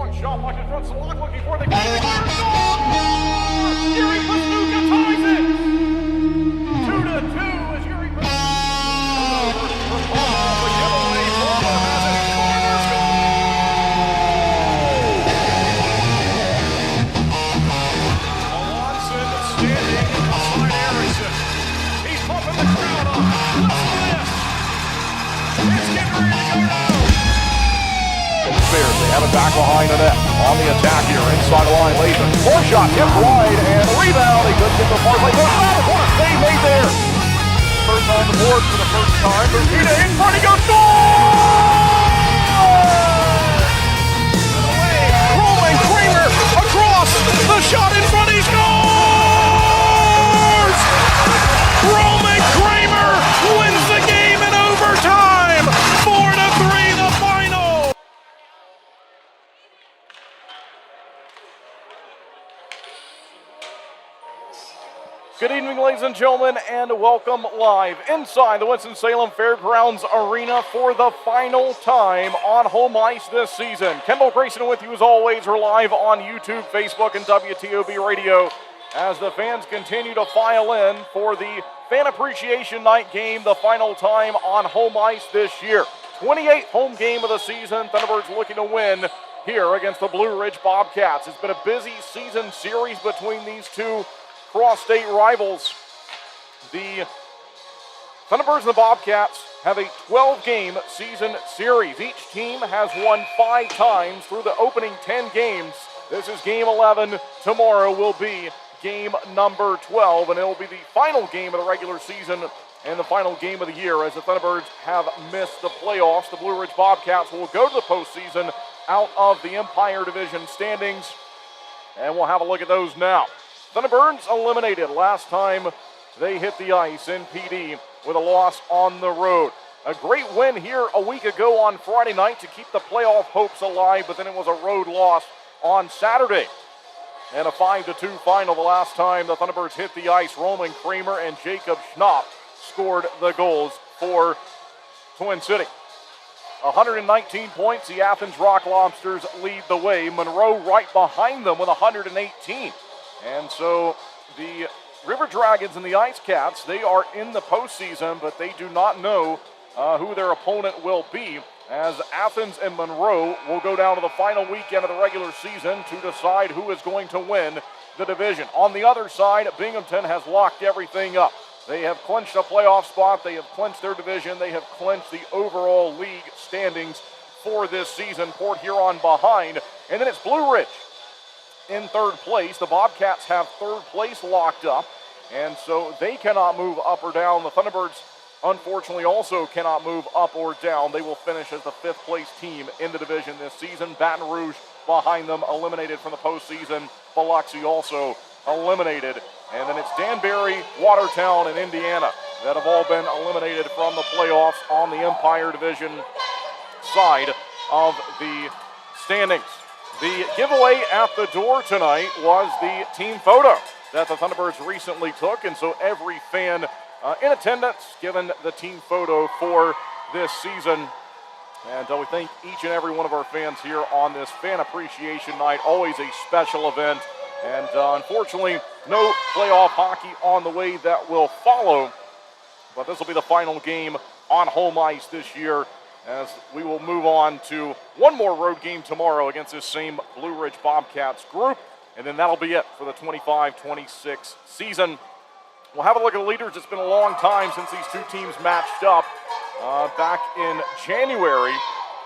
Long shot, watch it from Salak, looking for the game. Yuri Pastuka ties it! 2-2 as Yuri Pastuka off the giveaway. Former has it. Former scores! Alonson standing outside Erickson. He's pumping the crowd up. Listen to this. It's getting ready to go now. Bears, they have it back behind the net. On the attack here, inside the line, Latham. Four shot, hit wide, and the rebound. He couldn't get the far play. What a save made there. First on the board for the first time. Bermuda in front, he goes, away. Roman Kramer across. The shot in front, he scores! Roman Kramer wins the game in overtime. 4-3 the final. Good evening, ladies and gentlemen, and welcome live inside the Winston-Salem Fairgrounds Arena for the final time on home ice this season. Kendall Grayson with you as always. We're live on YouTube, Facebook, and WTOB Radio as the fans continue to file in for the Fan Appreciation Night game, the final time on home ice this year. 28th home game of the season. Thunderbirds looking to win here against the Blue Ridge Bobcats. It's been a busy season series between these two cross-state rivals. The Thunderbirds and the Bobcats have a 12-game season series. Each team has won 5 times through the opening 10 games. This is game 11. Tomorrow will be game number 12, and it will be the final game of the regular season and the final game of the year as the Thunderbirds have missed the playoffs. The Blue Ridge Bobcats will go to the postseason out of the Empire Division standings, and we'll have a look at those now. Thunderbirds eliminated last time they hit the ice in PD with a loss on the road. A great win here a week ago on Friday night to keep the playoff hopes alive, but then it was a road loss on Saturday. And a 5-2 final the last time the Thunderbirds hit the ice. Roman Kramer and Jacob Schnapp scored the goals for Twin City. 119 points, the Athens Rock Lobsters lead the way. Monroe right behind them with 118. And so the River Dragons and the Ice Cats, they are in the postseason, but they do not know who their opponent will be, as Athens and Monroe will go down to the final weekend of the regular season to decide who is going to win the division. On the other side, Binghamton has locked everything up. They have clinched a playoff spot, they have clinched their division, they have clinched the overall league standings for this season. Port Huron behind, and then it's Blue Ridge in third place. The Bobcats have third place locked up, and so they cannot move up or down. The Thunderbirds, unfortunately, also cannot move up or down. They will finish as the 5th place team in the division this season. Baton Rouge behind them, eliminated from the postseason. Biloxi also eliminated. And then it's Danbury, Watertown, and Indiana that have all been eliminated from the playoffs on the Empire Division side of the standings. The giveaway at the door tonight was the team photo that the Thunderbirds recently took, and so every fan in attendance given the team photo for this season. And we thank each and every one of our fans here on this Fan Appreciation Night, always a special event. And unfortunately, no playoff hockey on the way that will follow, but this will be the final game on home ice this year, as we will move on to one more road game tomorrow against this same Blue Ridge Bobcats group, and then that'll be it for the 25-26 season. We'll have a look at the leaders. It's been a long time since these two teams matched up. Back in January,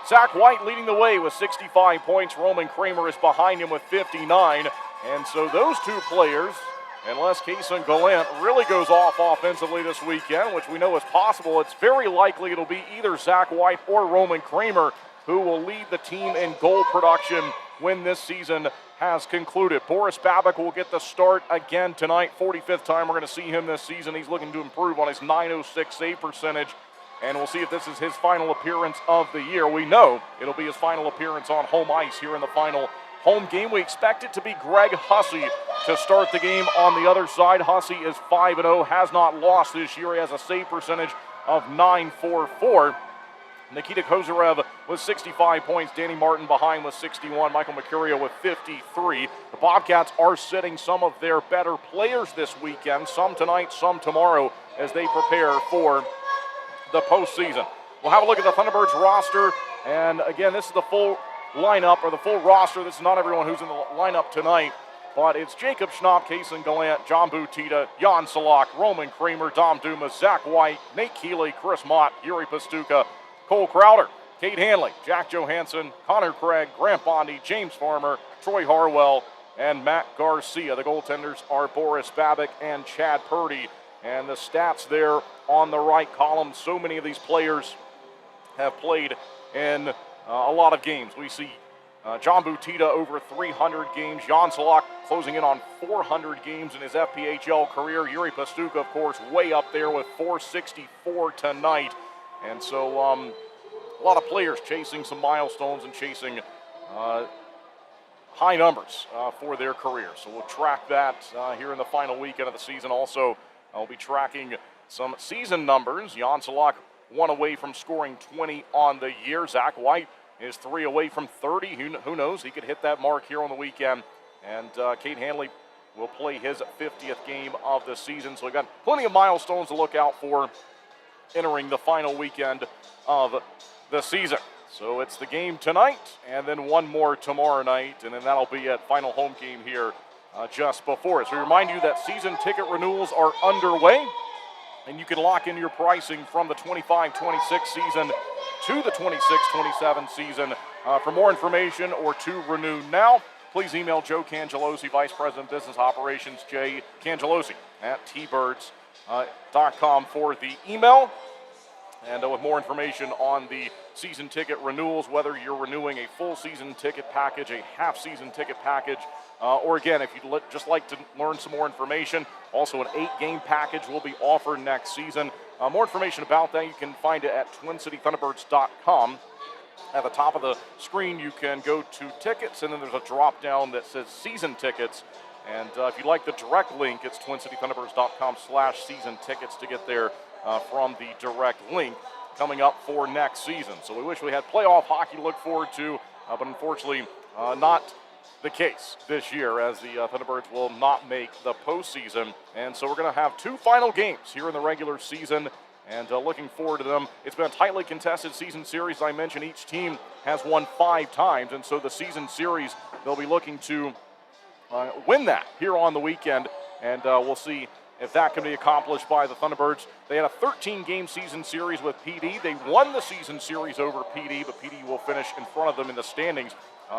Zach White leading the way with 65 points. Roman Kramer is behind him with 59. And so those two players, unless Kason Gallant really goes off offensively this weekend, which we know is possible, it's very likely it'll be either Zach White or Roman Kramer who will lead the team in goal production when this season has concluded. Boris Babik will get the start again tonight. 45th time we're going to see him this season. He's looking to improve on his .906 save percentage, and we'll see if this is his final appearance of the year. We know it'll be his final appearance on home ice here in the final home game. We expect it to be Greg Hussey to start the game on the other side. Hussey is 5-0, has not lost this year. He has a save percentage of .944. Nikita Kozarev with 65 points. Danny Martin behind with 61. Michael Mercurio with 53. The Bobcats are sitting some of their better players this weekend, some tonight, some tomorrow, as they prepare for the postseason. We'll have a look at the Thunderbirds roster. And again, this is the full lineup, or the full roster. This is not everyone who's in the lineup tonight, but it's Jacob Schnapp, Kason Gallant, John Butita, Jan Salak, Roman Kramer, Dom Dumas, Zach White, Nate Keeley, Chris Mott, Yuri Pastuka, Cole Crowder, Kate Hanley, Jack Johansson, Connor Craig, Grant Bondi, James Farmer, Troy Harwell, and Matt Garcia. The goaltenders are Boris Babick and Chad Purdy. And the stats there on the right column, so many of these players have played in a lot of games. We see John Butita over 300 games. Jan Salak closing in on 400 games in his FPHL career. Yuri Pastuka, of course, way up there with 464 tonight. And so a lot of players chasing some milestones and chasing high numbers for their career. So we'll track that here in the final weekend of the season. Also, I'll be tracking some season numbers. Jan Salak 1 away from scoring 20 on the year. Zach White is 3 away from 30. Who knows? He could hit that mark here on the weekend. And Kate Hanley will play his 50th game of the season. So we've got plenty of milestones to look out for entering the final weekend of the season. So it's the game tonight, and then one more tomorrow night, and then that'll be at final home game here just before it. So we remind you that season ticket renewals are underway, and you can lock in your pricing from the 25-26 season to the 26-27 season. For more information or to renew now, please email Joe Cangelosi, Vice President Business Operations, Jay Cangelosi at tbirds.com for the email. And with more information on the season ticket renewals, whether you're renewing a full season ticket package, a half season ticket package, or again, if you'd just like to learn some more information, also an 8-game package will be offered next season. More information about that, you can find it at twincitythunderbirds.com. At the top of the screen, you can go to tickets, and then there's a drop down that says season tickets. And if you'd like the direct link, it's twincitythunderbirds.com/season tickets to get there from the direct link coming up for next season. So we wish we had playoff hockey to look forward to, but unfortunately not the case this year, as the Thunderbirds will not make the postseason. And so we're going to have 2 final games here in the regular season, and looking forward to them. It's been a tightly contested season series. As I mentioned, each team has won 5 times, and so the season series, they'll be looking to win that here on the weekend, and we'll see if that can be accomplished by the Thunderbirds. They had a 13-game season series with PD. They won the season series over PD, but PD will finish in front of them in the standings.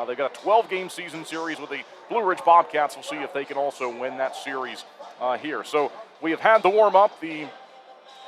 They've got a 12-game season series with the Blue Ridge Bobcats. We'll see if they can also win that series here. So we have had the warm-up. The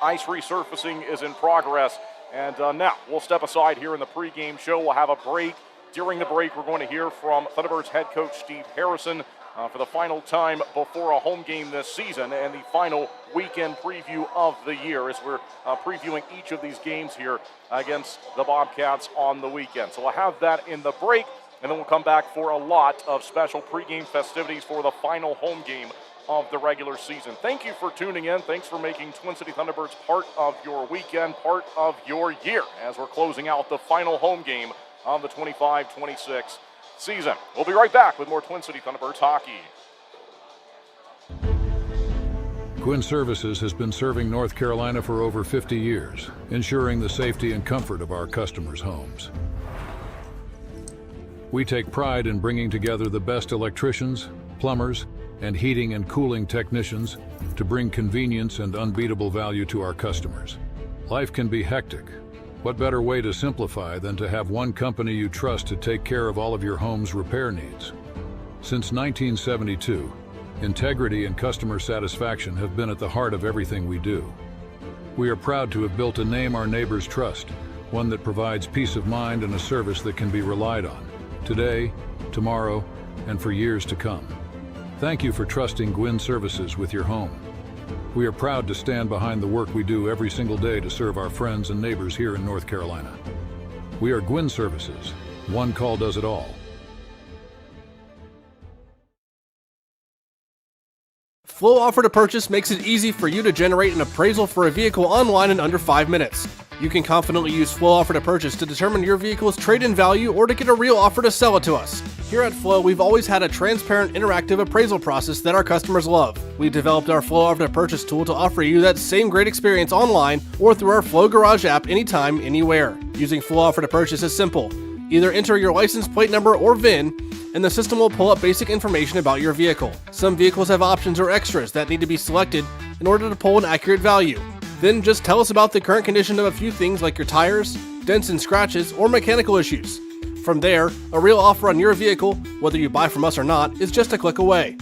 ice resurfacing is in progress. And now we'll step aside here in the pregame show. We'll have a break. During the break, we're going to hear from Thunderbirds head coach Steve Harrison for the final time before a home game this season and the final weekend preview of the year, as we're previewing each of these games here against the Bobcats on the weekend. So we'll have that in the break, and then we'll come back for a lot of special pregame festivities for the final home game of the regular season. Thank you for tuning in. Thanks for making Twin City Thunderbirds part of your weekend, part of your year, as we're closing out the final home game of the 25-26 season. We'll be right back with more Twin City Thunderbirds hockey. Gwin Services has been serving North Carolina for over 50 years, ensuring the safety and comfort of our customers' homes. We take pride in bringing together the best electricians, plumbers, and heating and cooling technicians to bring convenience and unbeatable value to our customers. Life can be hectic. What better way to simplify than to have one company you trust to take care of all of your home's repair needs? Since 1972, integrity and customer satisfaction have been at the heart of everything we do. We are proud to have built a name our neighbors trust, one that provides peace of mind and a service that can be relied on, today, tomorrow, and for years to come. Thank you for trusting Gwin Services with your home. We are proud to stand behind the work we do every single day to serve our friends and neighbors here in North Carolina. We are Gwin Services. One call does it all. Flow Offer to Purchase makes it easy for you to generate an appraisal for a vehicle online in under 5 minutes. You can confidently use Flow Offer to Purchase to determine your vehicle's trade-in value or to get a real offer to sell it to us. Here at Flow, we've always had a transparent, interactive appraisal process that our customers love. We've developed our Flow Offer to Purchase tool to offer you that same great experience online or through our Flow Garage app anytime, anywhere. Using Flow Offer to Purchase is simple. Either enter your license plate number or VIN, and the system will pull up basic information about your vehicle. Some vehicles have options or extras that need to be selected in order to pull an accurate value. Then just tell us about the current condition of a few things like your tires, dents and scratches, or mechanical issues. From there, a real offer on your vehicle, whether you buy from us or not, is just a click away.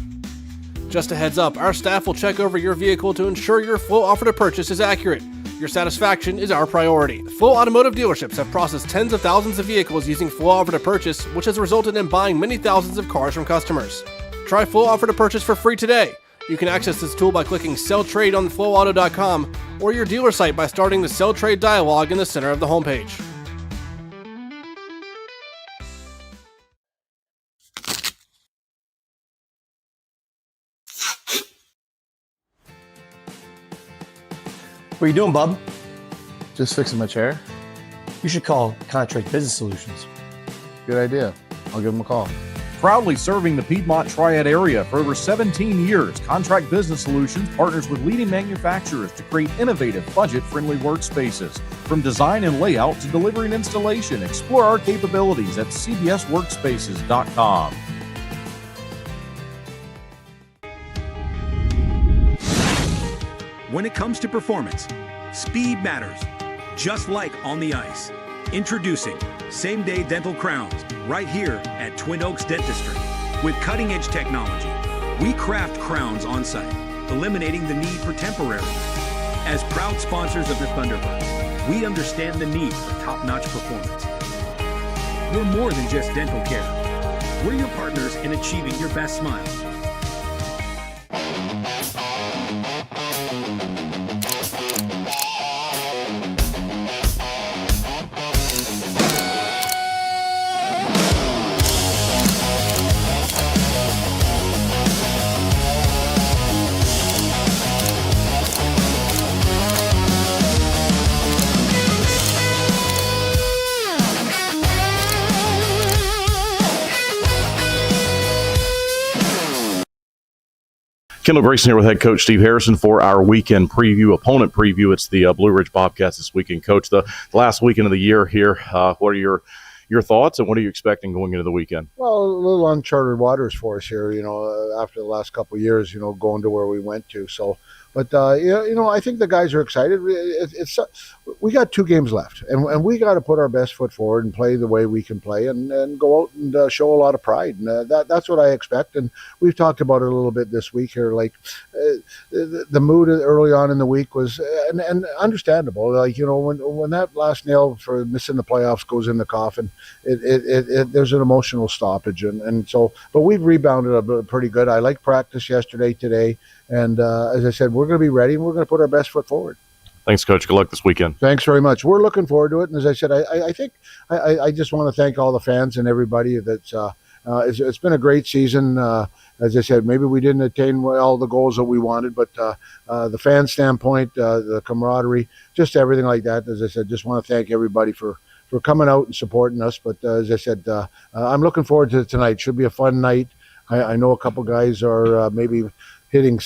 Just a heads up, our staff will check over your vehicle to ensure your Flow Offer to Purchase is accurate. Your satisfaction is our priority. Flow Automotive dealerships have processed tens of thousands of vehicles using Flow Offer to Purchase, which has resulted in buying many thousands of cars from customers. Try Flow Offer to Purchase for free today. You can access this tool by clicking Sell Trade on flowauto.com or your dealer site by starting the Sell Trade dialog in the center of the homepage. What are you doing, bub? Just fixing my chair. You should call Contract Business Solutions. Good idea. I'll give them a call. Proudly serving the Piedmont Triad area for over 17 years, Contract Business Solutions partners with leading manufacturers to create innovative, budget-friendly workspaces. From design and layout to delivery and installation, explore our capabilities at cbsworkspaces.com. When it comes to performance, speed matters, just like on the ice. Introducing same-day dental crowns right here at Twin Oaks Dentistry. With cutting-edge technology, we craft crowns on-site, eliminating the need for temporary. As proud sponsors of the Thunderbirds, we understand the need for top-notch performance. We're more than just dental care. We're your partners in achieving your best smile. Kendall Grayson here with head coach Steve Harrison for our weekend preview, opponent preview. It's the Blue Ridge Bobcats this weekend. Coach, the last weekend of the year here, what are your thoughts and what are you expecting going into the weekend? Well, a little uncharted waters for us here, after the last couple of years, going to where we went to. So, but, I think the guys are excited. We got 2 games left, and we got to put our best foot forward and play the way we can play and go out and show a lot of pride. And that's what I expect. And we've talked about it a little bit this week here. Like the mood early on in the week was and understandable. Like, when that last nail for missing the playoffs goes in the coffin, there's an emotional stoppage. And so, but we've rebounded pretty good. I like practice yesterday, today. And as I said, we're going to be ready and we're going to put our best foot forward. Thanks, Coach. Good luck this weekend. Thanks very much. We're looking forward to it. And as I said, I think I just want to thank all the fans and everybody that's it's been a great season. As I said, maybe we didn't attain all the goals that we wanted, but the fan standpoint, the camaraderie, just everything like that. As I said, just want to thank everybody for coming out and supporting us. But as I said, I'm looking forward to tonight. Should be a fun night. I know a couple guys are maybe hitting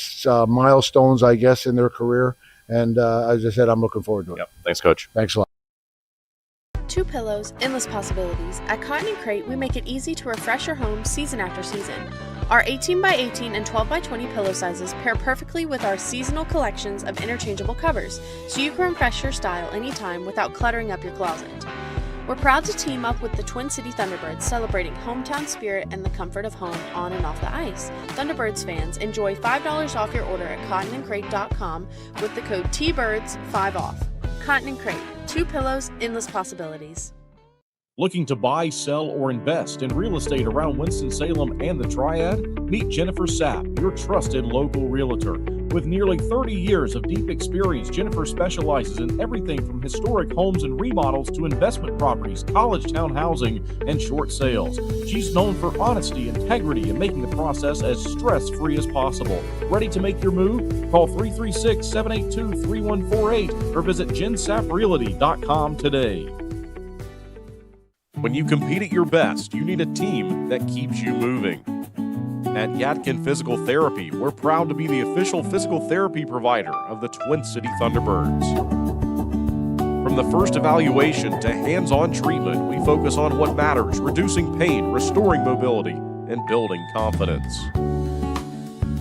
milestones, I guess, in their career. And as I said, I'm looking forward to it. Yep. Thanks, Coach. Thanks a lot. 2 pillows, endless possibilities. At Cotton & Crate, we make it easy to refresh your home season after season. Our 18x18 and 12x20 pillow sizes pair perfectly with our seasonal collections of interchangeable covers, so you can refresh your style anytime without cluttering up your closet. We're proud to team up with the Twin City Thunderbirds, celebrating hometown spirit and the comfort of home on and off the ice. Thunderbirds fans, enjoy $5 off your order at cottonandcrate.com with the code TBIRDS5OFF. Cotton & Crate, 2 pillows, endless possibilities. Looking to buy, sell, or invest in real estate around Winston-Salem and the Triad? Meet Jennifer Sapp, your trusted local realtor. With nearly 30 years of deep experience, Jennifer specializes in everything from historic homes and remodels to investment properties, college town housing, and short sales. She's known for honesty, integrity, and making the process as stress-free as possible. Ready to make your move? Call 336-782-3148 or visit jensaprealty.com today. When you compete at your best, you need a team that keeps you moving. At Yadkin Physical Therapy, we're proud to be the official physical therapy provider of the Twin City Thunderbirds. From the first evaluation to hands-on treatment, we focus on what matters, reducing pain, restoring mobility, and building confidence.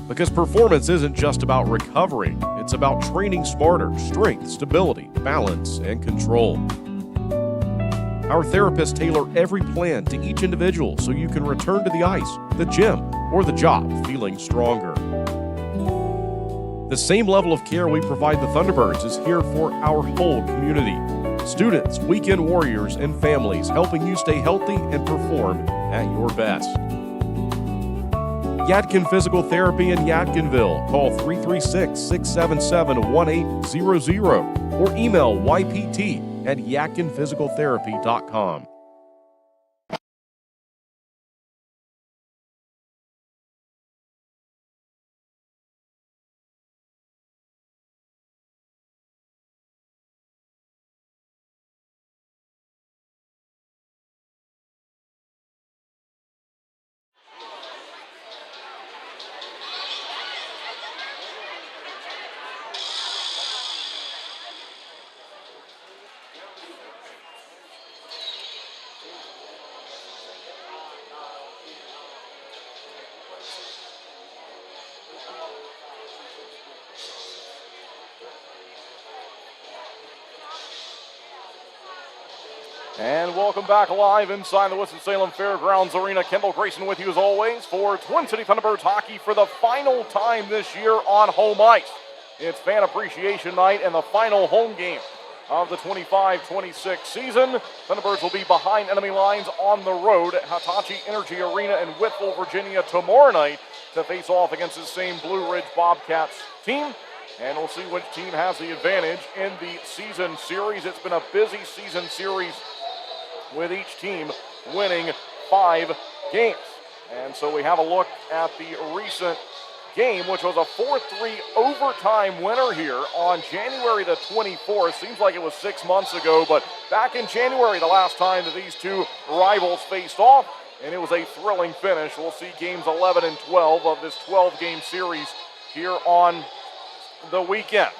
Because performance isn't just about recovering, it's about training smarter, strength, stability, balance, and control. Our therapists tailor every plan to each individual so you can return to the ice, the gym, or the job feeling stronger. The same level of care we provide the Thunderbirds is here for our whole community. Students, weekend warriors, and families helping you stay healthy and perform at your best. Yadkin Physical Therapy in Yadkinville. Call 336-677-1800 or email ypt@yadkinphysicaltherapy.com. And welcome back live inside the Winston-Salem Fairgrounds Arena. Kendall Grayson with you as always for Twin City Thunderbirds hockey for the final time this year on home ice. It's Fan Appreciation Night and the final home game of the 25-26 season. Thunderbirds will be behind enemy lines on the road at Hitachi Energy Arena in Whitville, Virginia tomorrow night to face off against the same Blue Ridge Bobcats team. And we'll see which team has the advantage in the season series. It's been a busy season series with each team winning 5 games. And so we have a look at the recent game, which was a 4-3 overtime winner here on January the 24th. Seems like it was 6 months ago, but back in January, the last time that these two rivals faced off, and it was a thrilling finish. We'll see games 11 and 12 of this 12-game series here on the weekend.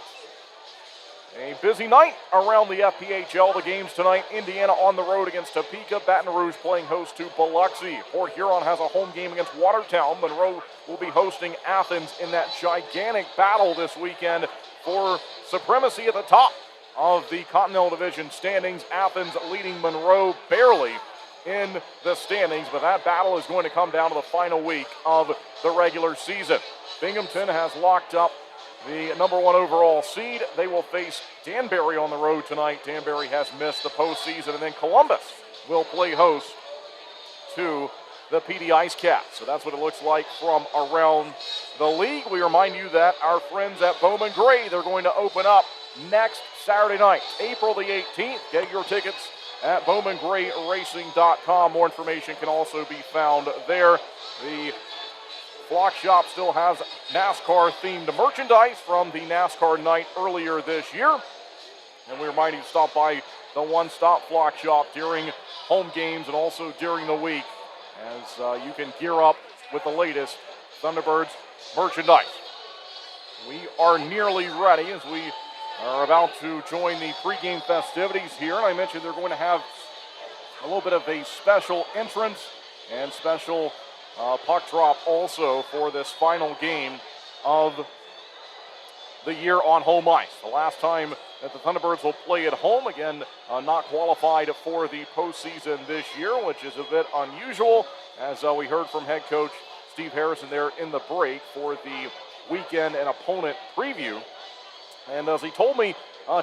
A busy night around the FPHL. The games tonight, Indiana on the road against Topeka, Baton Rouge playing host to Biloxi. Port Huron has a home game against Watertown. Monroe will be hosting Athens in that gigantic battle this weekend for supremacy at the top of the Continental Division standings. Athens leading Monroe barely in the standings, but that battle is going to come down to the final week of the regular season. Binghamton has locked up the number 1 overall seed. They will face Danbury on the road tonight. Danbury has missed the postseason. And then Columbus will play host to the PD Ice Cats. So that's what it looks like from around the league. We remind you that our friends at Bowman Gray, they're going to open up next Saturday night, April the 18th. Get your tickets at bowmangrayracing.com. More information can also be found there. The Flock Shop still has NASCAR-themed merchandise from the NASCAR night earlier this year. And we remind you to stop by the one-stop Flock Shop during home games and also during the week as you can gear up with the latest Thunderbirds merchandise. We are nearly ready as we are about to join the pregame festivities here. And I mentioned they're going to have a little bit of a special entrance and special puck drop also for this final game of the year on home ice. The last time that the Thunderbirds will play at home, again, not qualified for the postseason this year, which is a bit unusual, as we heard from head coach Steve Harrison there in the break for the weekend and opponent preview. And as he told me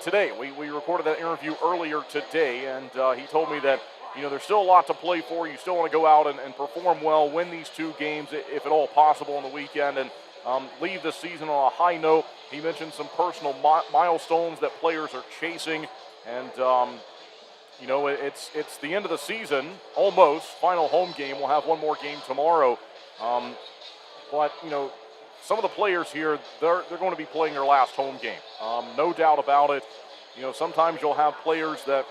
today, we recorded that interview earlier today, and he told me that there's still a lot to play for. You still want to go out and perform well, win these 2 games, if at all possible, on the weekend. And leave the season on a high note. He mentioned some personal milestones that players are chasing, and it's the end of the season almost. Final home game. We'll have one more game tomorrow, but some of the players here, they're going to be playing their last home game. No doubt about it. Sometimes you'll have players that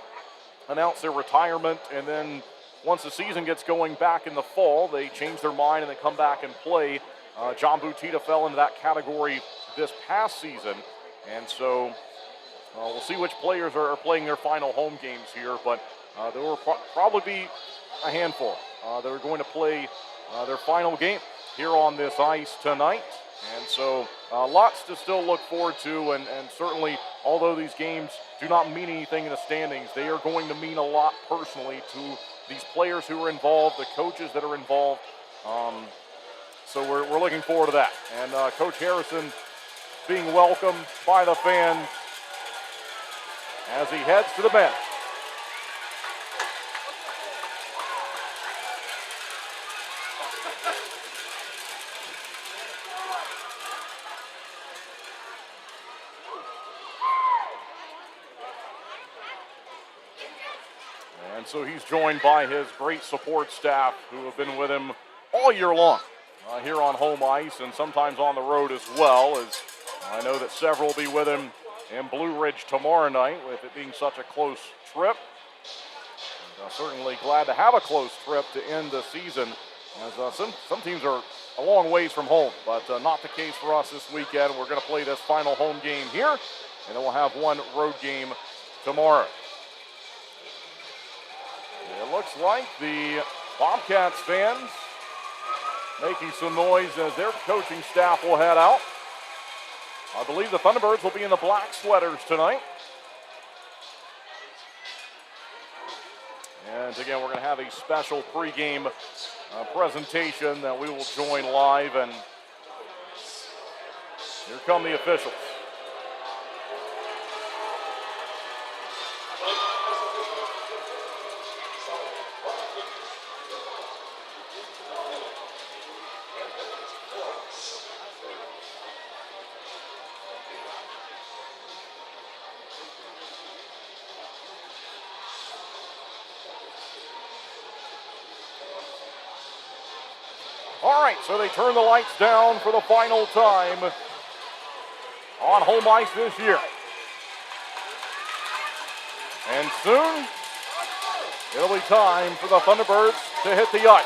announce their retirement, and then once the season gets going back in the fall, they change their mind and they come back and play. John Butita fell into that category this past season, and so we'll see which players are playing their final home games here, but there will probably be a handful that are going to play their final game here on this ice tonight. And so lots to still look forward to, and certainly, although these games do not mean anything in the standings, they are going to mean a lot personally to these players who are involved, the coaches that are involved. So we're looking forward to that. And Coach Harrison being welcomed by the fans as he heads to the bench. And so he's joined by his great support staff who have been with him all year long here on home ice and sometimes on the road as well, as I know that several will be with him in Blue Ridge tomorrow night, with it being such a close trip. And, certainly glad to have a close trip to end the season, as some teams are a long ways from home, but not the case for us this weekend. We're going to play this final home game here, and then we'll have one road game tomorrow. It looks like the Bobcats fans making some noise as their coaching staff will head out. I believe the Thunderbirds will be in the black sweaters tonight. And again, we're going to have a special pregame presentation that we will join live, and here come the officials. All right, so they turn the lights down for the final time on home ice this year. And soon, it'll be time for the Thunderbirds to hit the ice.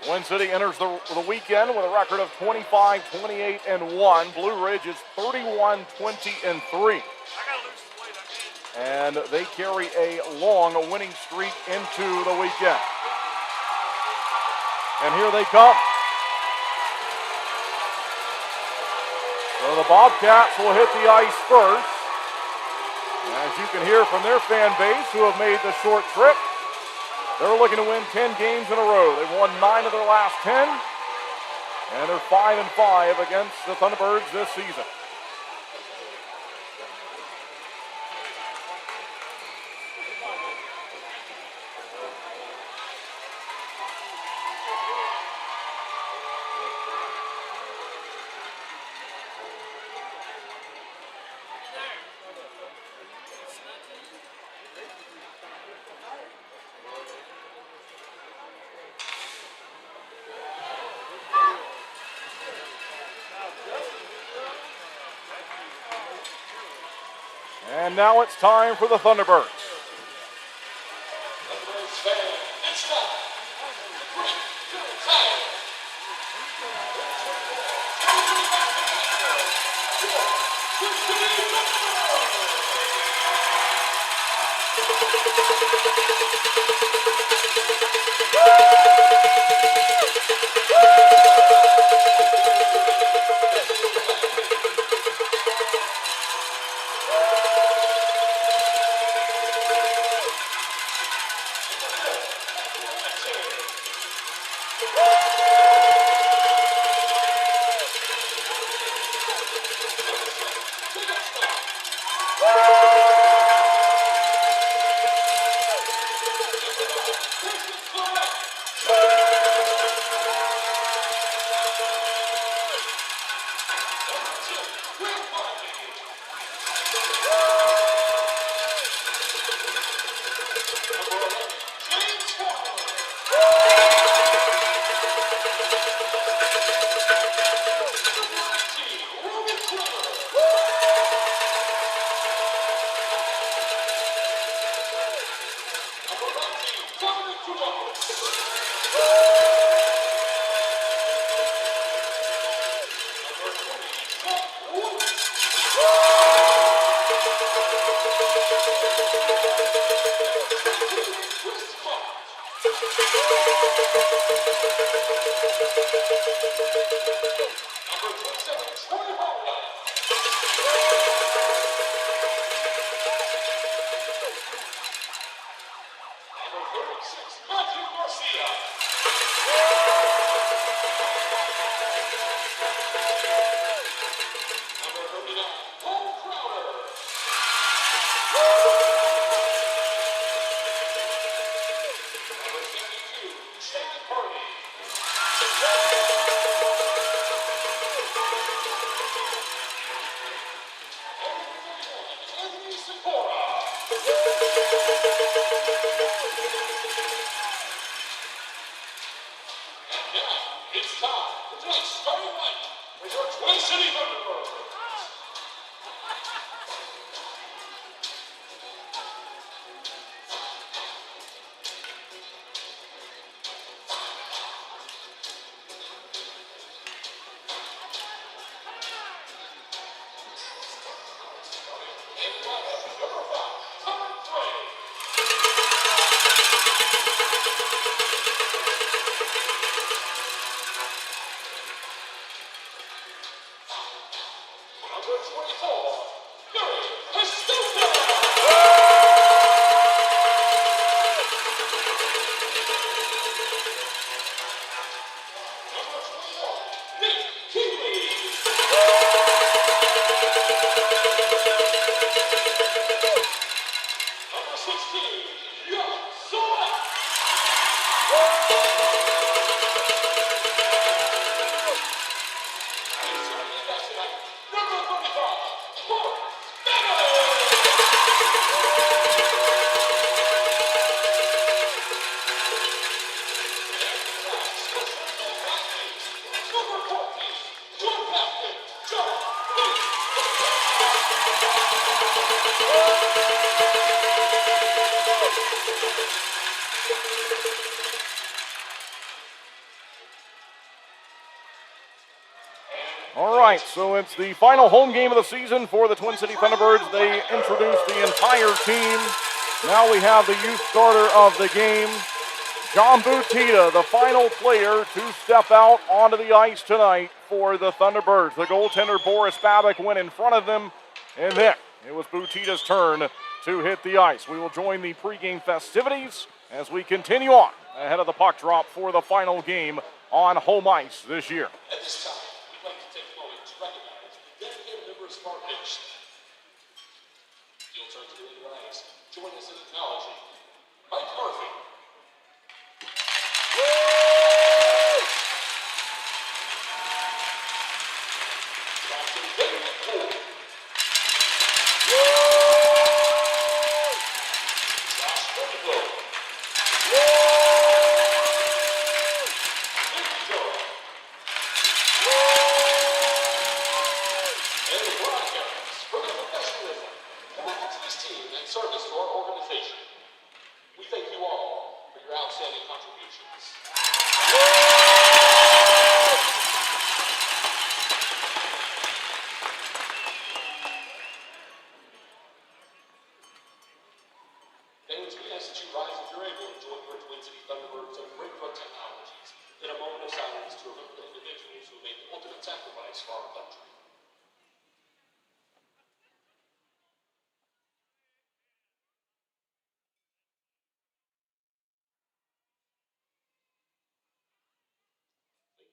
Twin City enters the weekend with a record of 25, 28, and 1. Blue Ridge is 31, 20, and 3. And they carry a long winning streak into the weekend. And here they come. So the Bobcats will hit the ice first. As you can hear from their fan base who have made the short trip, they're looking to win 10 games in a row. They've won 9 of their last 10, and they're 5-5 against the Thunderbirds this season. And now it's time for the Thunderbirds. It's time for tonight's starting night with your Twin City Thunderbirds. All right, so it's the final home game of the season for the Twin City Thunderbirds. They introduced the entire team. Now we have the youth starter of the game, John Butita, the final player to step out onto the ice tonight for the Thunderbirds. The goaltender, Boris Babik, went in front of them, and then it was Butita's turn to hit the ice. We will join the pregame festivities as we continue on ahead of the puck drop for the final game on home ice this year. At this time, we'd like to take a moment to recognize the dedicated members of our nation. You'll turn to the ice. Join us in acknowledging Mike Murphy. Captain David Cole. Josh Rutherford. Nick Joe. And the Broadcats for their professionalism, commitment to this team, and service to our organization. We thank you all for your outstanding contributions. Fans, we ask that you rise if you're able and join your Twin City Thunderbirds and Great Brook Technologies in a moment of silence to remember the individuals who made the ultimate sacrifice for our country.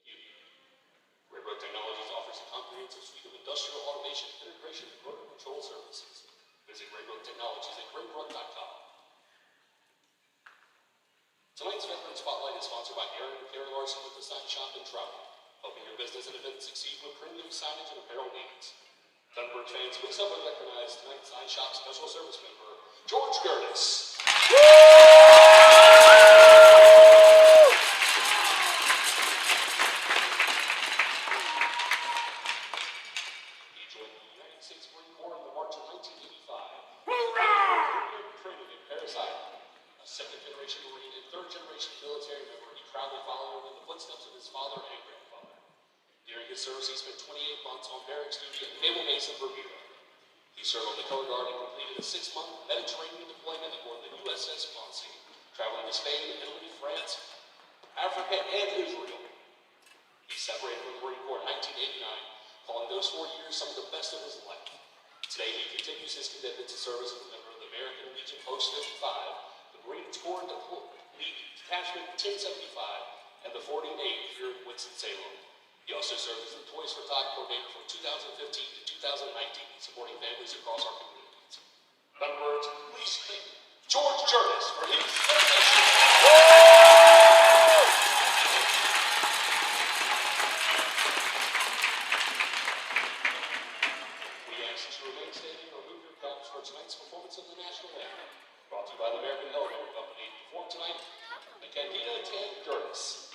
Thank you. Great Brook Technologies offers a comprehensive suite of industrial automation, integration, and motor control services. Visit Great Brook Technologies at greatbrook.com. Tonight's Veteran Spotlight is sponsored by Aaron and Carrie Larson with the Sign Shop in Trout, helping your business and event succeed with premium signage and apparel needs. Thunderbird fans, please help us recognize tonight's Sign Shop Special Service member, George Gertis. He joined the United States Marine Corps in the March of 1985. Training in Paris Island. A second-generation Marine and third-generation military member, he proudly followed in the footsteps of his father and grandfather. During his service, he spent 28 months on barracks duty at Naval Base in Bermuda. He served on the color guard and completed a 6-month Mediterranean deployment aboard the USS Ponce, traveling to Spain, Italy, France, Africa, and Israel. He separated from the Marine Corps in 1989, calling those 4 years some of the best of his life. Today, he continues his commitment to service as a member of the American Legion Post 55, the Marine Corps Detachment 1075, and the 48th here in Winston-Salem. He also served as the Toys for Tot coordinator from 2015 to 2019, supporting families across our communities. Thunderbirds, please thank George Jervis for his dedication. We ask that you remain standing or move your caps for tonight's performance of the national anthem. Brought to you by the American Elevator Company. Perform tonight, the Candida Tan Curtis.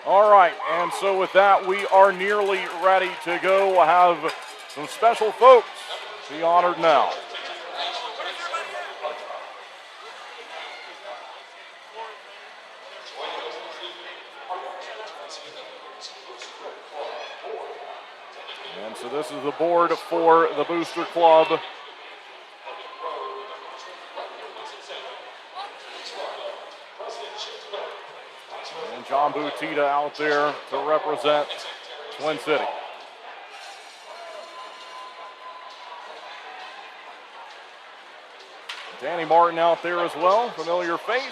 All right, and so with that, we are nearly ready to go. We'll have some special folks be honored now. And so this is the board for the Booster Club. And John Butita out there to represent Twin City. Danny Martin out there as well, familiar face.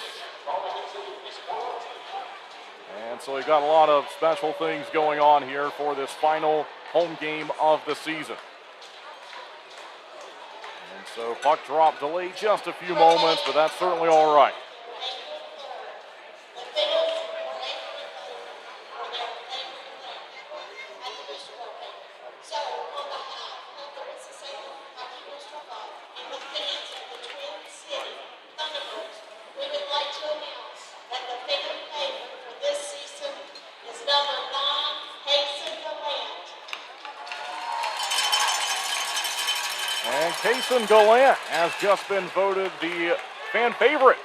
And so we've got a lot of special things going on here for this final home game of the season. And so puck drop delayed just a few moments, but that's certainly all right. Kason Gallant has just been voted the fan favorite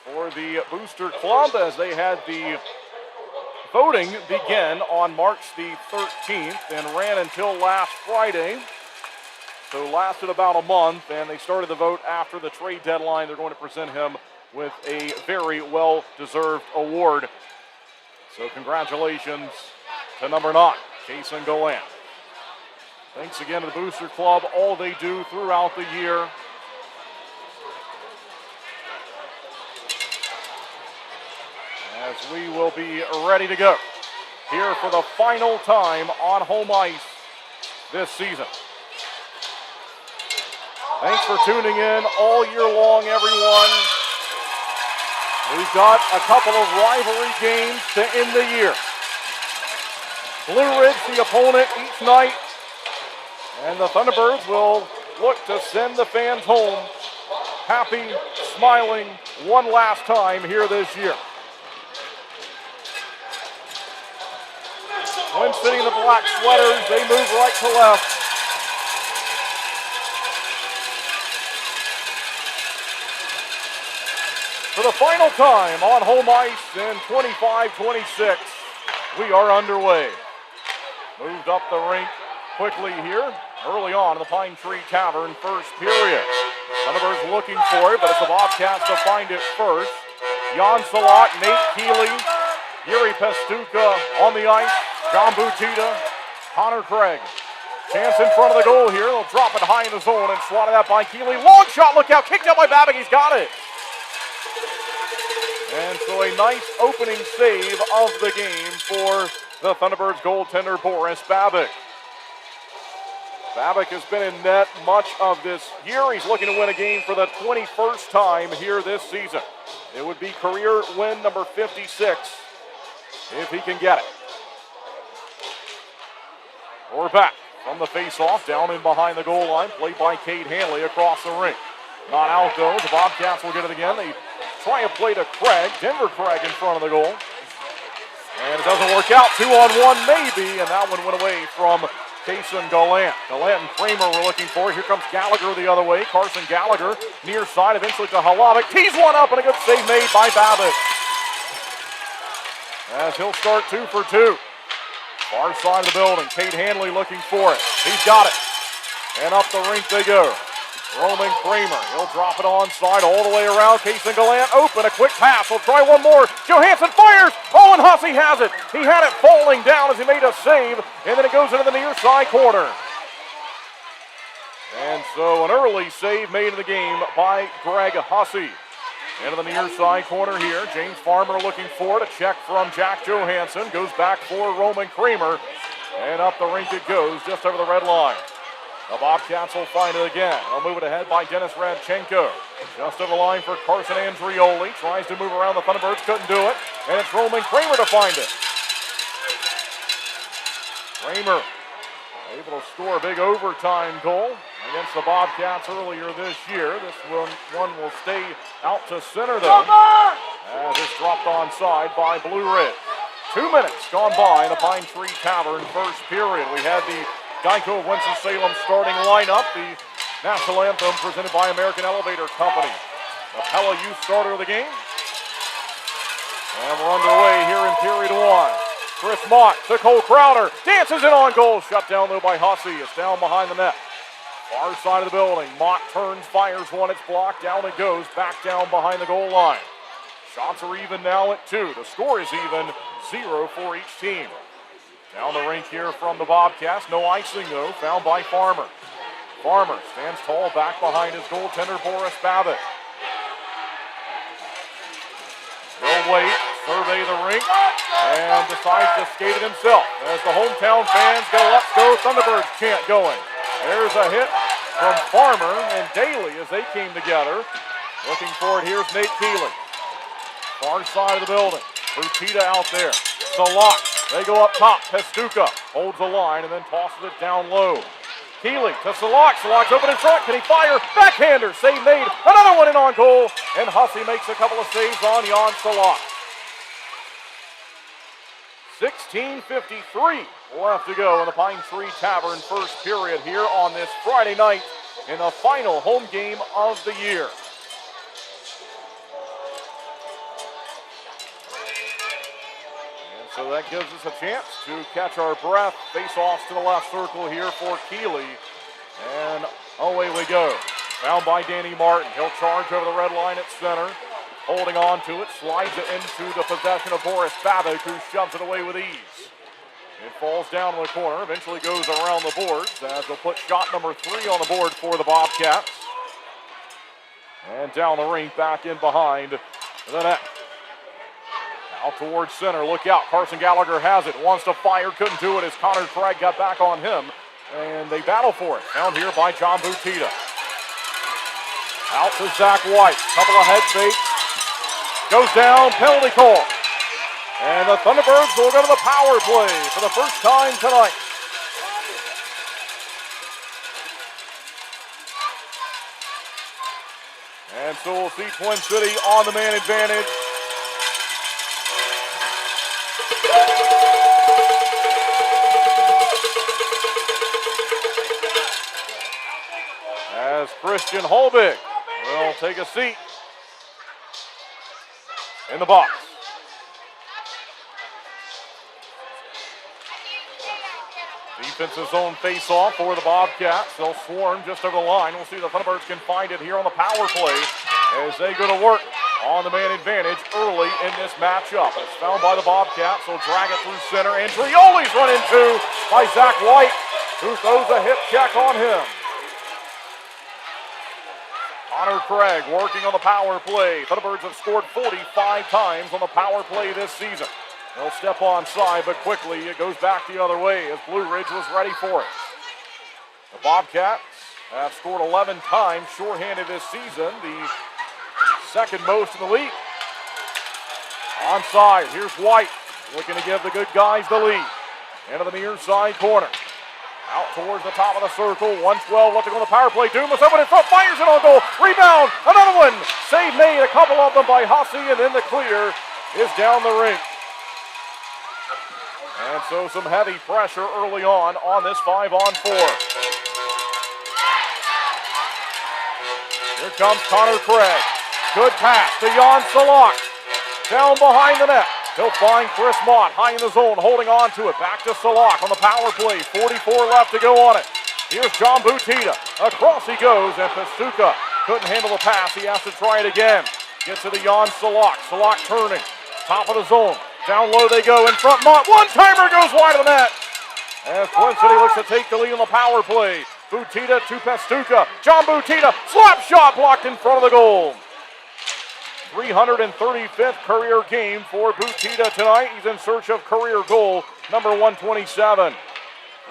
for the Booster Club as they had the voting begin on March the 13th and ran until last Friday. So lasted about a month, and they started the vote after the trade deadline. They're going to present him with a very well-deserved award. So congratulations to number 9, Kason Gallant. Thanks again to the Booster Club, all they do throughout the year. As we will be ready to go here for the final time on home ice this season. Thanks for tuning in all year long, everyone. We've got a couple of rivalry games to end the year. Blue Ridge, the opponent each night. And the Thunderbirds will look to send the fans home happy, smiling one last time here this year. Twin City in the black sweaters, they move right to left. For the final time on home ice in 25-26, we are underway. Moved up the rink quickly here, early on in the Pine Tree Tavern, first period. Thunderbirds looking for it, but it's the Bobcats to find it first. Jan Salat, Nate Keeley, Yuri Pestuka on the ice, John Butita, Connor Craig. Chance in front of the goal here. They'll drop it high in the zone and swatted out by Keeley. Long shot, look out, kicked out by Babick, he's got it. And so a nice opening save of the game for the Thunderbirds goaltender Boris Babick. Babick has been in net much of this year. He's looking to win a game for the 21st time here this season. It would be career win number 56 if he can get it. We're back from the face-off, down in behind the goal line, played by Cade Hanley across the rink. Not out though, the Bobcats will get it again. They try a play to Craig, Denver Craig in front of the goal. And it doesn't work out, 2-on-1 maybe, and that one went away from Kason Gallant. Gallant and Kramer were looking for it. Here comes Gallagher the other way. Carson Gallagher near side, eventually to Halavic. Tees one up and a good save made by Babick. As he'll start 2 for 2. Far side of the building. Cade Hanley looking for it. He's got it. And up the rink they go. Roman Kramer. He'll drop it onside all the way around. Kason Gallant open. A quick pass. He'll try one more. Johansson fires. Oh, and Hussey has it. He had it falling down as he made a save. And then it goes into the near side corner. And so an early save made in the game by Greg Hussey. Into the near side corner here. James Farmer looking for it. A check from Jack Johansson. Goes back for Roman Kramer. And up the rink it goes just over the red line. The Bobcats will find it again. They'll move it ahead by Dennis Radchenko. Just over the line for Carson Andrioli. Tries to move around the Thunderbirds. Couldn't do it. And it's Roman Kramer to find it. Kramer able to score a big overtime goal against the Bobcats earlier this year. This one will stay out to center though. As it's dropped onside by Blue Ridge. 2 minutes gone by in the Pine Tree Tavern first period. We had the Geico of Winston-Salem starting lineup. The national anthem presented by American Elevator Company. The Pella youth starter of the game. And we're underway here in period 1. Chris Mott to Cole Crowder. Dances in on goal. Shut down though by Hussey. It's down behind the net. Far side of the building. Mott turns, fires one. It's blocked. Down it goes. Back down behind the goal line. Shots are even now at 2. The score is even, 0 for each team. Down the rink here from the Bobcats. No icing though. Found by Farmer. Farmer stands tall back behind his goaltender Boris Babick. He'll wait, survey the rink, and decides to skate it himself. As the hometown fans get a Let's Go Thunderbirds chant going. There's a hit from Farmer and Daly as they came together. Looking for it, here's Nate Keeley. Far side of the building. Butita out there. Salat. They go up top. Pestuka holds the line and then tosses it down low. Keeley to Salat. Salat's open in front. Can he fire? Backhander. Save made. Another one in on goal. And Hussey makes a couple of saves on Jan Salat. 16:53 left to go in the Pine Tree Tavern first period here on this Friday night in the final home game of the year. So that gives us a chance to catch our breath. Face-offs to the left circle here for Keeley. And away we go. Found by Danny Martin. He'll charge over the red line at center. Holding on to it. Slides it into the possession of Boris Babick, who shoves it away with ease. It falls down in the corner. Eventually goes around the boards as they'll put shot number 3 on the board for the Bobcats. And down the rink, back in behind the net. Out towards center, look out. Carson Gallagher has it, wants to fire, couldn't do it as Connor Craig got back on him. And they battle for it. Found here by John Butita. Out to Zach White. Couple of head fakes. Goes down, penalty call. And the Thunderbirds will go to the power play for the first time tonight. And so we'll see Twin City on the man advantage. Christian Holbig will take a seat in the box. Defensive zone face-off for the Bobcats. They'll swarm just over the line. We'll see if the Thunderbirds can find it here on the power play as they go to work on the man advantage early in this matchup. It's found by the Bobcats. They'll drag it through center, and Trioli's run into by Zach White, who throws a hip check on him. Connor Craig working on the power play. Thunderbirds have scored 45 times on the power play this season. They'll step onside, but quickly it goes back the other way as Blue Ridge was ready for it. The Bobcats have scored 11 times shorthanded this season, the second most in the league. Onside, here's White looking to give the good guys the lead. Into the near side corner. Out towards the top of the circle, 112 left to go on the power play. Dumas open in front, fires it on goal. Rebound, another one. Save made, a couple of them by Hussey, and then the clear is down the rink. And so some heavy pressure early on this 5-on-4. Here comes Connor Craig. Good pass to Jan Salak. Down behind the net. He'll find Chris Mott high in the zone, holding on to it. Back to Salak on the power play. 44 left to go on it. Here's John Butita. Across he goes, and Pastuca couldn't handle the pass. He has to try it again. Gets to the Jan Salak. Salak turning. Top of the zone. Down low they go in front. Mott, one-timer goes wide of the net. As Twin City looks to take the lead on the power play. Butita to Pastuca. John Butita, slap shot blocked in front of the goal. 335th career game for Butita tonight. He's in search of career goal number 127.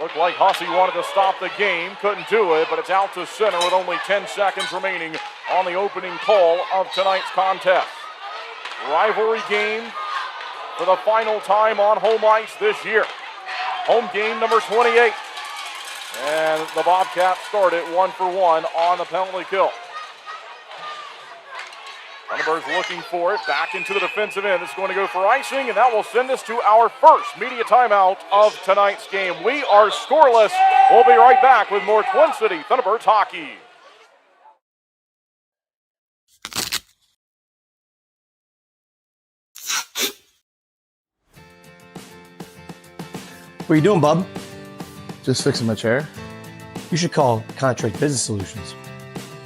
Looked like Hussey wanted to stop the game. Couldn't do it, but it's out to center with only 10 seconds remaining on the opening call of tonight's contest. Rivalry game for the final time on home ice this year. Home game number 28. And the Bobcats started 1-for-1 on the penalty kill. Thunderbirds looking for it, back into the defensive end. It's going to go for icing, and that will send us to our first media timeout of tonight's game. We are scoreless. We'll be right back with more Twin City Thunderbirds hockey. What are you doing, bub? Just fixing my chair. You should call Contract Business Solutions.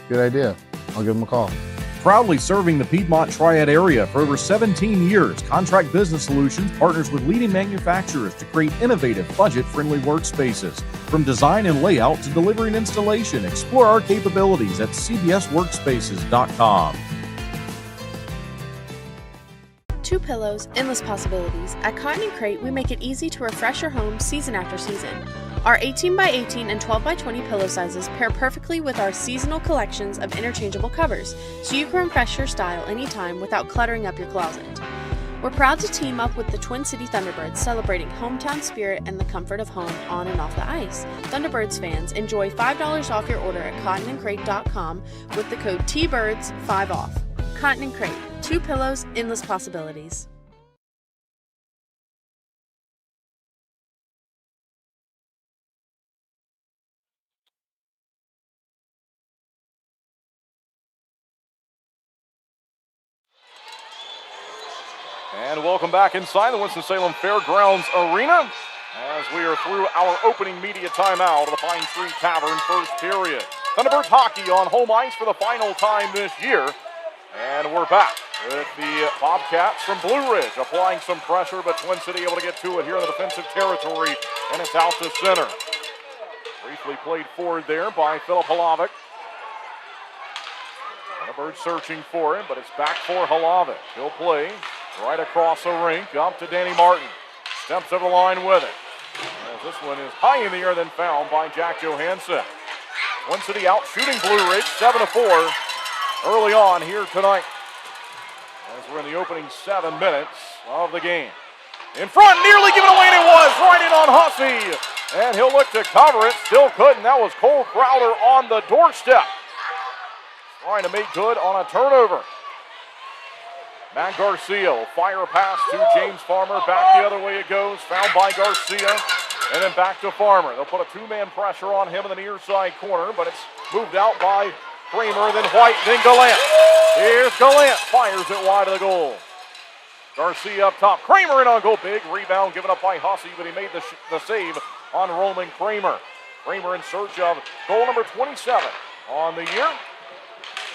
Good idea. I'll give them a call. Proudly serving the Piedmont Triad area for over 17 years, Contract Business Solutions partners with leading manufacturers to create innovative, budget-friendly workspaces. From design and layout to delivery and installation, explore our capabilities at cbsworkspaces.com. Two pillows, endless possibilities. At Cotton & Crate, we make it easy to refresh your home season after season. Our 18x18 and 12x20 pillow sizes pair perfectly with our seasonal collections of interchangeable covers, so you can refresh your style anytime without cluttering up your closet. We're proud to team up with the Twin City Thunderbirds, celebrating hometown spirit and the comfort of home on and off the ice. Thunderbirds fans, enjoy $5 off your order at cottonandcrate.com with the code TBIRDS5OFF. Cotton & Crate, two pillows, endless possibilities. And welcome back inside the Winston-Salem Fairgrounds Arena as we are through our opening media timeout of the Pine Street Tavern first period. Thunderbirds hockey on home ice for the final time this year. And we're back with the Bobcats from Blue Ridge applying some pressure, but Twin City able to get to it here in the defensive territory, and it's out to center. Briefly played forward there by Philip Halavic. Thunderbirds searching for him, but it's back for Halavic. He'll play right across the rink, up to Danny Martin. Steps over the line with it. As this one is high in the air, then found by Jack Johansson. Twin City out shooting Blue Ridge, 7-4. Early on here tonight, as we're in the opening 7 minutes of the game. In front, nearly given away, and it was right in on Hussey. And he'll look to cover it, still couldn't. That was Cole Crowder on the doorstep, trying to make good on a turnover. Matt Garcia will fire a pass to James Farmer. Back the other way it goes, found by Garcia, and then back to Farmer. They'll put a two-man pressure on him in the near side corner, but it's moved out by Kramer, then White, then Gallant. Here's Gallant, fires it wide of the goal. Garcia up top, Kramer in on goal. Big rebound given up by Hussey, but he made the save on Roman Kramer. Kramer in search of goal number 27 on the year.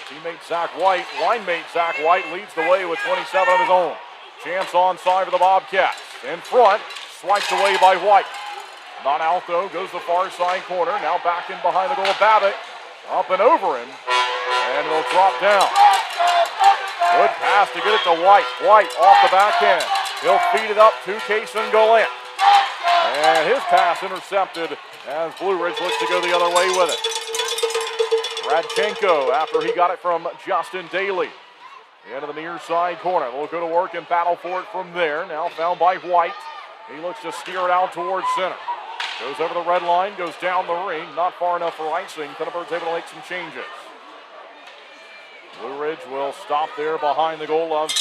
Teammate Zach White, linemate Zach White leads the way with 27 of his own. Chance onside for the Bobcats. In front, swiped away by White. Not out though, goes the far side corner. Now back in behind the goal, Babbitt. Up and over him, and it'll drop down. Good pass to get it to White. White off the backhand. He'll feed it up to Kason Gallant. And his pass intercepted as Blue Ridge looks to go the other way with it. Radchenko, after he got it from Justin Daly. Into the near side corner. They'll go to work and battle for it from there. Now found by White. He looks to steer it out towards center. Goes over the red line, goes down the ring. Not far enough for icing. Thunderbirds able to make some changes. Blue Ridge will stop there behind the goal of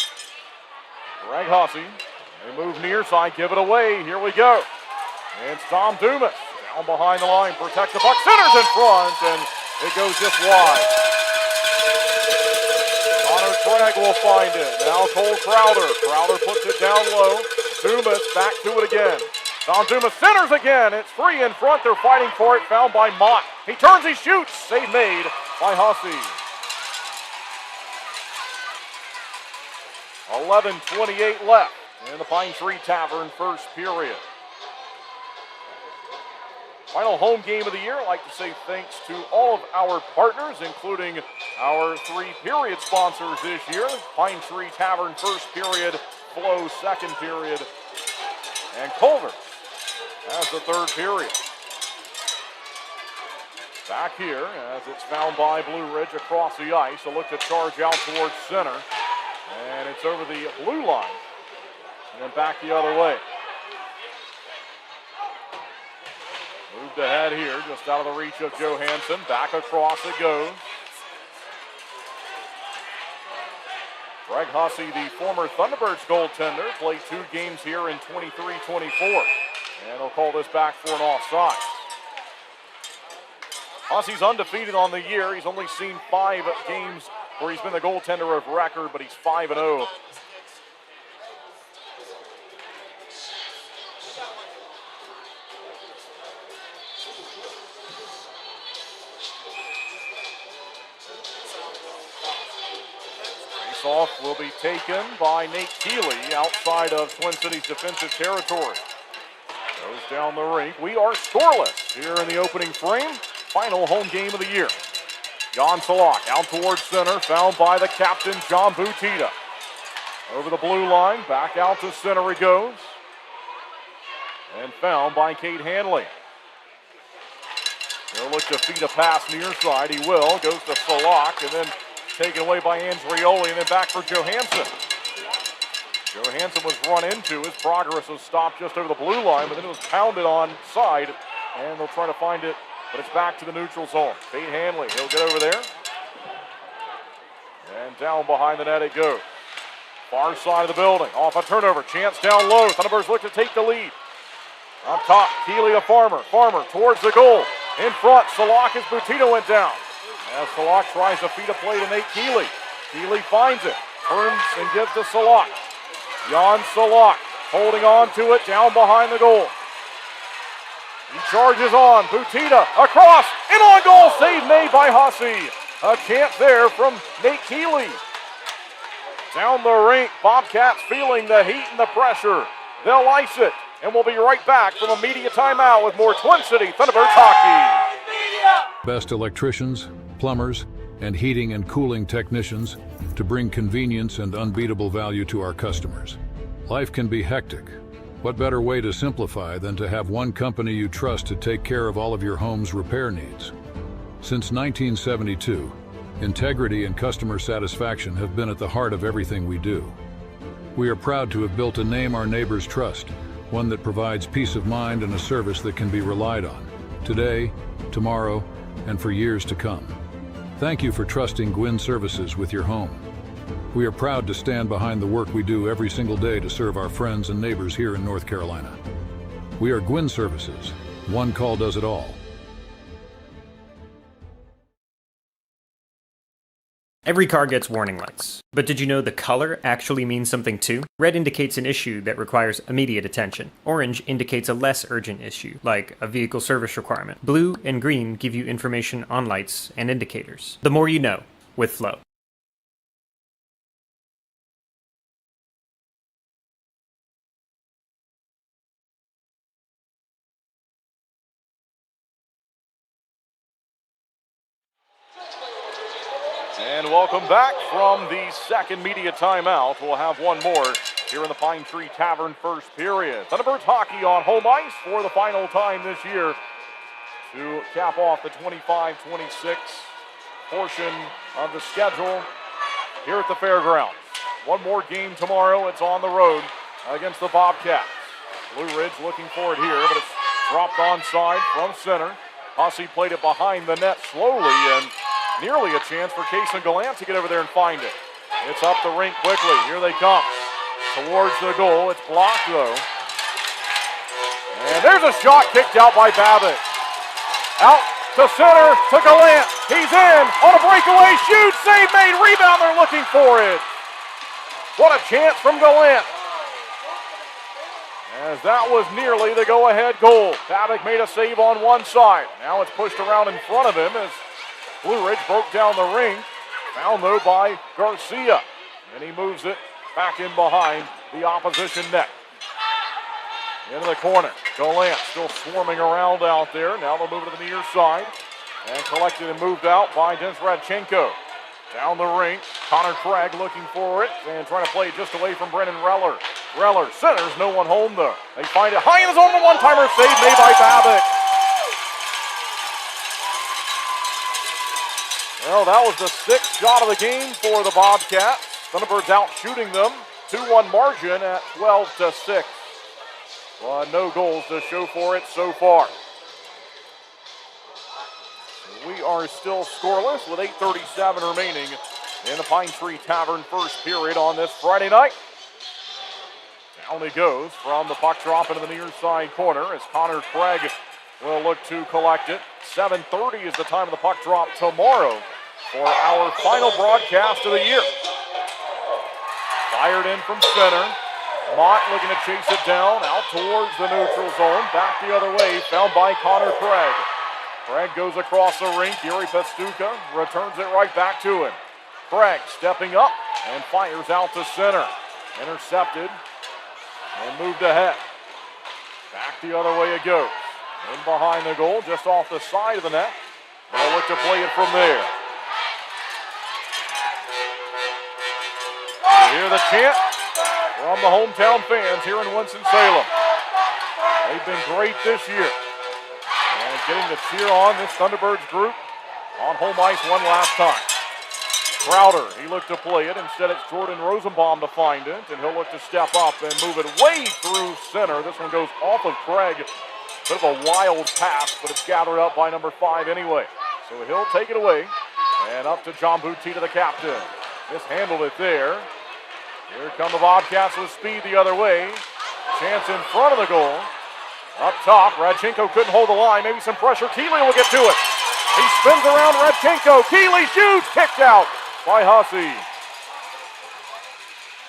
Greg Hussey. They move near side, give it away. Here we go. And it's Tom Dumas down behind the line, protects the puck, centers in front, and it goes just wide. Connor Craig will find it. Now Cole Crowder. Crowder puts it down low. Dumas back to it again. Tom Dumas centers again. It's free in front. They're fighting for it. Found by Mott. He turns, he shoots. Save made by Hussey. 11:28 left in the Pine Tree Tavern first period. Final home game of the year. I'd like to say thanks to all of our partners, including our 3-period sponsors this year. Pine Tree Tavern first period, Flow second period, and Culver as the third period. Back here as it's found by Blue Ridge across the ice. A look to charge out towards center. And it's over the blue line and then back the other way. Moved ahead here, just out of the reach of Johansson. Back across it goes. Greg Hussey, the former Thunderbirds goaltender, played 2 games here in 23-24. And he'll call this back for an offside. Hussey's undefeated on the year. He's only seen 5 games where he's been the goaltender of record, but he's 5-0. Face-off will be taken by Nate Keeley outside of Twin City's defensive territory. Goes down the rink. We are scoreless here in the opening frame. Final home game of the year. Jan Salak out towards center, found by the captain, John Butita. Over the blue line, back out to center he goes. And found by Kate Hanley. He'll look to feed a pass near side. He will. Goes to Salak and then taken away by Andrioli and then back for Johansson. Johansson was run into. His progress was stopped just over the blue line, but then it was pounded on side. And they'll try to find it. But it's back to the neutral zone. Kate Hanley, he'll get over there. And down behind the net it goes. Far side of the building, off a turnover. Chance down low. Thunderbirds look to take the lead. On top, Keeley to Farmer. Farmer towards the goal. In front, Salak as Butita went down. As Salak tries to feed a play to Nate Keeley. Keeley finds it. Turns and gives to Salak. Jan Salak holding on to it down behind the goal. He charges on. Butita across. In on goal. Save made by Hussey. A chance there from Nate Keeley. Down the rink. Bobcats feeling the heat and the pressure. They'll ice it. And we'll be right back from a media timeout with more Twin City Thunderbirds hockey. Best electricians, plumbers, and heating and cooling technicians to bring convenience and unbeatable value to our customers. Life can be hectic. What better way to simplify than to have one company you trust to take care of all of your home's repair needs? Since 1972, integrity and customer satisfaction have been at the heart of everything we do. We are proud to have built a name our neighbors trust, one that provides peace of mind and a service that can be relied on, today, tomorrow, and for years to come. Thank you for trusting Gwynn Services with your home. We are proud to stand behind the work we do every single day to serve our friends and neighbors here in North Carolina. We are Gwynn Services. One call does it all. Every car gets warning lights, but did you know the color actually means something too? Red indicates an issue that requires immediate attention. Orange indicates a less urgent issue, like a vehicle service requirement. Blue and green give you information on lights and indicators. The more you know with Flow. And welcome back from the second media timeout. We'll have one more here in the Pine Tree Tavern first period. Thunderbirds hockey on home ice for the final time this year to cap off the 25-26 portion of the schedule here at the fairgrounds. One more game tomorrow. It's on the road against the Bobcats. Blue Ridge looking for it here, but it's dropped onside from center. Hussey played it behind the net slowly, and nearly a chance for Case and Gallant to get over there and find it. It's up the rink quickly. Here they come towards the goal. It's blocked, though. And there's a shot kicked out by Babbitt. Out to center to Gallant. He's in on a breakaway. Shoot, save made, rebound. They're looking for it. What a chance from Gallant. As that was nearly the go-ahead goal. Babbitt made a save on one side. Now it's pushed around in front of him as Blue Ridge broke down the ring. Found, though, by Garcia. And he moves it back in behind the opposition net. Into the corner. Gallant still swarming around out there. Now they'll move it to the near side. And collected and moved out by Dennis Radchenko. Down the rink. Connor Craig looking for it and trying to play it just away from Brennan Reller. Reller centers, no one home, though. They find it high in the zone. The one-timer save made by Babbitt. Well, that was the sixth shot of the game for the Bobcats. Thunderbirds out shooting them. 2-1 margin at 12-6. No goals to show for it so far. We are still scoreless with 8:37 remaining in the Pine Tree Tavern first period on this Friday night. Down he goes from the puck drop into the near side corner as Connor Craig will look to collect it. 7:30 is the time of the puck drop tomorrow for our final broadcast of the year. Fired in from center. Mott looking to chase it down, out towards the neutral zone. Back the other way, found by Connor Craig. Craig goes across the rink. Yuri Pestuka returns it right back to him. Craig stepping up and fires out to center. Intercepted and moved ahead. Back the other way it goes. In behind the goal, just off the side of the net. They'll look to play it from there. You hear the chant from the hometown fans here in Winston-Salem. They've been great this year. And getting to cheer on this Thunderbirds group on home ice one last time. Crowder, he looked to play it. Instead, it's Jordan Rosenbaum to find it. And he'll look to step up and move it way through center. This one goes off of Craig. Bit of a wild pass, but it's gathered up by number 5 anyway. So he'll take it away. And up to John Boutte, the captain. Mishandled it there. Here come the Bobcats with speed the other way. Chance in front of the goal. Up top, Radchenko couldn't hold the line. Maybe some pressure. Keeley will get to it. He spins around Radchenko. Keeley shoots. Kicked out by Hussey.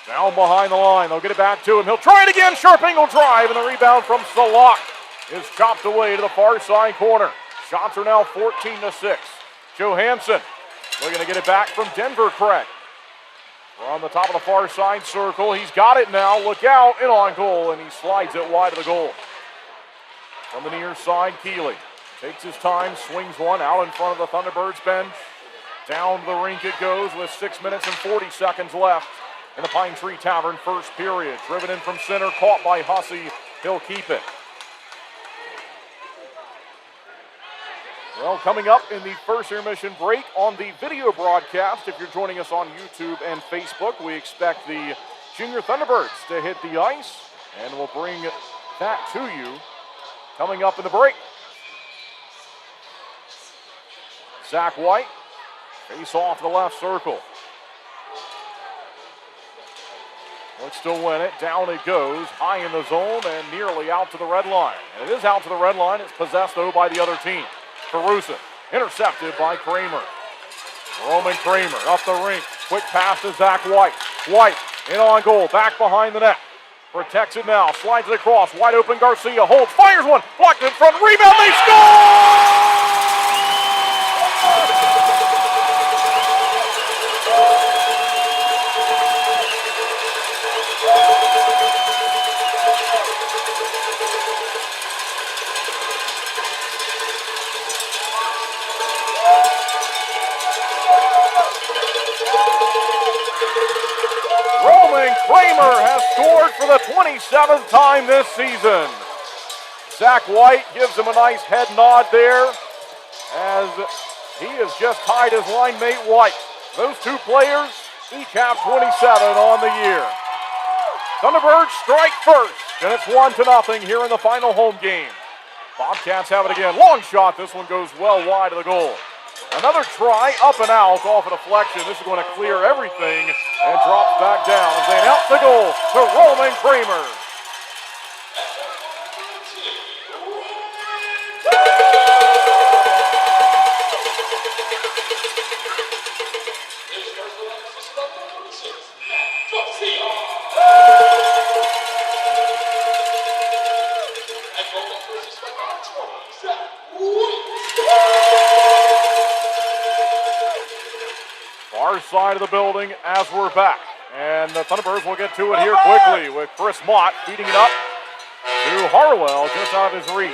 Down behind the line. They'll get it back to him. He'll try it again. Sharp angle drive, and the rebound from Salak is chopped away to the far side corner. Shots are now 14-6. Johansson looking to get it back from Denver Craig. From the top of the far side circle. He's got it now. Look out. In on goal, and he slides it wide of the goal. From the near side, Keeley takes his time, swings one out in front of the Thunderbirds bench. Down to the rink it goes with 6 minutes and 40 seconds left in the Pine Tree Tavern first period. Driven in from center, caught by Hussey. He'll keep it. Well, coming up in the first intermission break on the video broadcast, if you're joining us on YouTube and Facebook, we expect the Junior Thunderbirds to hit the ice, and we'll bring that to you coming up in the break. Zach White, face off the left circle. Looks to win it. Down it goes, high in the zone and nearly out to the red line. And it is out to the red line. It's possessed, though, by the other team. Carusa, intercepted by Kramer. Roman Kramer up the rink. Quick pass to Zach White. White in on goal. Back behind the net. Protects it now. Slides it across. Wide open Garcia holds. Fires one. Blocked in front. Rebound. They score! Roman Kramer has scored for the 27th time this season. Zach White gives him a nice head nod there as he has just tied his line mate White. Those two players each have 27 on the year. Thunderbirds strike first, and it's 1-0 here in the final home game. Bobcats have it again. Long shot. This one goes well wide of the goal. Another try, up and out, off a deflection. This is going to clear everything and drops back down as they announce the goal to Roman Kramer. Far side of the building as we're back. And the Thunderbirds will get to it here quickly with Chris Mott feeding it up to Harwell just out of his reach.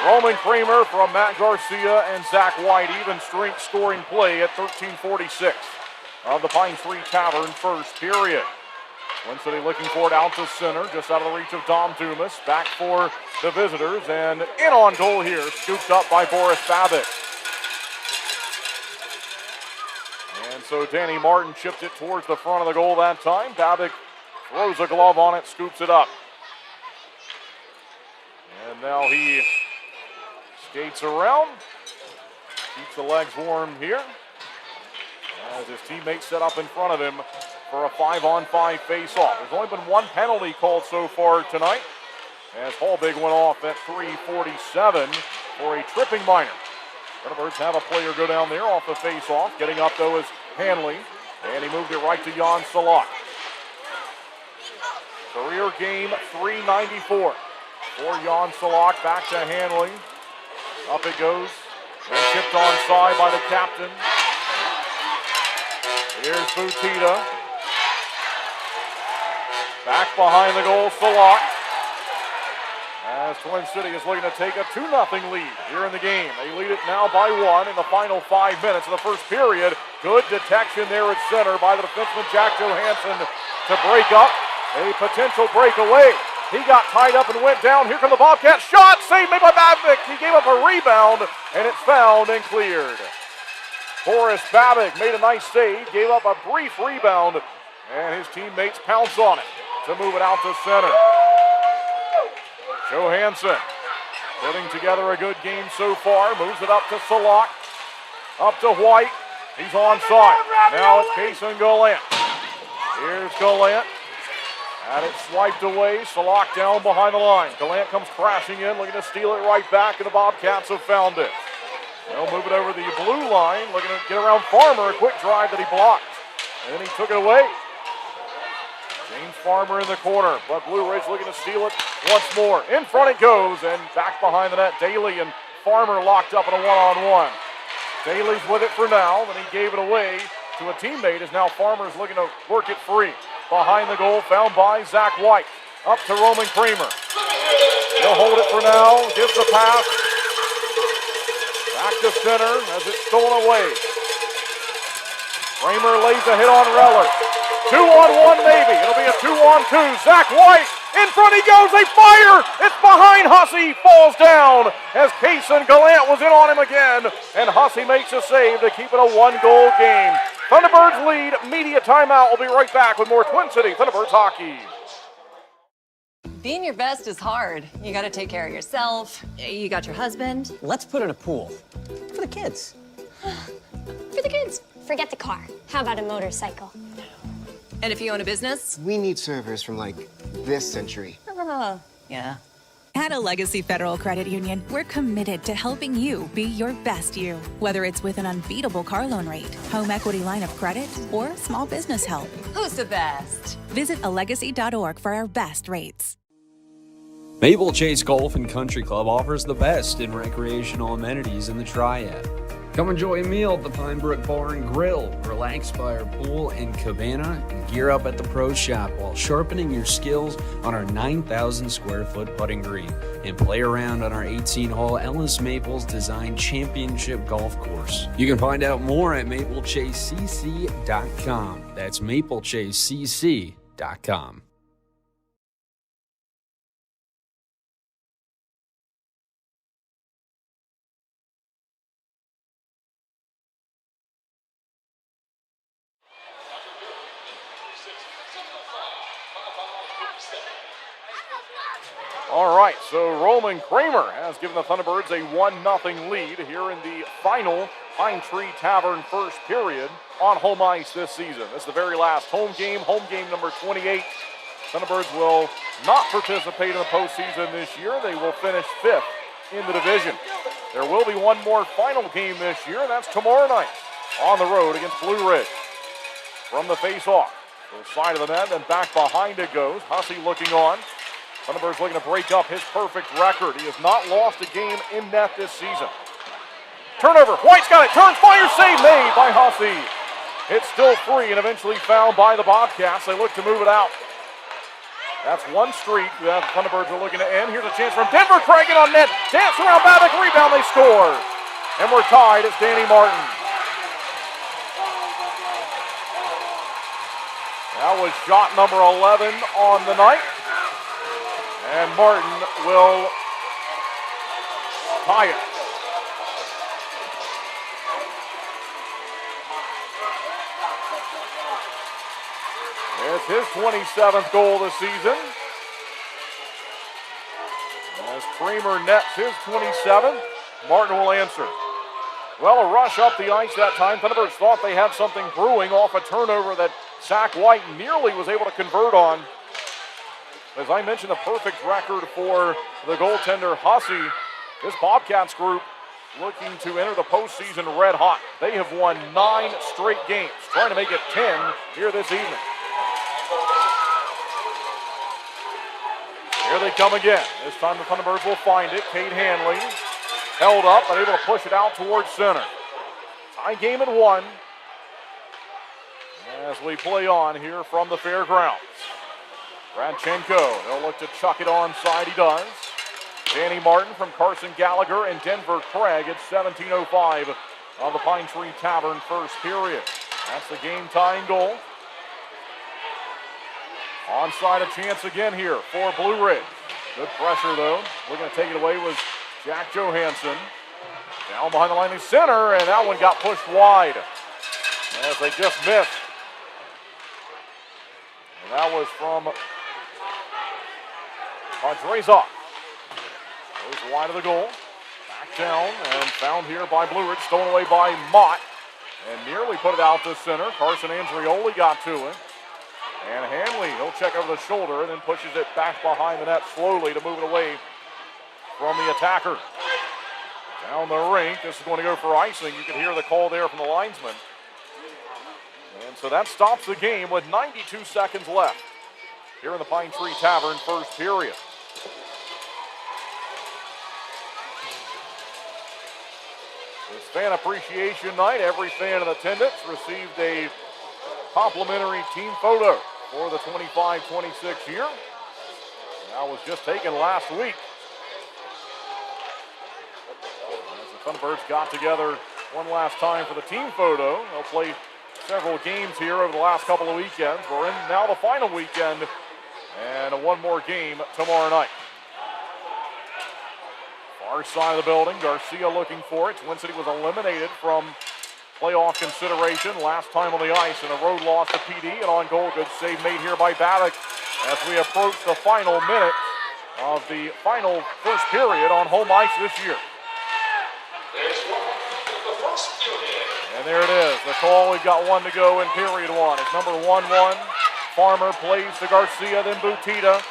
Roman Kramer from Matt Garcia and Zach White, even strength scoring play at 13:46 of the Pine Tree Tavern first period. Twin City looking for it out to center, just out of the reach of Dom Dumas. Back for the visitors, and in on goal here, scooped up by Boris Babbitt. And so Danny Martin chipped it towards the front of the goal that time. Babbitt throws a glove on it, scoops it up. And now he skates around, keeps the legs warm here, as his teammates set up in front of him for a 5-on-5 face-off. There's only been one penalty called so far tonight, as Hallbig went off at 3:47 for a tripping minor. Thunderbirds have a player go down there off the face-off. Getting up, though, is Hanley, and he moved it right to Jan Salak. Career game 394 for Jan Salak. Back to Hanley. Up it goes, and tipped onside by the captain. Here's Butita. Back behind the goal, Salak. As Twin City is looking to take a 2-0 lead here in the game. They lead it now by 1 in the final 5 minutes of the first period. Good detection there at center by the defenseman Jack Johansson to break up a potential breakaway. He got tied up and went down. Here come the Bobcats. Shot saved made by Babbitt. He gave up a rebound, and it's fouled and cleared. Boris Babbitt made a nice save, gave up a brief rebound, and his teammates pounce on it to move it out to center. Johansson putting together a good game so far. Moves it up to Salak. Up to White. He's onside. Now it's Kason Gallant. Here's Gallant. Had it swiped away. Salak down behind the line. Gallant comes crashing in, looking to steal it right back, and the Bobcats have found it. They'll move it over the blue line, looking to get around Farmer. A quick drive that he blocked. And then he took it away. James Farmer in the corner, but Blue Ridge looking to steal it once more. In front it goes, and back behind the net, Daly and Farmer locked up in a one-on-one. Daly's with it for now, and he gave it away to a teammate as now Farmer's looking to work it free. Behind the goal, found by Zach White. Up to Roman Kramer. He'll hold it for now, gives the pass. Back to center as it's stolen away. Kramer lays a hit on Reller. 2-on-1 maybe. It'll be a 2-on-2. Zach White in front he goes. They fire. It's behind Hussey. Falls down as Kason Gallant was in on him again. And Hussey makes a save to keep it a one-goal game. Thunderbirds lead. Media timeout. We'll be right back with more Twin City Thunderbirds hockey. Being your best is hard. You gotta take care of yourself. You got your husband. Let's put in a pool. For the kids. For the kids. Forget the car. How about a motorcycle? And if you own a business? We need servers from, like, this century. Yeah. At a Legacy Federal Credit Union, we're committed to helping you be your best you. Whether it's with an unbeatable car loan rate, home equity line of credit, or small business help. Who's the best? Visit alegacy.org for our best rates. Maple Chase Golf and Country Club offers the best in recreational amenities in the Triad. Come enjoy a meal at the Pine Brook Bar and Grill, relax by our pool and cabana, and gear up at the Pro Shop while sharpening your skills on our 9,000 square foot putting green and play around on our 18-hole Ellis Maples Design Championship Golf Course. You can find out more at maplechasecc.com. That's maplechasecc.com. All right, so Roman Kramer has given the Thunderbirds a 1-0 lead here in the final Pine Tree Tavern first period on home ice this season. This is the very last home game number 28. Thunderbirds will not participate in the postseason this year. They will finish 5th in the division. There will be one more final game this year, and that's tomorrow night on the road against Blue Ridge. From the face-off, to the side of the net, and back behind it goes. Hussey looking on. Thunderbirds looking to break up his perfect record. He has not lost a game in net this season. Turnover, White's got it, turns, fires, save made by Hussey. It's still free and eventually fouled by the Bobcats. They look to move it out. That's one streak that the Thunderbirds are looking to end. Here's a chance from Denver, Craig on net. Dance around Babbitt, rebound, they score. And we're tied, it's Danny Martin. That was shot number 11 on the night. And Martin will tie it. It's his 27th goal this season. As Kramer nets his 27th, Martin will answer. Well, a rush up the ice that time. Thunderbirds thought they had something brewing off a turnover that Zach White nearly was able to convert on. As I mentioned, the perfect record for the goaltender Hussey. This Bobcats group looking to enter the postseason red hot. They have won 9 straight games, trying to make it 10 here this evening. Here they come again. This time the Thunderbirds will find it. Cade Hanley held up, but able to push it out towards center. Tie game at 1 as we play on here from the fairgrounds. Radchenko, they'll look to chuck it onside, he does. Danny Martin from Carson Gallagher and Denver Craig at 17:05 of the Pine Tree Tavern first period. That's the game-tying goal. Onside a chance again here for Blue Ridge. Good pressure though. Looking to take it away was Jack Johansson. Down behind the line in center, and that one got pushed wide as they just missed. And that was from Padrezov. Goes wide of the goal. Back down and found here by Blue Ridge. Stolen away by Mott. And nearly put it out to center. Carson Andrioli got to it. And Hanley, he'll check over the shoulder and then pushes it back behind the net slowly to move it away from the attacker. Down the rink. This is going to go for icing. You can hear the call there from the linesman. And so that stops the game with 92 seconds left here in the Pine Tree Tavern first period. It's fan appreciation night. Every fan in attendance received a complimentary team photo for the 25-26 year. That was just taken last week. As the Thunderbirds got together one last time for the team photo, they'll play several games here over the last couple of weekends. We're in now the final weekend and one more game tomorrow night. Far side of the building, Garcia looking for it. Twin City was eliminated from playoff consideration last time on the ice in a road loss to PD, and on goal, good save made here by Babbitt as we approach the final minute of the final first period on home ice this year. And there it is, the call. We've got 1 to go in period 1. It's number 1-1. Farmer plays to Garcia, then Butita,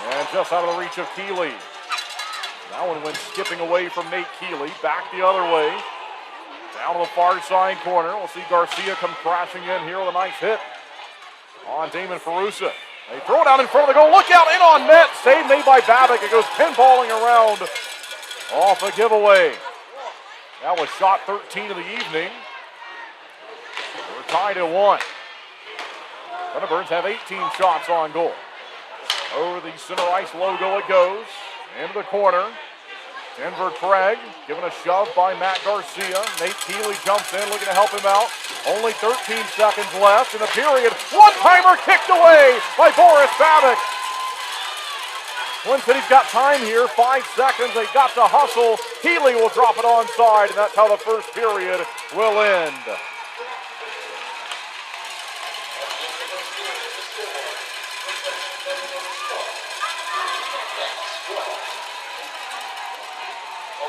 and just out of the reach of Keeley. That one went skipping away from Nate Keeley. Back the other way. Down to the far side corner. We'll see Garcia come crashing in here with a nice hit on Damon Ferrusa. They throw it out in front of the goal. Look out, in on net. Save made by Babick. It goes pinballing around off a giveaway. That was shot 13 of the evening. We're tied at 1. Thunderbirds have 18 shots on goal. Over the center ice logo it goes. Into the corner. Denver Craig given a shove by Matt Garcia. Nate Keeley jumps in looking to help him out. Only 13 seconds left in the period. One-timer kicked away by Boris Babick. Twin City's got time here. 5 seconds. They got to hustle. Keeley will drop it onside, and that's how the first period will end.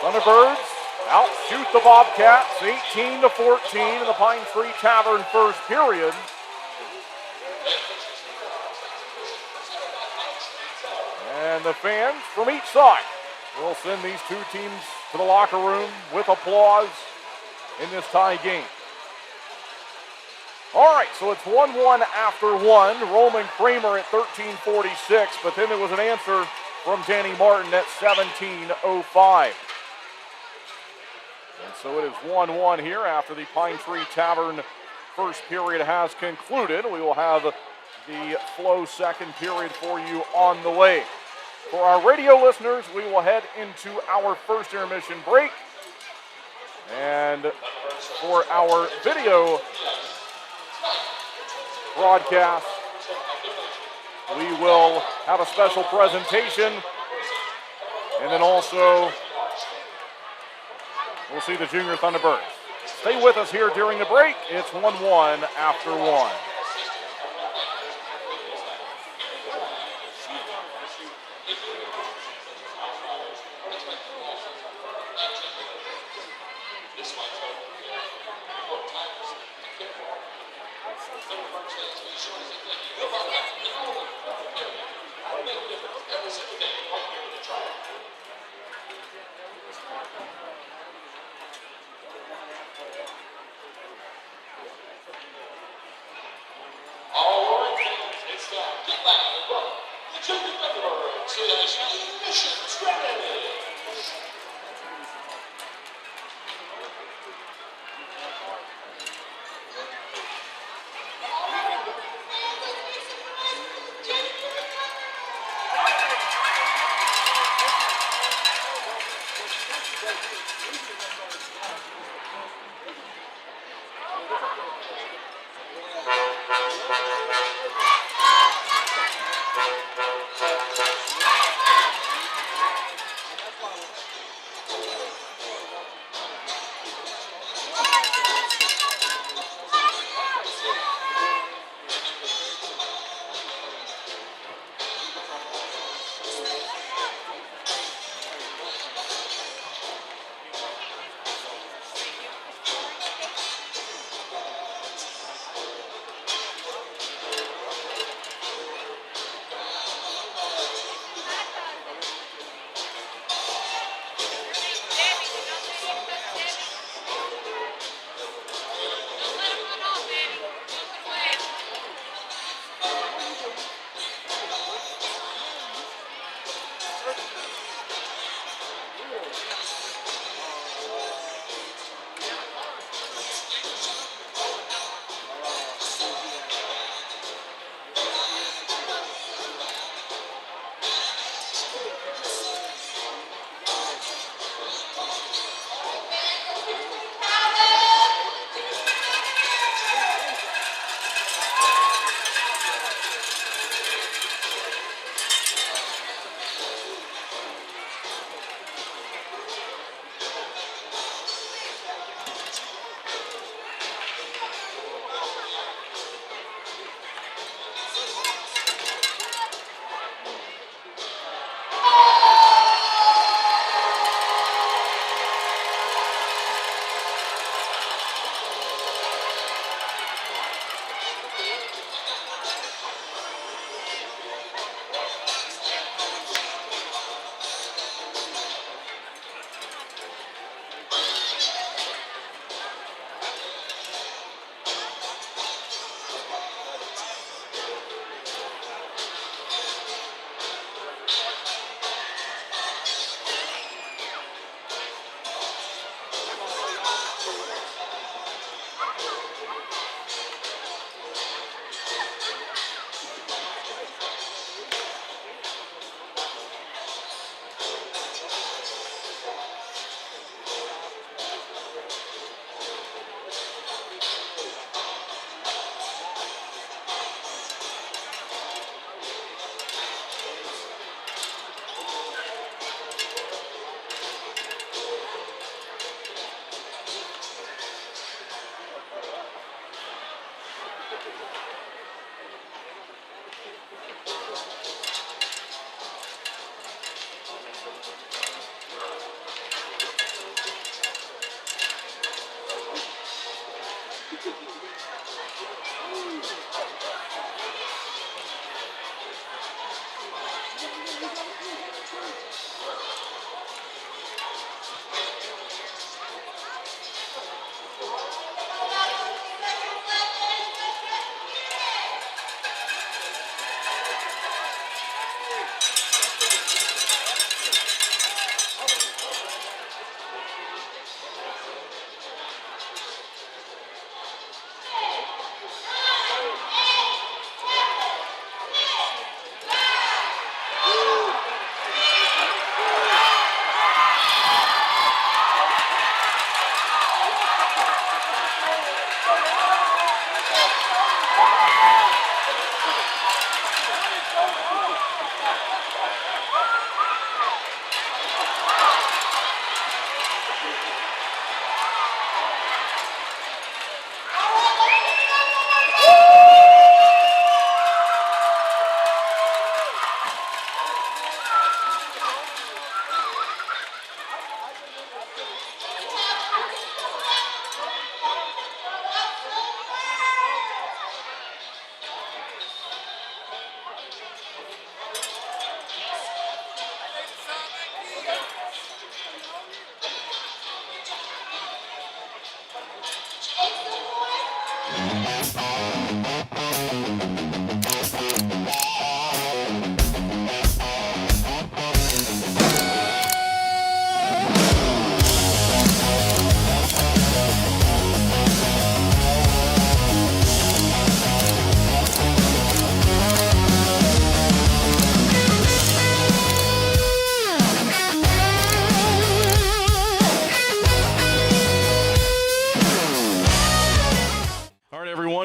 Thunderbirds outshoot the Bobcats 18-14 in the Pine Tree Tavern first period. And the fans from each side will send these two teams to the locker room with applause in this tie game. All right, so it's 1-1 after 1. Roman Kramer at 13:46, but then there was an answer from Danny Martin at 17:05. And so it is 1-1 here after the Pine Tree Tavern first period has concluded. We will have the Flow second period for you on the way. For our radio listeners, we will head into our first intermission break. And for our video broadcast, we will have a special presentation. And then also, we'll see the Junior Thunderbirds. Stay with us here during the break. It's 1-1 after 1.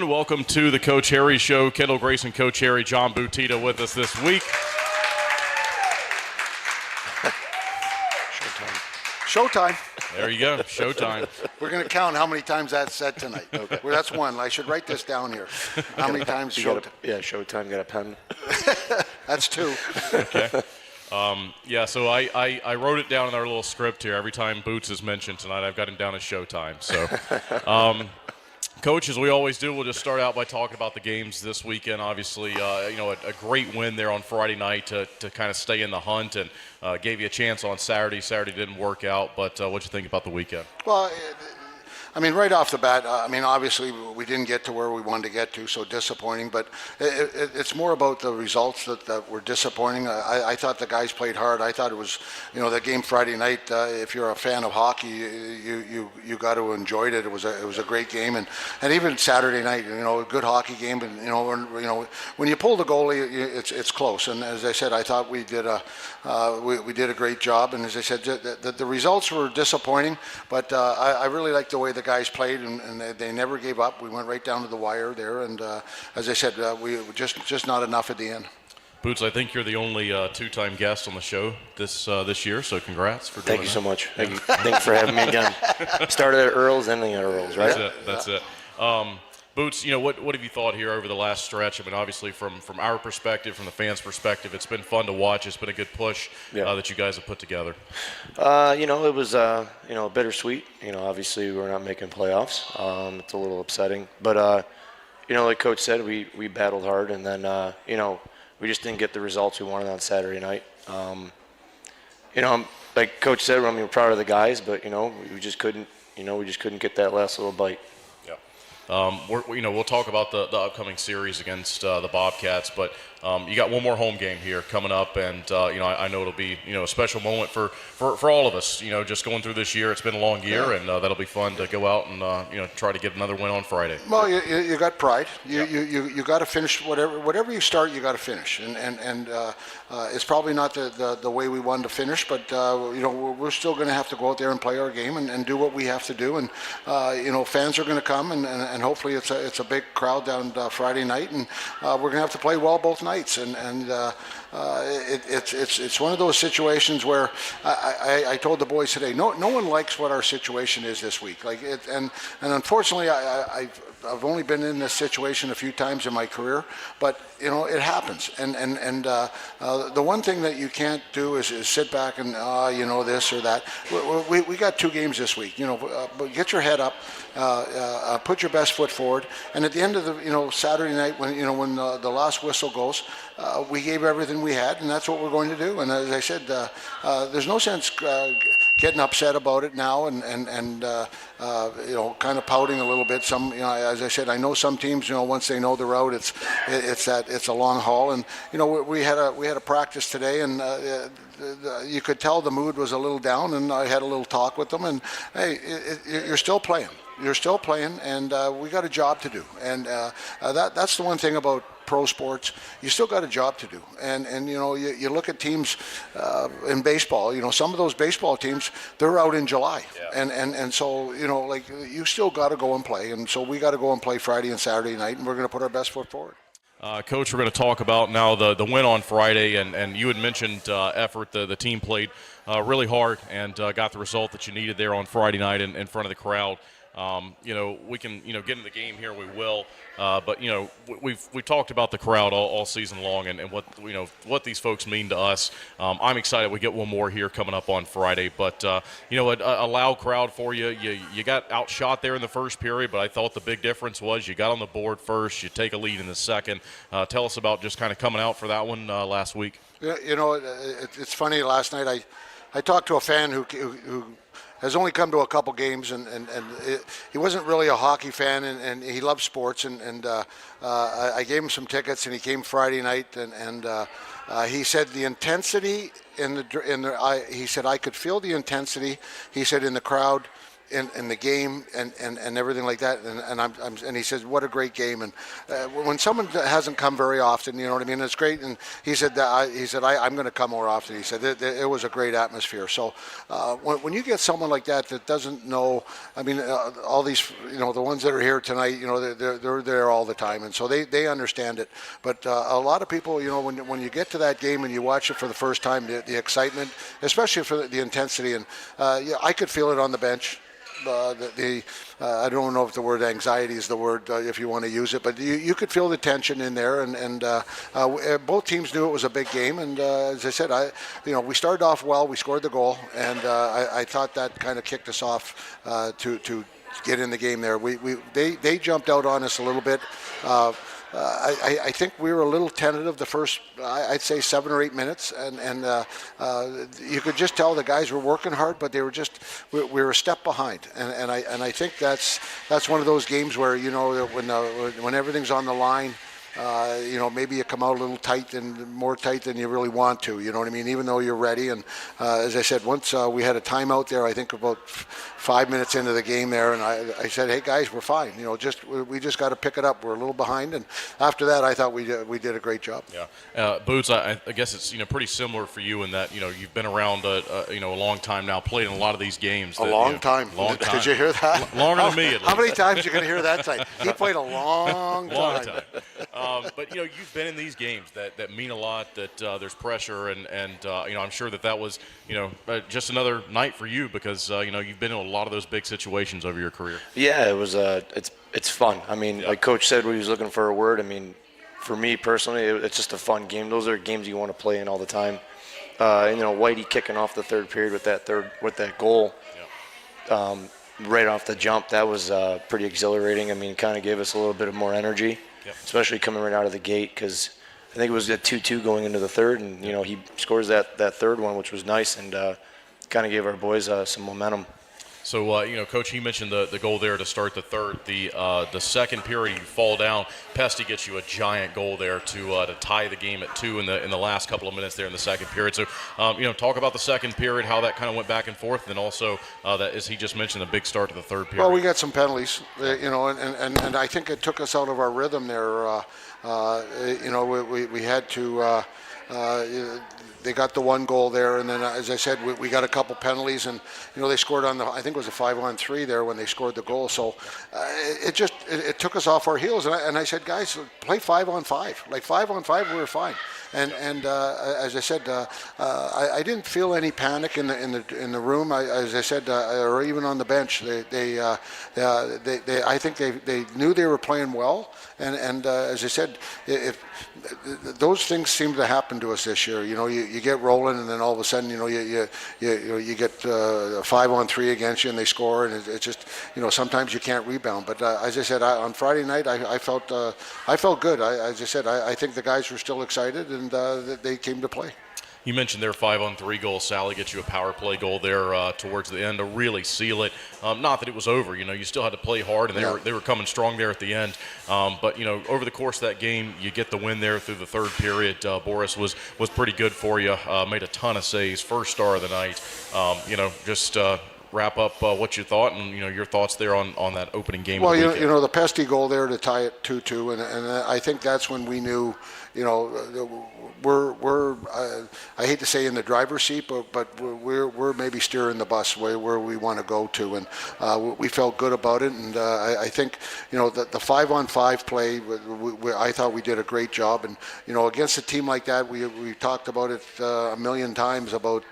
Welcome to the Coach Harry Show. Kendall Grayson, Coach Harry, John Butita with us this week. Showtime. There you go, showtime. We're going to count how many times that's said tonight. Okay. Well, that's one. I should write this down here. How many times showtime? Yeah, showtime. Got a pen? That's two. Okay. Yeah, so I wrote it down in our little script here. Every time Boots is mentioned tonight, I've got him down as showtime. So, Coach, as we always do, we'll just start out by talking about the games this weekend. Obviously, a great win there on Friday night to kind of stay in the hunt, and gave you a chance on Saturday. Saturday didn't work out, but what'd you think about the weekend? Well, I mean, right off the bat, obviously we didn't get to where we wanted to get to, so disappointing. But it's more about the results that were disappointing. I thought the guys played hard. I thought it was, that game Friday night. If you're a fan of hockey, you got to enjoy it. It was a great game, and even Saturday night, a good hockey game. And when you pull the goalie, it's close. And as I said, I thought we did a great job. And as I said, the results were disappointing, but I really liked the way the guys played, and they never gave up. We went right down to the wire there, and as I said, we were just not enough at the end. Boots, I think you're the only two-time guest on the show this year, so congrats for doing that. Thank you so much. Thanks for having me again. Started at Earl's, ending at Earl's, right? That's it. Boots, what have you thought here over the last stretch? I mean, obviously from our perspective, from the fans' perspective, it's been fun to watch. It's been a good push that you guys have put together. It was bittersweet. Obviously we're not making playoffs. It's a little upsetting, but like Coach said, we battled hard, and then we just didn't get the results we wanted on Saturday night. Like Coach said, we're proud of the guys, but we just couldn't get that last little bite. We'll talk about the upcoming series against the Bobcats, but you got one more home game here coming up, and I know it'll be a special moment for all of us. Just going through this year, it's been a long year, and that'll be fun to go out and try to get another win on Friday. Well, you got pride. You got to finish whatever you start. You got to finish, and it's probably not the way we wanted to finish, but we're still going to have to go out there and play our game and do what we have to do, and fans are going to come, and hopefully it's a big crowd down Friday night, and we're going to have to play well both nights, and it's one of those situations where I told the boys today, no one likes what our situation is this week. And unfortunately, I've only been in this situation a few times in my career, but it happens. And the one thing that you can't do is sit back and this or that. We got 2 games this week. But get your head up, put your best foot forward, and at the end of the Saturday night when the last whistle goes, we gave everything we had, and that's what we're going to do. And as I said, there's no sense getting upset about it now and kind of pouting a little bit. Some, as I said, I know some teams, once they know the route, it's a long haul. And we had a practice today, and you could tell the mood was a little down. And I had a little talk with them, and hey, you're still playing. You're still playing, and we got a job to do. And that's the one thing about pro sports. You still got a job to do. And you look at teams in baseball. Some of those baseball teams, they're out in July. Yeah. And so you still got to go and play. And so we got to go and play Friday and Saturday night, and we're going to put our best foot forward. Coach, we're going to talk about now the win on Friday, and you had mentioned effort. The team played really hard and got the result that you needed there on Friday night in front of the crowd. We can get into the game here. We will, but we've talked about the crowd all season long and what these folks mean to us. I'm excited we get one more here coming up on Friday. But a loud crowd for you. You got outshot there in the first period, but I thought the big difference was you got on the board first. You take a lead in the second. Tell us about just kind of coming out for that one last week. Yeah, it's funny. Last night I talked to a fan who has only come to a couple games, and he wasn't really a hockey fan, and he loves sports, and I gave him some tickets, and he came Friday night, and he said the intensity he said I could feel the intensity. He said in the crowd, in the game and everything like that, and he says what a great game. And when someone hasn't come very often, what I mean, it's great. And he said I'm going to come more often. He said it was a great atmosphere. So when you get someone like that doesn't know, I mean, all these the ones that are here tonight, they're there all the time, and so they understand it. But a lot of people, when you get to that game and you watch it for the first time, the excitement, especially for the intensity, and I could feel it on the bench. I don't know if the word anxiety is the word if you want to use it, but you could feel the tension in there, and both teams knew it was a big game. And as I said, we started off well, we scored the goal, and I thought that kind of kicked us off to get in the game there. They jumped out on us a little bit. I think we were a little tentative the first, I'd say 7 or 8 minutes, and you could just tell the guys were working hard, but they were we were a step behind, and I think that's one of those games where when everything's on the line. Maybe you come out a little tight and more tight than you really want to, you know what I mean, even though you're ready. And as I said, once we had a timeout there, I think about 5 minutes into the game there, and I said, hey guys, we're fine. We just got to pick it up. We're a little behind, and after that, I thought we did a great job. Yeah, Boots, I guess it's pretty similar for you in that you've been around a long time now, played in a lot of these games. Long time. Did you hear that? Longer than me, at least. How many times are you going to hear that tonight? He played a long time. But you've been in these games that mean a lot. That there's pressure, and I'm sure that was just another night for you because you've been in a lot of those big situations over your career. Yeah, it was. It's fun. I mean, like Coach said, we was looking for a word. I mean, for me personally, it's just a fun game. Those are games you want to play in all the time. Whitey kicking off the third period with that goal. Yeah. Right off the jump, that was pretty exhilarating. I mean, kind of gave us a little bit of more energy. Yep. Especially coming right out of the gate because I think it was a 2-2 going into the third, and he scores that third one, which was nice, and kind of gave our boys some momentum. So, Coach, he mentioned the goal there to start the third. The second period, you fall down. Pesty gets you a giant goal there to tie the game at 2 in the last couple of minutes there in the second period. So, talk about the second period, how that kind of went back and forth, and also that, as he just mentioned, the big start to the third period. Well, we got some penalties, and I think it took us out of our rhythm there. We had to. They got the one goal there, and then, as I said, we got a couple penalties, and they scored on I think it was a 5-on-3 there when they scored the goal. So it took us off our heels, and I said, guys, play 5-on-5. Like 5-on-5, we were fine. And as I said, I didn't feel any panic in the room. As I said, or even on the bench, I think they knew they were playing well. And as I said, if those things seem to happen to us this year, you get rolling, and then all of a sudden, you get 5-on-3 against you, and they score, and it's just, sometimes you can't rebound. But as I said, on Friday night, I felt good. As I said, I think the guys were still excited, and they came to play. You mentioned their 5-on-3 goal. Sally gets you a power play goal there towards the end to really seal it. Not that it was over. You still had to play hard, and they were coming strong there at the end. But over the course of that game, you get the win there through the third period. Boris was pretty good for you. Made a ton of saves. First star of the night. Just wrap up what you thought and your thoughts there on that opening game. Well, of the the pesky goal there to tie it 2-2, and I think that's when we knew. We're I hate to say in the driver's seat, but we're maybe steering the bus where we want to go to, and we felt good about it. And I think the 5-on-5 play, I thought we did a great job. And against a team like that, we talked about it a million times about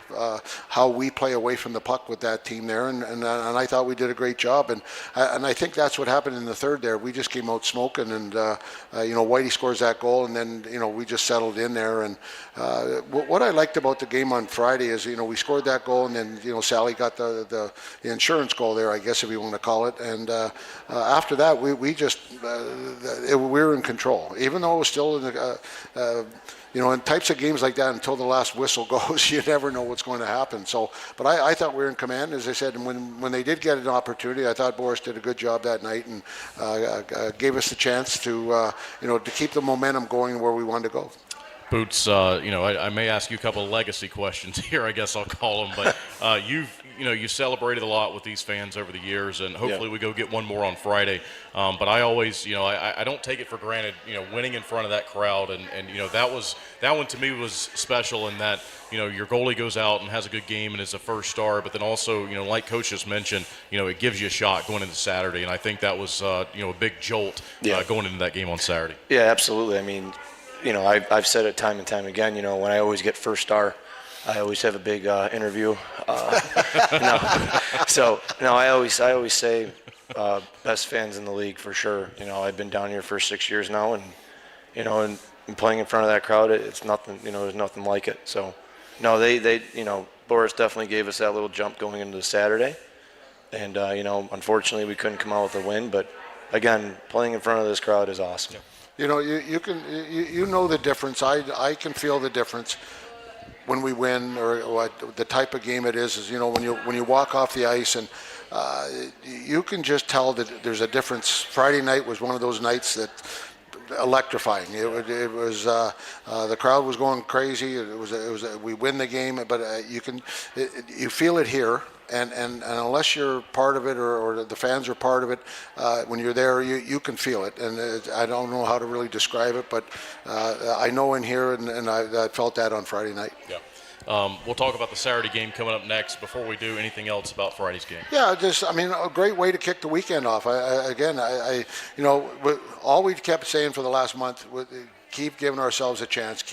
how we play away from the puck with that team there, and I thought we did a great job. And I think that's what happened in the third there. We just came out smoking, and Whitey scores that goal, and then we just settled in there. And what I liked about the game on Friday is we scored that goal, and then Sally got the insurance goal there, I guess, if you want to call it. And after that, we just we were in control, even though it was still in the. In types of games like that, until the last whistle goes, you never know what's going to happen. So, but I thought we were in command, as I said, and when they did get an opportunity, I thought Boris did a good job that night and gave us the chance to keep the momentum going where we wanted to go. Boots, I may ask you a couple of legacy questions here, I guess I'll call them, but you've celebrated a lot with these fans over the years, and hopefully we go get one more on Friday. But I always, I don't take it for granted, winning in front of that crowd, and that one to me was special in that, your goalie goes out and has a good game and is a first star, but then also, like Coach just mentioned, it gives you a shot going into Saturday, and I think that was, a big jolt going into that game on Saturday. Yeah, absolutely. I mean, I've said it time and time again, when I always get first star, I always have a big interview. I always say best fans in the league for sure. I've been down here for 6 years now, and and playing in front of that crowd, it's nothing. There's nothing like it. So, no, they Boris definitely gave us that little jump going into Saturday, and unfortunately we couldn't come out with a win. But again, playing in front of this crowd is awesome. You know the difference. I can feel the difference when we win, or what the type of game it is when you walk off the ice, and you can just tell that there's a difference. Friday night was one of those nights that electrifying. It was the crowd was going crazy. It was we win the game, but you feel it here. And unless you're part of it or the fans are part of it, when you're there, you can feel it. And I don't know how to really describe it, but I know in here, and I felt that on Friday night. Yeah. We'll talk about the Saturday game coming up next. Before we do anything else about Friday's game. Yeah, a great way to kick the weekend off. All we kept saying for the last month was, keep giving ourselves a chance, and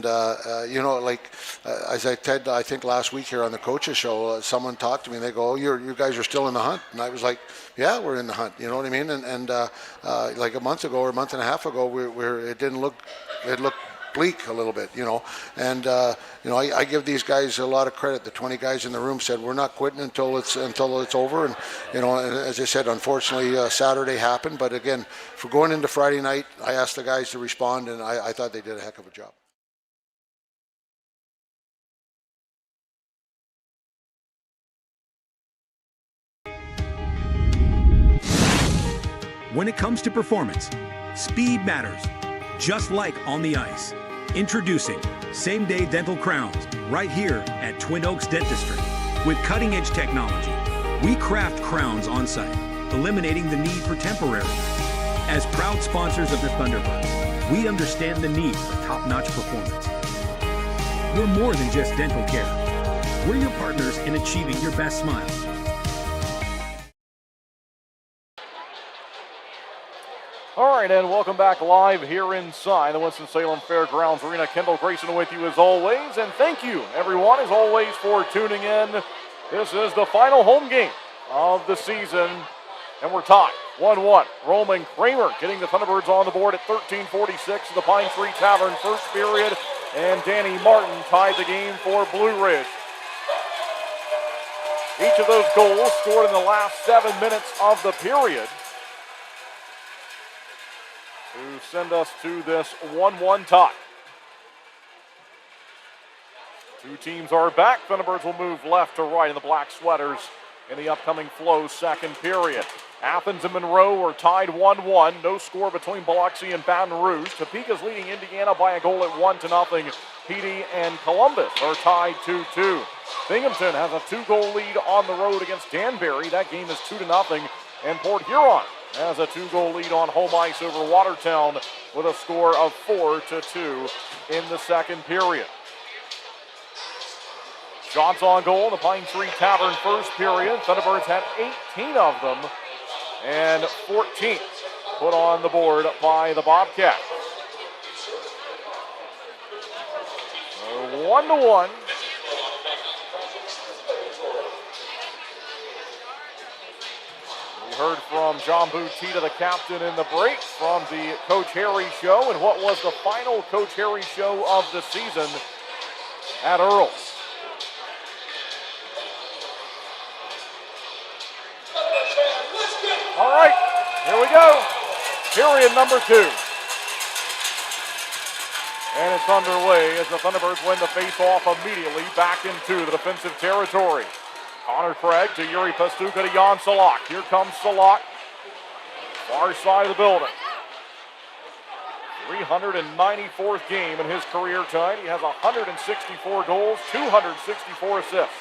as I said, I think last week here on the coaches show, someone talked to me and they go, "Oh, you guys are still in the hunt," and I was like, "Yeah, we're in the hunt." You know what I mean? And like a month ago or a month and a half ago, it looked bleak a little bit, and I give these guys a lot of credit. The 20 guys in the room said we're not quitting until it's over, and and as I said, unfortunately Saturday happened, but again, for going into Friday night, I asked the guys to respond, and I thought they did a heck of a job. When it comes to performance, speed matters, just like on the ice. Introducing same-day dental crowns right here at Twin Oaks Dentistry. With cutting-edge technology, we craft crowns on site, eliminating the need for temporary. As proud sponsors of the Thunderbirds, we understand the need for top-notch performance. We're more than just dental care. We're your partners in achieving your best smile. All right, and welcome back live here inside the Winston-Salem Fairgrounds Arena. Kendall Grayson with you as always, and thank you, everyone, as always, for tuning in. This is the final home game of the season, and we're tied 1-1. Roman Kramer getting the Thunderbirds on the board at 13:46 of the Pine Tree Tavern first period, and Danny Martin tied the game for Blue Ridge. Each of those goals scored in the last 7 minutes of the period to send us to this 1-1 tie. Two teams are back. Thunderbirds will move left to right in the black sweaters in the upcoming Flow second period. Athens and Monroe were tied 1-1. No score between Biloxi and Baton Rouge. Topeka's leading Indiana by a goal at 1-0. Petey and Columbus are tied 2-2. Binghamton has a 2-goal lead on the road against Danbury. That game is 2-0. And Port Huron has a 2-goal lead on home ice over Watertown with a score of 4-2 in the second period. Shots on goal in the Pine Tree Tavern first period. Thunderbirds had 18 of them, and 14 put on the board by the Bobcats. So 1-1. We heard from John Boutita, the captain, in the break from the Coach Harry show, and what was the final Coach Harry show of the season at Earl's. All right, here we go. Period number 2. And it's underway as the Thunderbirds win the face-off immediately back into the defensive territory. Connor Craig to Yuri Pastuka to Jan Salak. Here comes Salak, far side of the building. 394th game in his career tonight. He has 164 goals, 264 assists.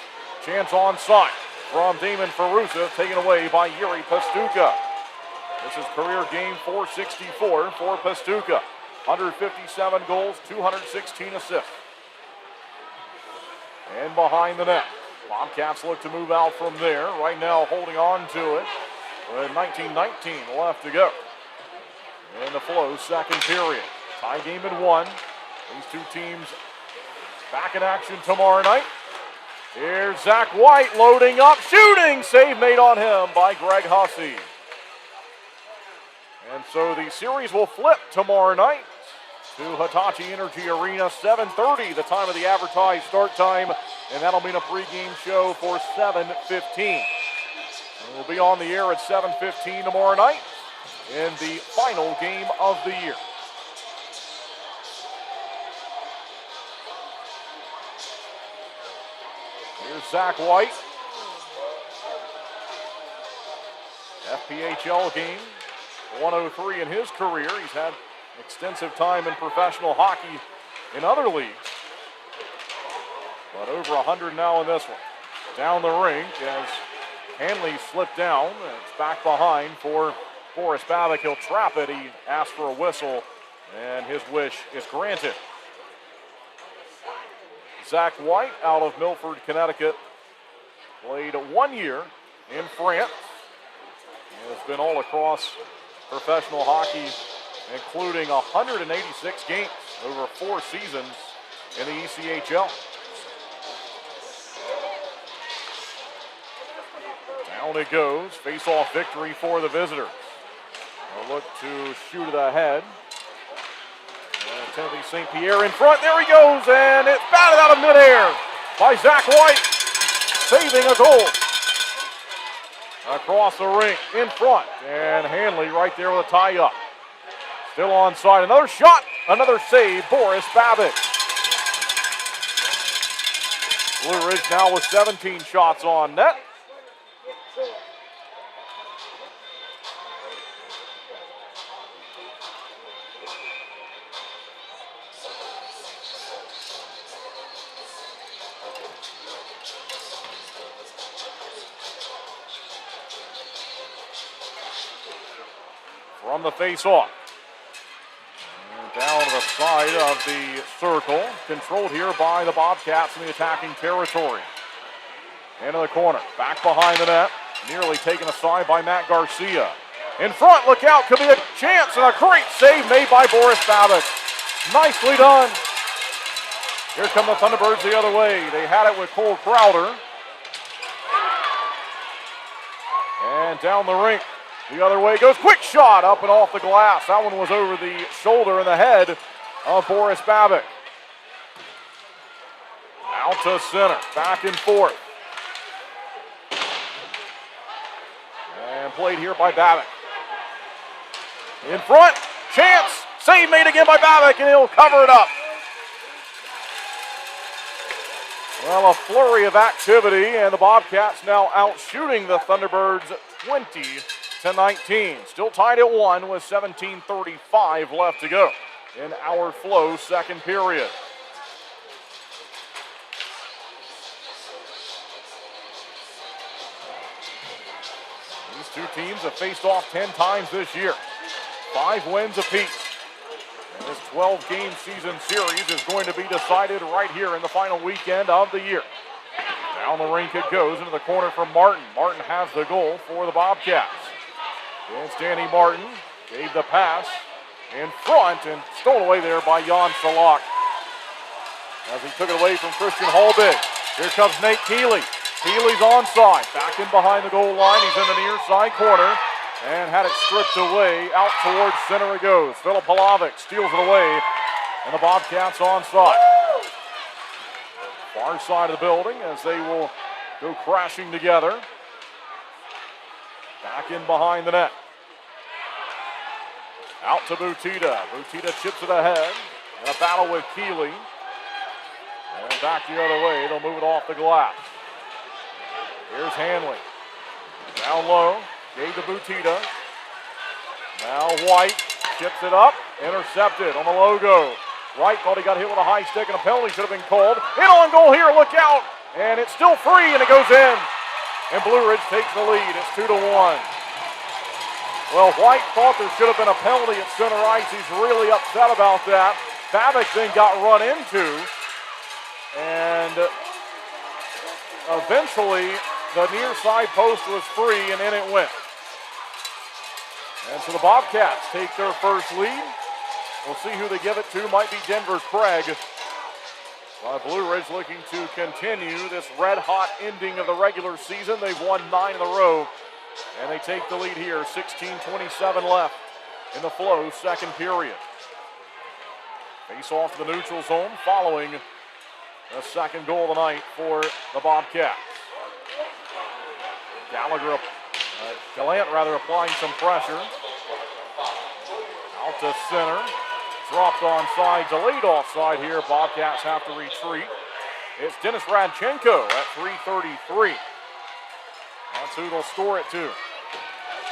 Chance on side from Damon Ferrusa, taken away by Yuri Pastuka. This is career game 464 for Pastuka. 157 goals, 216 assists. And behind the net, Bobcats look to move out from there. Right now holding on to it with 19:19 left to go in the Flow second period. Tie game at 1. These two teams back in action tomorrow night. Here's Zach White loading up, shooting! Save made on him by Greg Hussey. And so the series will flip tomorrow night to Hitachi Energy Arena, 7:30, the time of the advertised start time, and that'll mean a pregame show for 7:15. And we'll be on the air at 7:15 tomorrow night in the final game of the year. Here's Zach White. FPHL game, 103 in his career. He's had extensive time in professional hockey in other leagues, but over 100 now in this one. Down the rink as Hanley slipped down. It's back behind for Boris Babick. He'll trap it. He asked for a whistle, and his wish is granted. Zach White out of Milford, Connecticut. Played 1 year in France. And has been all across professional hockey, including 186 games over 4 seasons in the ECHL. Down it goes. Face-off victory for the visitors. They'll look to shoot it ahead. Timothy St. Pierre in front. There he goes, and it's batted out of midair by Zach White, saving a goal. Across the rink, in front, and Hanley right there with a tie-up. Still onside. Another shot, another save, Boris Babick. Blue Ridge now with 17 shots on net. From the face-off. And down the side of the circle. Controlled here by the Bobcats in the attacking territory. Into the corner. Back behind the net. Nearly taken aside by Matt Garcia. In front, look out, could be a chance, and a great save made by Boris Babic. Nicely done. Here come the Thunderbirds the other way. They had it with Cole Crowder. And down the rink, the other way goes. Quick shot up and off the glass. That one was over the shoulder and the head of Boris Babic. Out to center, back and forth. And played here by Babic. In front, chance, save made again by Babic, and he'll cover it up. Well, a flurry of activity, and the Bobcats now out shooting the Thunderbirds 20-19. Still tied at 1 with 17:35 left to go in our Flow second period. These two teams have faced off 10 times this year. 5 wins apiece. And this 12-game season series is going to be decided right here in the final weekend of the year. Down the rink it goes into the corner from Martin. Martin has the goal for the Bobcats. It's Danny Martin. Gave the pass in front and stolen away there by Jan Salak. As he took it away from Christian Hallbig. Here comes Nate Keeley. Keeley's onside. Back in behind the goal line. He's in the near side corner. And had it stripped away. Out towards center it goes. Filip Palavic steals it away. And the Bobcats onside. Far side of the building as they will go crashing together. Back in behind the net. Out to Butita. Butita chips it ahead. In a battle with Keeley. And back the other way. They'll move it off the glass. Here's Hanley. Down low. Gave to Butita. Now White chips it up. Intercepted on the logo. White thought he got hit with a high stick and a penalty should have been called. In on goal here, look out. And it's still free and it goes in. And Blue Ridge takes the lead. It's 2-1. Well, White thought there should have been a penalty at center ice. He's really upset about that. Babic then got run into. And eventually the near side post was free and in it went. And so the Bobcats take their first lead. We'll see who they give it to. Might be Denver Craig. Blue Ridge looking to continue this red-hot ending of the regular season. They've won 9 in a row, and they take the lead here. 16:27 left in the Flow second period. Face off to the neutral zone following the second goal of the night for the Bobcats. Gallant applying some pressure. Out to center. Dropped onside, delayed offside here. Bobcats have to retreat. It's Dennis Radchenko at 3:33. That's who they'll score it to.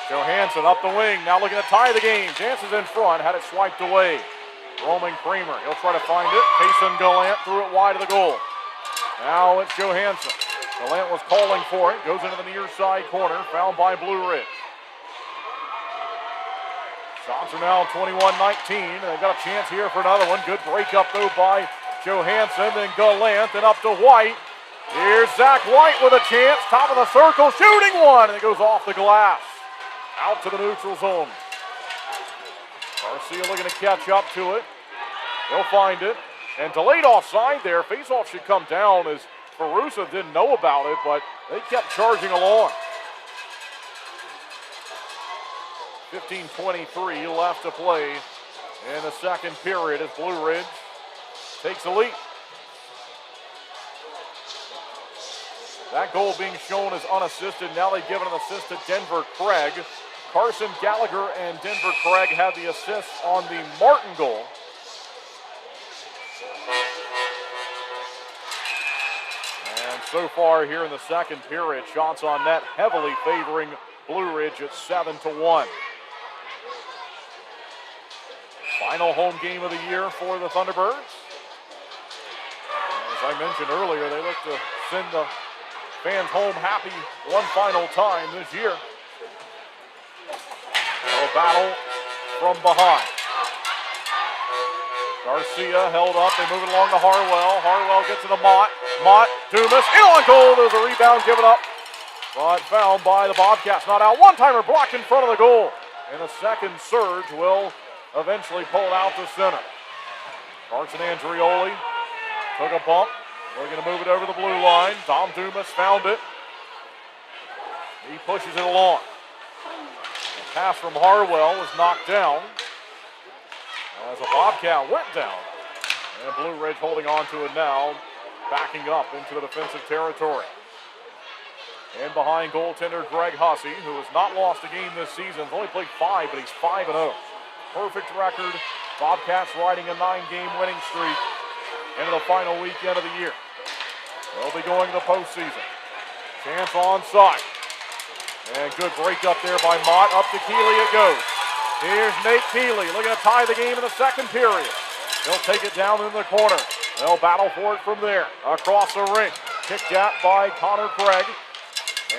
Johansson up the wing, now looking to tie the game. Jansen's in front, had it swiped away. Roman Kramer, he'll try to find it. Payson Gallant threw it wide of the goal. Now it's Johansson. Gallant was calling for it, goes into the near side corner, fouled by Blue Ridge. Shots are now 21-19. They've got a chance here for another one. Good break up though by Johansson, then Gallant, and up to White. Here's Zach White with a chance, top of the circle, shooting one, and it goes off the glass. Out to the neutral zone. Garcia looking to catch up to it. He'll find it. And delayed offside there. Faceoff should come down as Farusa didn't know about it, but they kept charging along. 15:23 left to play in the second period as Blue Ridge takes the lead. That goal being shown as unassisted. Now they give an assist to Denver Craig. Carson Gallagher and Denver Craig had the assist on the Martin goal. And so far here in the second period, shots on net heavily favoring Blue Ridge at 7-1. Final home game of the year for the Thunderbirds. As I mentioned earlier, they look to send the fans home happy one final time this year. A battle from behind. Garcia held up. They move it along to Harwell. Harwell gets to the Mott. Mott, Dumas, in on goal. There's a rebound given up. But found by the Bobcats. Not out. One-timer blocked in front of the goal. And the second surge will eventually pull it out to center. Carson Andrioli took a bump. Looking to move it over the blue line. Dom Dumas found it. He pushes it along. The pass from Harwell was knocked down as a Bobcat went down. And Blue Ridge holding on to it now, backing up into the defensive territory. And behind goaltender Greg Hussey, who has not lost a game this season. He's only played 5, but he's 5-0. Perfect record. Bobcats riding a 9-game winning streak into the final weekend of the year. They'll be going to the postseason. Chance onside. And good break up there by Mott. Up to Keeley it goes. Here's Nate Keeley looking to tie the game in the second period. He'll take it down in the corner. They'll battle for it from there. Across the rink. Kicked at by Connor Craig.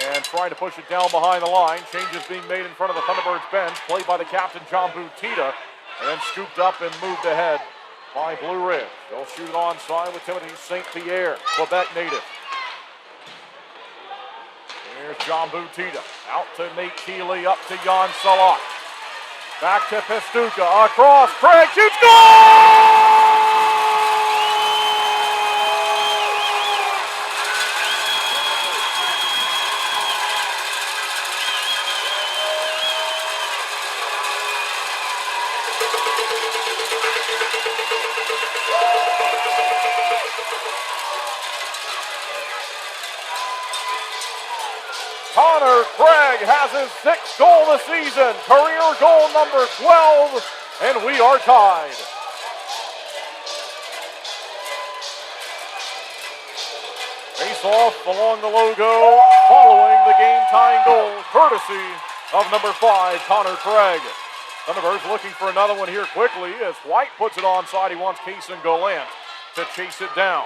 And trying to push it down behind the line. Changes being made in front of the Thunderbirds bench. Played by the captain, John Butita. And scooped up and moved ahead by Blue Ridge. They'll shoot it onside with Timothy St. Pierre, Quebec native. Here's John Butita. Out to Nate Keeley, up to Jan Salak. Back to Pastuca. Across. Craig shoots. Goal! Connor Craig has his 6th goal of the season, career goal number 12, and we are tied. Face off along the logo, following the game-tying goal, courtesy of number 5, Connor Craig. Thunderbirds looking for another one here quickly as White puts it onside. He wants Kason Gallant to chase it down.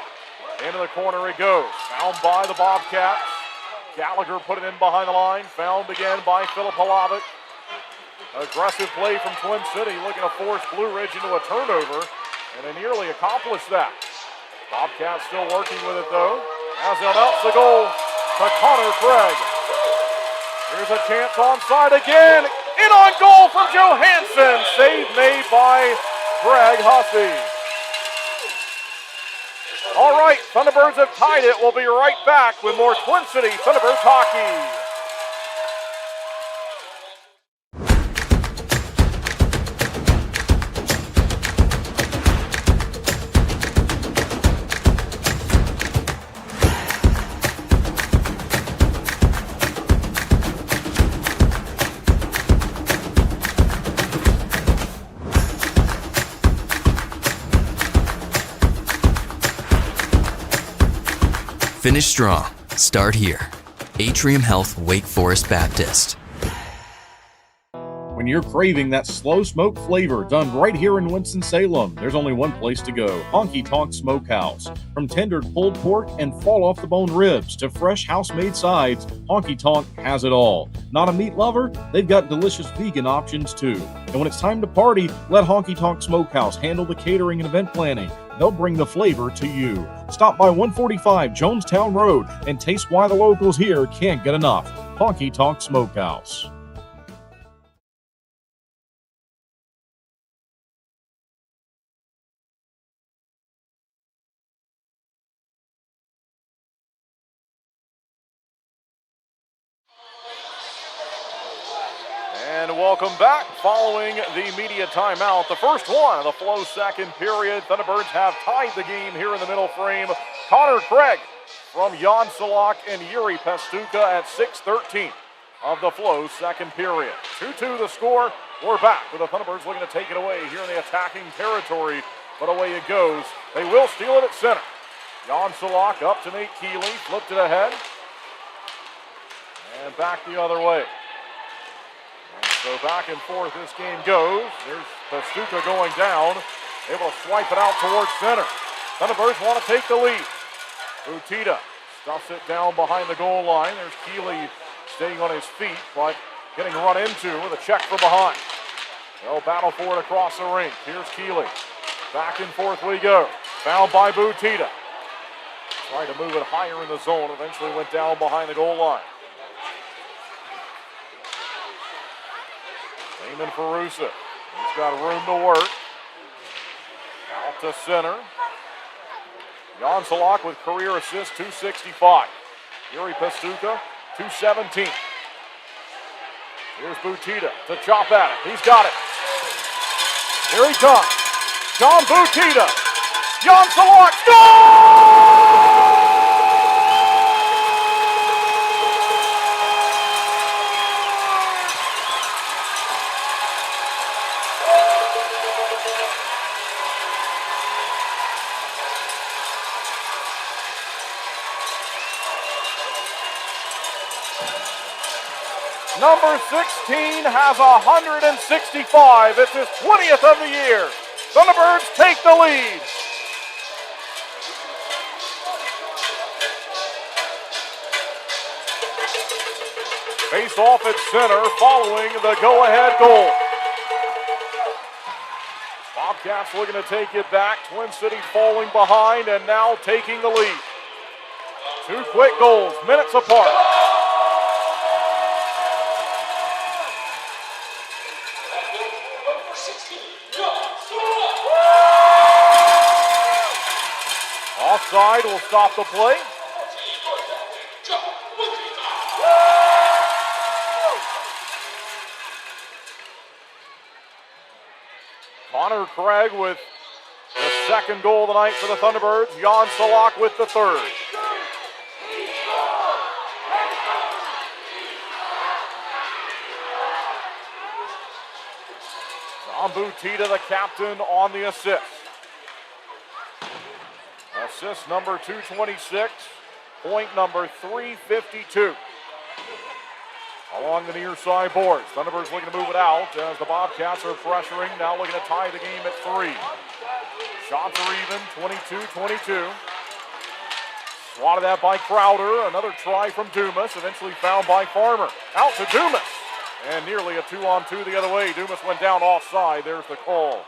Into the corner it goes, found by the Bobcats. Gallagher put it in behind the line, found again by Philip Halavic. Aggressive play from Twin City, looking to force Blue Ridge into a turnover, and they nearly accomplished that. Bobcats still working with it though, as they'll announce the goal to Connor Craig. Here's a chance onside again, in on goal from Johansson, save made by Greg Hussey. All right, Thunderbirds have tied it. We'll be right back with more Twin City Thunderbirds hockey. Finish strong. Start here. Atrium Health Wake Forest Baptist. When you're craving that slow smoke flavor done right here in Winston-Salem, there's only one place to go, Honky Tonk Smokehouse. From tendered pulled pork and fall-off-the-bone ribs to fresh house-made sides, Honky Tonk has it all. Not a meat lover? They've got delicious vegan options too. And when it's time to party, let Honky Tonk Smokehouse handle the catering and event planning. They'll bring the flavor to you. Stop by 145 Jonestown Road and taste why the locals here can't get enough. Honky Tonk Smokehouse. And welcome back following the media timeout. The first one of the Flow second period. Thunderbirds have tied the game here in the middle frame. Connor Craig from Jan Salak and Yuri Pastuca at 6:13 of the Flow second period. 2-2 the score. We're back with the Thunderbirds looking to take it away here in the attacking territory. But away it goes. They will steal it at center. Jan Salak up to Nate Keeley. Flipped it ahead. And back the other way. So back and forth this game goes. There's Pastuca going down. Able to swipe it out towards center. Thunderbirds want to take the lead. Butita stuffs it down behind the goal line. There's Keeley staying on his feet, but getting run into with a check from behind. They'll battle for it across the rink. Here's Keeley. Back and forth we go. Fouled by Butita. Trying to move it higher in the zone. Eventually went down behind the goal line. Damon Ferrusa. He's got room to work. Out to center. Jan Salak with career assist, 265. Yuri Pastuka, 217. Here's Butita to chop at it. He's got it. Here he comes. John Butita. Jan Salak. Goal! Number 16 has 165. It's his 20th of the year. Thunderbirds take the lead. Face off at center following the go-ahead goal. Bobcats looking to take it back. Twin City falling behind and now taking the lead. Two quick goals, minutes apart. Offside will stop the play. Connor Craig with the second goal of the night for the Thunderbirds. Jan Salak with the third. John Butita, the captain, on the assist. Assist number 226, point number 352. Along the near side boards. Thunderbirds looking to move it out as the Bobcats are pressuring. Now looking to tie the game at 3. Shots are even, 22-22. Swatted that by Crowder. Another try from Dumas, eventually found by Farmer. Out to Dumas. And nearly a 2-on-2 the other way. Dumas went down offside. There's the call.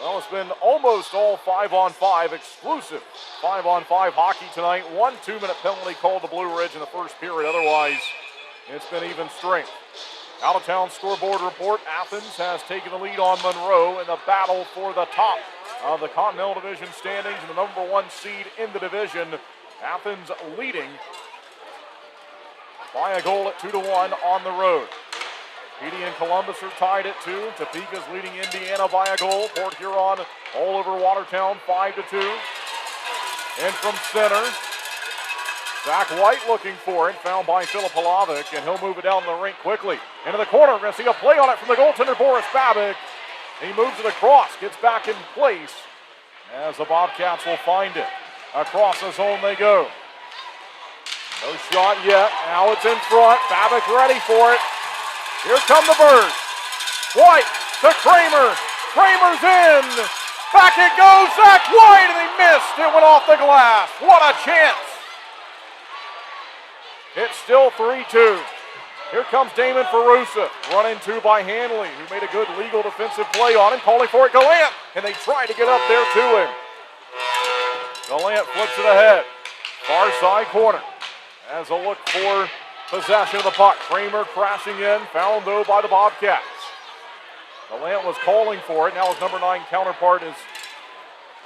Well, it's been almost all 5-on-5, exclusive 5-on-5 hockey tonight. 1 2-minute penalty called to Blue Ridge in the first period. Otherwise, it's been even strength. Out-of-town scoreboard report. Athens has taken the lead on Monroe in the battle for the top of the Continental Division standings and the number 1 seed in the division. Athens leading by a goal at 2-1 on the road. Petey and Columbus are tied at 2. Topeka's leading Indiana by a goal. Port Huron all over Watertown, 5-2. In from center. Zach White looking for it, found by Philip Halavic, and he'll move it down the rink quickly. Into the corner, we're going to see a play on it from the goaltender, Boris Babic. He moves it across, gets back in place as the Bobcats will find it. Across the zone they go. No shot yet. Now it's in front. Babic ready for it. Here come the Birds. White to Kramer. Kramer's in. Back it goes. Zach White, and he missed. It went off the glass. What a chance. It's still 3-2. Here comes Damon Ferrusa. Run into by Hanley, who made a good legal defensive play on him. Calling for it, Gallant. And they try to get up there to him. Gallant flips it ahead. Far side corner. As a look for possession of the puck. Kramer crashing in. Found, though, by the Bobcats. Gallant was calling for it. Now his number 9 counterpart is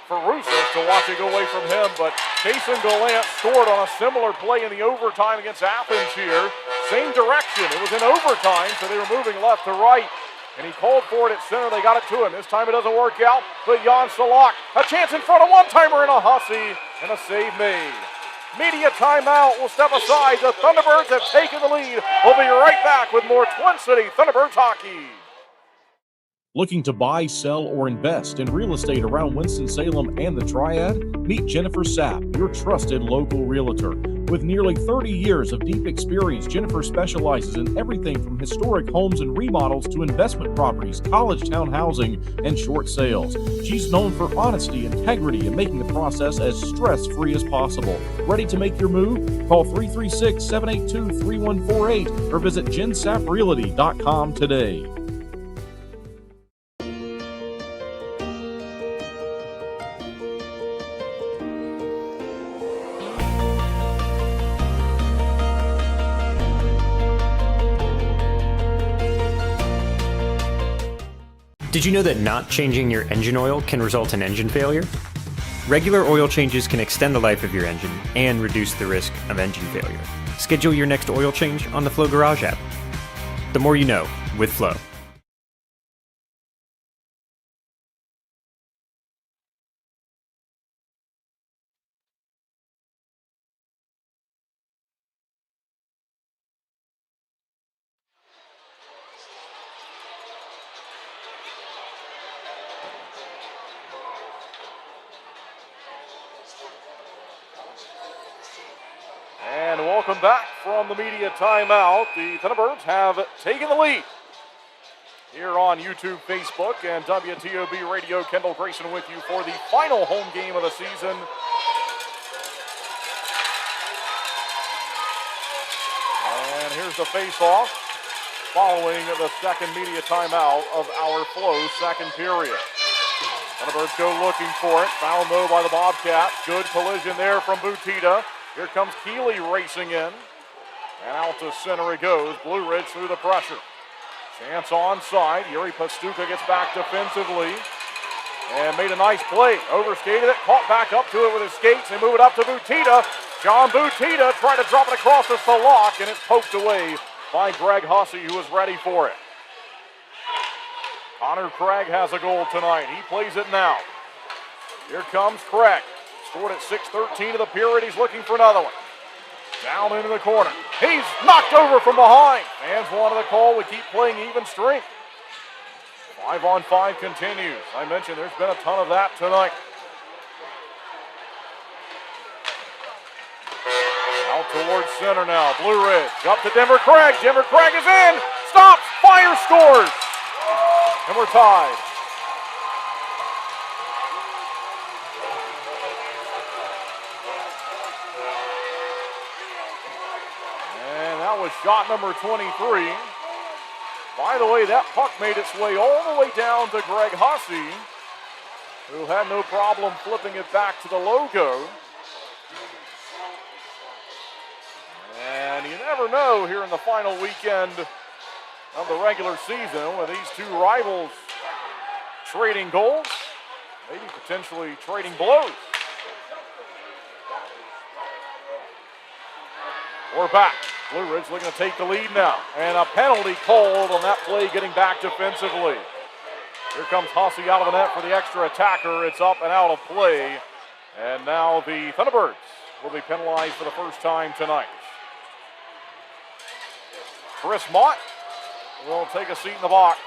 Ferrusa to watch it go away from him. But Jason Gallant scored on a similar play in the overtime against Athens here. Same direction. It was in overtime, so they were moving left to right. And he called for it at center. They got it to him. This time it doesn't work out. But Jan Salak, a chance in front of one-timer and a hussy, and a save made. Media timeout. We'll step aside. The Thunderbirds have taken the lead. We'll be right back with more Twin City Thunderbirds hockey. Looking to buy, sell, or invest in real estate around Winston-Salem and the Triad? Meet Jennifer Sapp, your trusted local realtor. With nearly 30 years of deep experience, Jennifer specializes in everything from historic homes and remodels to investment properties, college town housing, and short sales. She's known for honesty, integrity, and making the process as stress-free as possible. Ready to make your move? Call 336-782-3148 or visit jensapprealty.com today. Did you know that not changing your engine oil can result in engine failure? Regular oil changes can extend the life of your engine and reduce the risk of engine failure. Schedule your next oil change on the Flow Garage app. The more you know with Flow. And welcome back from the media timeout. The Thunderbirds have taken the lead. Here on YouTube, Facebook, and WTOB Radio, Kendall Grayson with you for the final home game of the season. And here's the face-off following the second media timeout of our Flow second period. Thunderbirds go looking for it. Found though by the Bobcats. Good collision there from Butita. Here comes Keeley racing in. And out to center it goes. Blue Ridge through the pressure. Chance onside. Yuri Pastuka gets back defensively. And made a nice play. Overskated it. Caught back up to it with his skates. They move it up to Butita. John Butita tried to drop it across the Salak. And it's poked away by Greg Hussey, who was ready for it. Connor Craig has a goal tonight. He plays it now. Here comes Craig. Scored at 6:13 of the period. He's looking for another one. Down into the corner. He's knocked over from behind. Fans wanted the call. We keep playing even strength. 5-on-5 continues. I mentioned there's been a ton of that tonight. Out towards center now. Blue Ridge. Up to Denver Craig. Denver Craig is in. Stops. Fire, scores. And we're tied. And that was shot number 23. By the way, that puck made its way all the way down to Greg Hussey, who had no problem flipping it back to the logo. And you never know here in the final weekend of the regular season with these two rivals trading goals, maybe potentially trading blows. We're back. Blue Ridge looking to take the lead now. And a penalty called on that play getting back defensively. Here comes Hussey out of the net for the extra attacker. It's up and out of play. And now the Thunderbirds will be penalized for the first time tonight. Chris Mott will take a seat in the box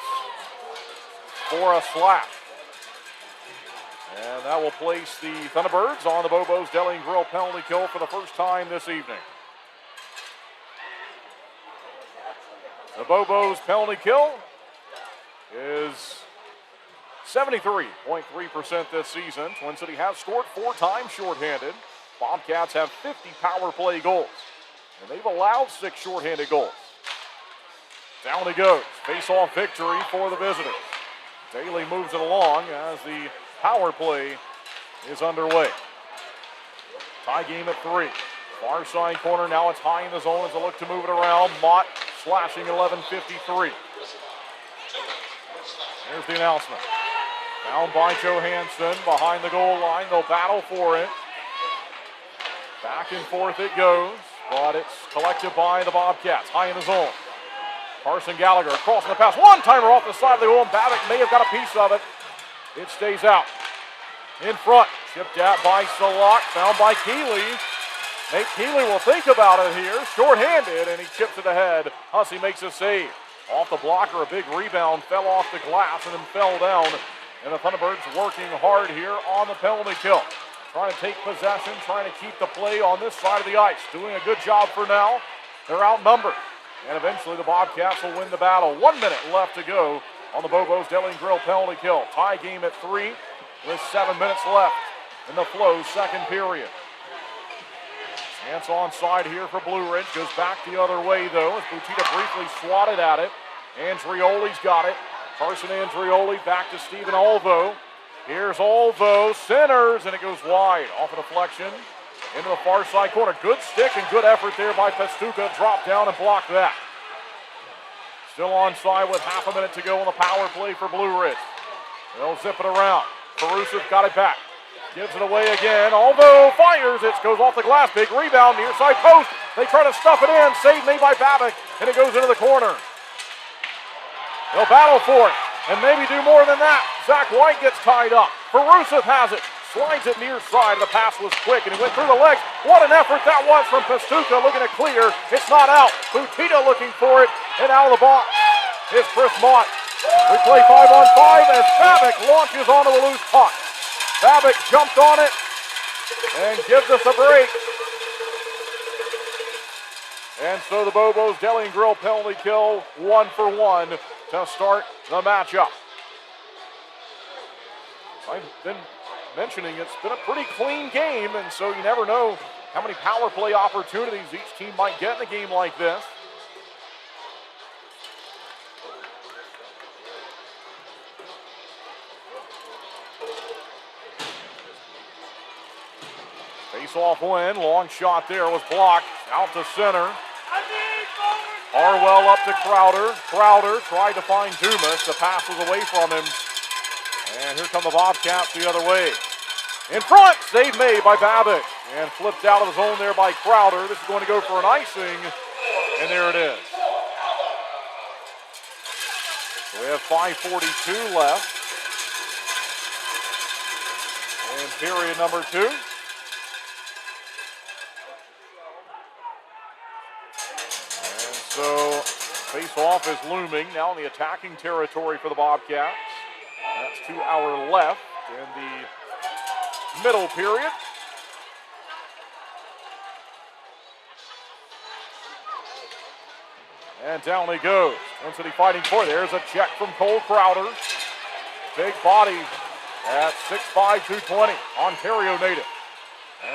for a slap. And that will place the Thunderbirds on the Bobo's Deli and Grill penalty kill for the first time this evening. The Bobo's penalty kill is 73.3% this season. Twin City has scored 4 times shorthanded. Bobcats have 50 power play goals. And they've allowed 6 shorthanded goals. Down he goes. Face-off victory for the visitors. Daly moves it along as the power play is underway. Tie game at 3. Far side corner, now it's high in the zone as they look to move it around. Mott slashing 11:53. Here's the announcement. Found by Johansson behind the goal line. They'll battle for it. Back and forth it goes, but it's collected by the Bobcats. High in the zone. Carson Gallagher crossing the pass. One-timer off the side of the goal, and Babbitt may have got a piece of it. It stays out. In front, chipped out by Salak, found by Keeley. Nate Keeley will think about it here. Short-handed, and he chips it ahead. Hussey makes a save. Off the blocker, a big rebound, fell off the glass, and then fell down. And the Thunderbirds working hard here on the penalty kill. Trying to take possession, trying to keep the play on this side of the ice. Doing a good job for now. They're outnumbered. And eventually the Bobcats will win the battle. 1 minute left to go on the Bobo's Deli and Grill penalty kill. Tie game at 3 with 7 minutes left in the Flow second period. Chance onside here for Blue Ridge. Goes back the other way though as Butita briefly swatted at it. Andrioli's got it. Carson Andrioli back to Stephen Alvo. Here's Alvo, centers, and it goes wide. Off a deflection into the far side corner. Good stick and good effort there by Pastuka. Drop down and block that. Still onside with half a minute to go on the power play for Blue Ridge. They'll zip it around. Caruso got it back. Gives it away again. Although fires, it goes off the glass. Big rebound, near side post. They try to stuff it in. Save made by Babick, and it goes into the corner. They'll battle for it, and maybe do more than that. Zach White gets tied up. Caruso has it. Slides it near side. The pass was quick, and it went through the legs. What an effort that was from Pastuca, looking to clear. It's not out. Butita looking for it, and out of the box is Chris Mott. We play 5-on-5 as Babick launches onto a loose puck. Babick jumped on it and gives us a break. And so the Bobos Deli and Grill penalty kill 1-for-1 to start the matchup. I've been mentioning it's been a pretty clean game, and so you never know how many power play opportunities each team might get in a game like this. Face-off win. Long shot there was blocked. Out to center. Harwell up to Crowder. Crowder tried to find Dumas. The pass was away from him. And here come the Bobcats the other way. In front, save made by Babick. And flipped out of the zone there by Crowder. This is going to go for an icing. And there it is. So we have 5:42 left in period number 2. So face-off is looming now in the attacking territory for the Bobcats. That's 2 hours left in the middle period. And down he goes. Twin City fighting for it. There's a check from Cole Crowder. Big body at 6'5", 220. Ontario native.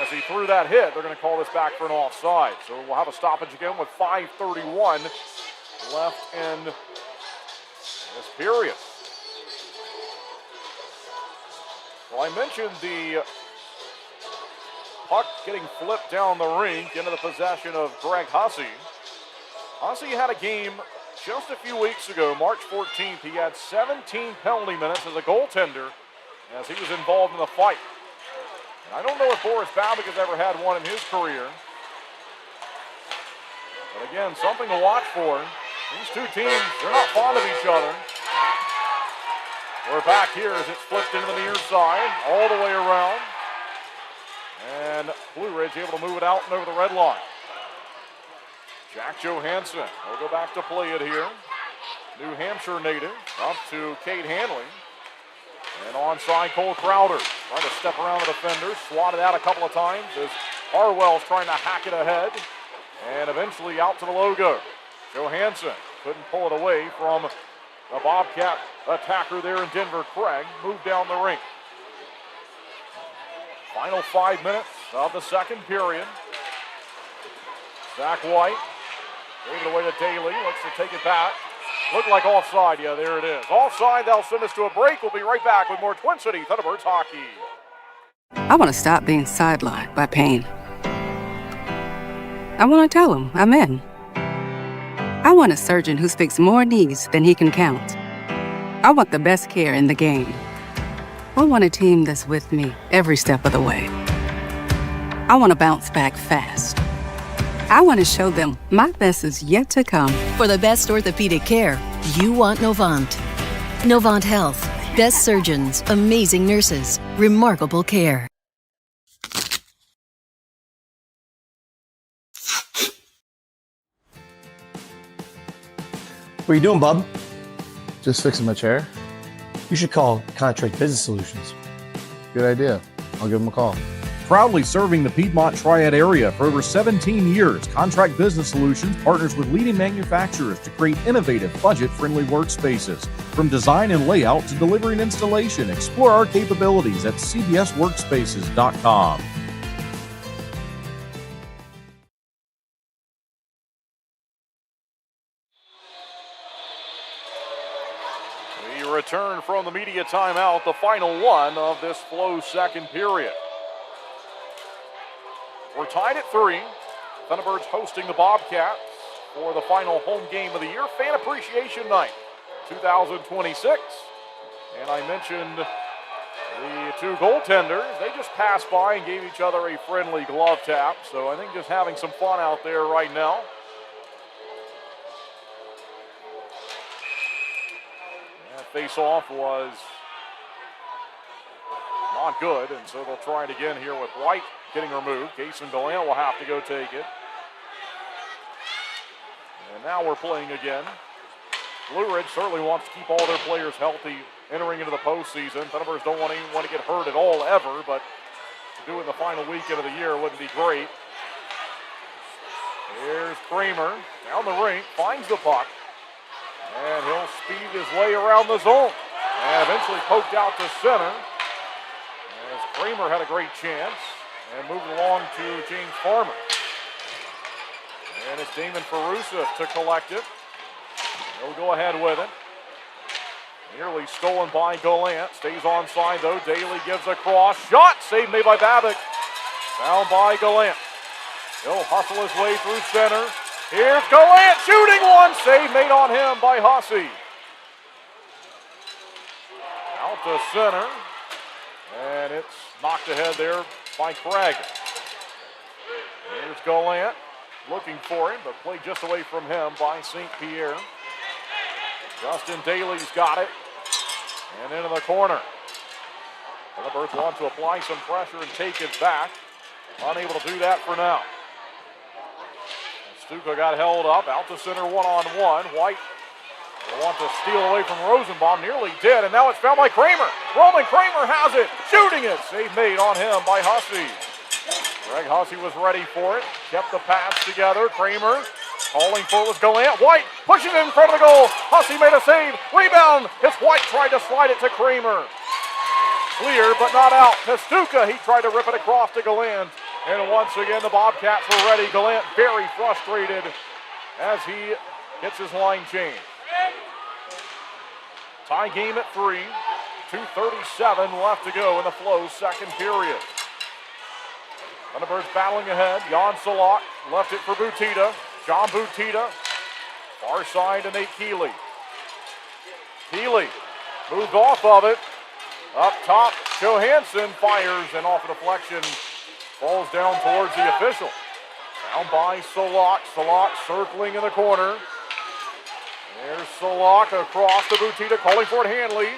As he threw that hit, they're going to call this back for an offside. So we'll have a stoppage again with 5:31 left in this period. Well, I mentioned the puck getting flipped down the rink into the possession of Greg Hussey. Hussey had a game just a few weeks ago, March 14th. He had 17 penalty minutes as a goaltender as he was involved in the fight. And I don't know if Boris Babick has ever had one in his career. But again, something to watch for. These two teams, they're not fond of each other. We're back here as it's flipped into the near side, all the way around. And Blue Ridge able to move it out and over the red line. Jack Johansson will go back to play it here. New Hampshire native up to Cade Hanley. And onside Cole Crowder. Trying to step around the defenders. Swatted out a couple of times as Harwell's trying to hack it ahead. And eventually out to the logo. Johansson couldn't pull it away from the Bobcat attacker there in Denver. Craig moved down the rink. Final 5 minutes of the second period. Zach White gave it away to Daly. Looks to take it back. Looked like offside. Yeah, there it is. Offside. That'll send us to a break. We'll be right back with more Twin City Thunderbirds hockey. I want to stop being sidelined by pain. I want to tell him I'm in. I want a surgeon who speaks more knees than he can count. I want the best care in the game. I want a team that's with me every step of the way. I want to bounce back fast. I want to show them my best is yet to come. For the best orthopedic care, you want Novant. Novant Health. Best surgeons, amazing nurses, remarkable care. What are you doing, bub? Just fixing my chair. You should call Contract Business Solutions. Good idea. I'll give them a call. Proudly serving the Piedmont Triad area for over 17 years, Contract Business Solutions partners with leading manufacturers to create innovative, budget-friendly workspaces. From design and layout to delivery and installation, explore our capabilities at cbsworkspaces.com. We return from the media timeout, the final one of this Flow second period. We're tied at 3. Thunderbirds hosting the Bobcats for the final home game of the year, Fan Appreciation Night 2026. And I mentioned the two goaltenders. They just passed by and gave each other a friendly glove tap. So I think just having some fun out there right now. That face-off was not good, and so they'll try it again here with White getting removed. Kason Gallant will have to go take it. And now we're playing again. Blue Ridge certainly wants to keep all their players healthy entering into the postseason. Thunderbirds don't want anyone to get hurt at all ever, but to do it in the final weekend of the year wouldn't be great. Here's Kramer down the rink, finds the puck, and he'll speed his way around the zone. And eventually poked out to center. As Kramer had a great chance and moved along to James Farmer. And it's Damon Ferusif to collect it. He'll go ahead with it. Nearly stolen by Gallant. Stays onside though. Daly gives a cross. Shot! Save made by Babic. Found by Gallant. He'll hustle his way through center. Here's Gallant shooting one. Save made on him by Hussey. Out to center. And it's knocked ahead there by Craig. Here's Gallant looking for him, but played just away from him by St. Pierre. Justin Daly's got it. And into the corner. The Birds want to apply some pressure and take it back. Unable to do that for now. Stuka got held up. Out to center one-on-one. White will want to steal away from Rosenbaum. Nearly did, and now it's found by Kramer. Roman Kramer has it. Shooting it. Save made on him by Hussey. Greg Hussey was ready for it. Kept the pads together. Kramer calling for it was Gallant. White pushing it in front of the goal. Hussey made a save. Rebound. It's White tried to slide it to Kramer. Clear, but not out. Testuka, he tried to rip it across to Gallant. And once again, the Bobcats were ready. Gallant very frustrated as he gets his line changed. Tie game at 3. 2:37 left to go in the Flow's second period. Thunderbirds battling ahead. Jan Salak left it for Butita. John Butita. Far side to Nate Keeley. Keeley moved off of it. Up top, Johansson fires and off a deflection. Falls down towards the official. Down by Salak. Salak circling in the corner. There's Salak across to Butita, calling for it Hanley.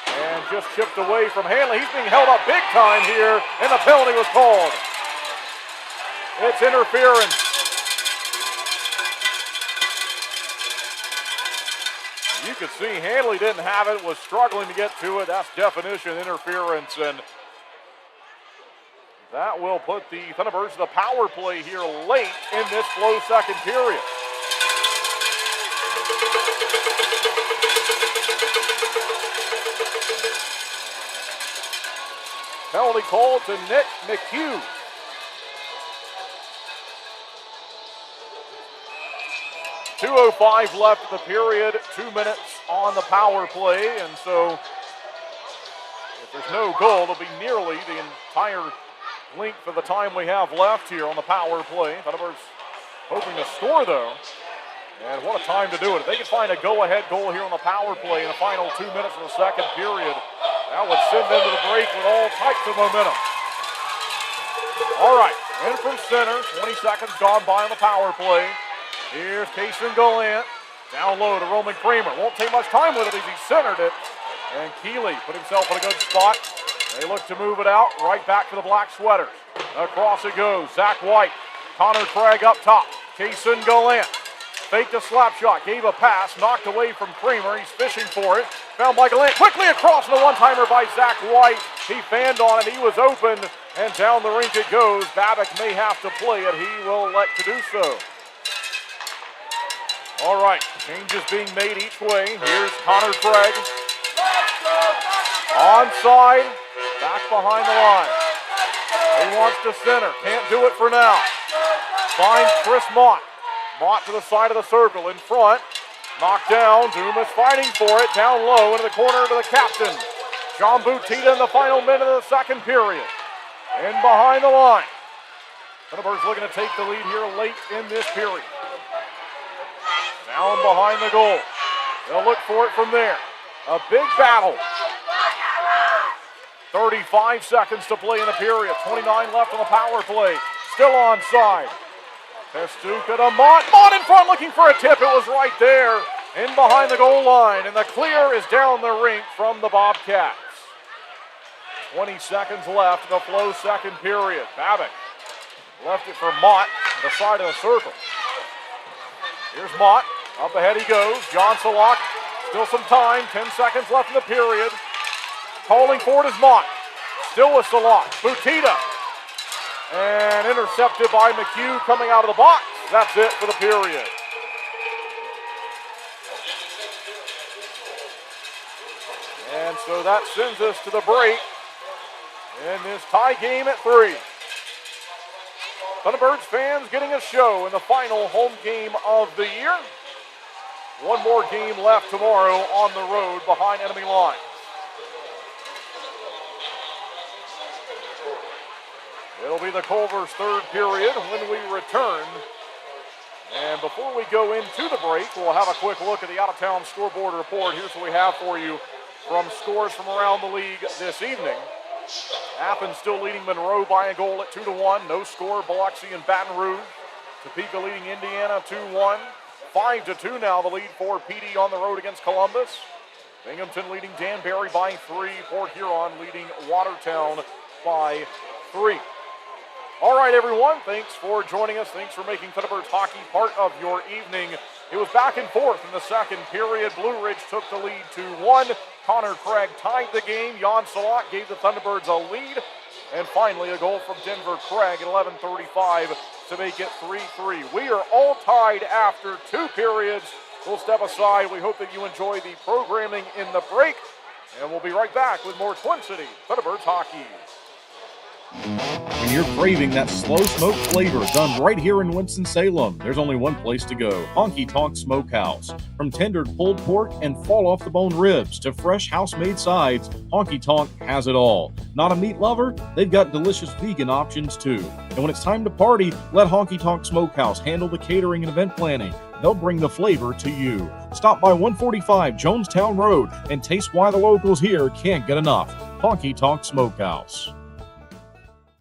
And just chipped away from Hanley. He's being held up big time here, and the penalty was called. It's interference. You could see Hanley didn't have it, was struggling to get to it. That's definition interference, and that will put the Thunderbirds to the power play here late in this Flow second period. Penalty called to Nick McHugh. .205 left in the period, 2 minutes on the power play, and so if there's no goal, it'll be nearly the entire length of the time we have left here on the power play. Thunderbirds hoping to score though, and what a time to do it. If they can find a go-ahead goal here on the power play in the final 2 minutes of the second period, that would send them to the break with all types of momentum. All right, in from center, 20 seconds gone by on the power play. Here's Kason Gallant, down low to Roman Kramer. Won't take much time with it as he centered it. And Keeley put himself in a good spot. They look to move it out, right back to the black sweaters. Across it goes, Zach White. Connor Craig up top. Kason Gallant faked a slap shot, gave a pass, knocked away from Kramer. He's fishing for it. Found by Gallant, quickly across the one-timer by Zach White. He fanned on it, he was open, and down the rink it goes. Babic may have to play it, he will elect to do so. All right, changes being made each way. Here's Connor Craig. Onside, back behind the line. He wants to center, can't do it for now. Finds Chris Mott. Mott to the side of the circle, in front. Knocked down, Dumas fighting for it, down low into the corner to the captain. John Butita in the final minute of the second period. In behind the line. Thunderbirds looking to take the lead here late in this period. Down behind the goal. They'll look for it from there. A big battle 35 seconds to play in the period. 29 left on the power play. Still onside. Testuca to Mott. Mott in front looking for a tip. It was right there in behind the goal line. And the clear is down the rink from the Bobcats. 20 seconds left in the Flow second period. Babick left it for Mott on the side of the circle. Here's Mott. Up ahead he goes. John Salak. Still some time. 10 seconds left in the period. Calling for it is Mott. Still with Salak. Butita. And intercepted by McHugh coming out of the box. That's it for the period. And so that sends us to the break in this tie game at 3. Thunderbirds fans getting a show in the final home game of the year. One more game left tomorrow on the road behind enemy lines. It'll be the Culver's third period when we return. And before we go into the break, we'll have a quick look at the out-of-town scoreboard report. Here's what we have for you from scores from around the league this evening. Athens still leading Monroe by a goal at 2-1. No score, Biloxi and Baton Rouge. Topeka leading Indiana 2-1. 5-2 now the lead for PD on the road against Columbus. Binghamton leading Danbury by 3. Port Huron leading Watertown by 3. All right, everyone, thanks for joining us. Thanks for making Thunderbirds hockey part of your evening. It was back and forth in the second period. Blue Ridge took the lead 2-1. Connor Craig tied the game. Jan Salak gave the Thunderbirds a lead. And finally, a goal from Denver Craig at 11:35 to make it 3-3. We are all tied after 2 periods. We'll step aside. We hope that you enjoy the programming in the break. And we'll be right back with more Twin City Thunderbirds hockey. When you're craving that slow smoke flavor done right here in Winston-Salem, there's only one place to go, Honky Tonk Smokehouse. From tendered pulled pork and fall-off-the-bone ribs to fresh house-made sides, Honky Tonk has it all. Not a meat lover? They've got delicious vegan options too. And when it's time to party, let Honky Tonk Smokehouse handle the catering and event planning. They'll bring the flavor to you. Stop by 145 Jonestown Road and taste why the locals here can't get enough. Honky Tonk Smokehouse.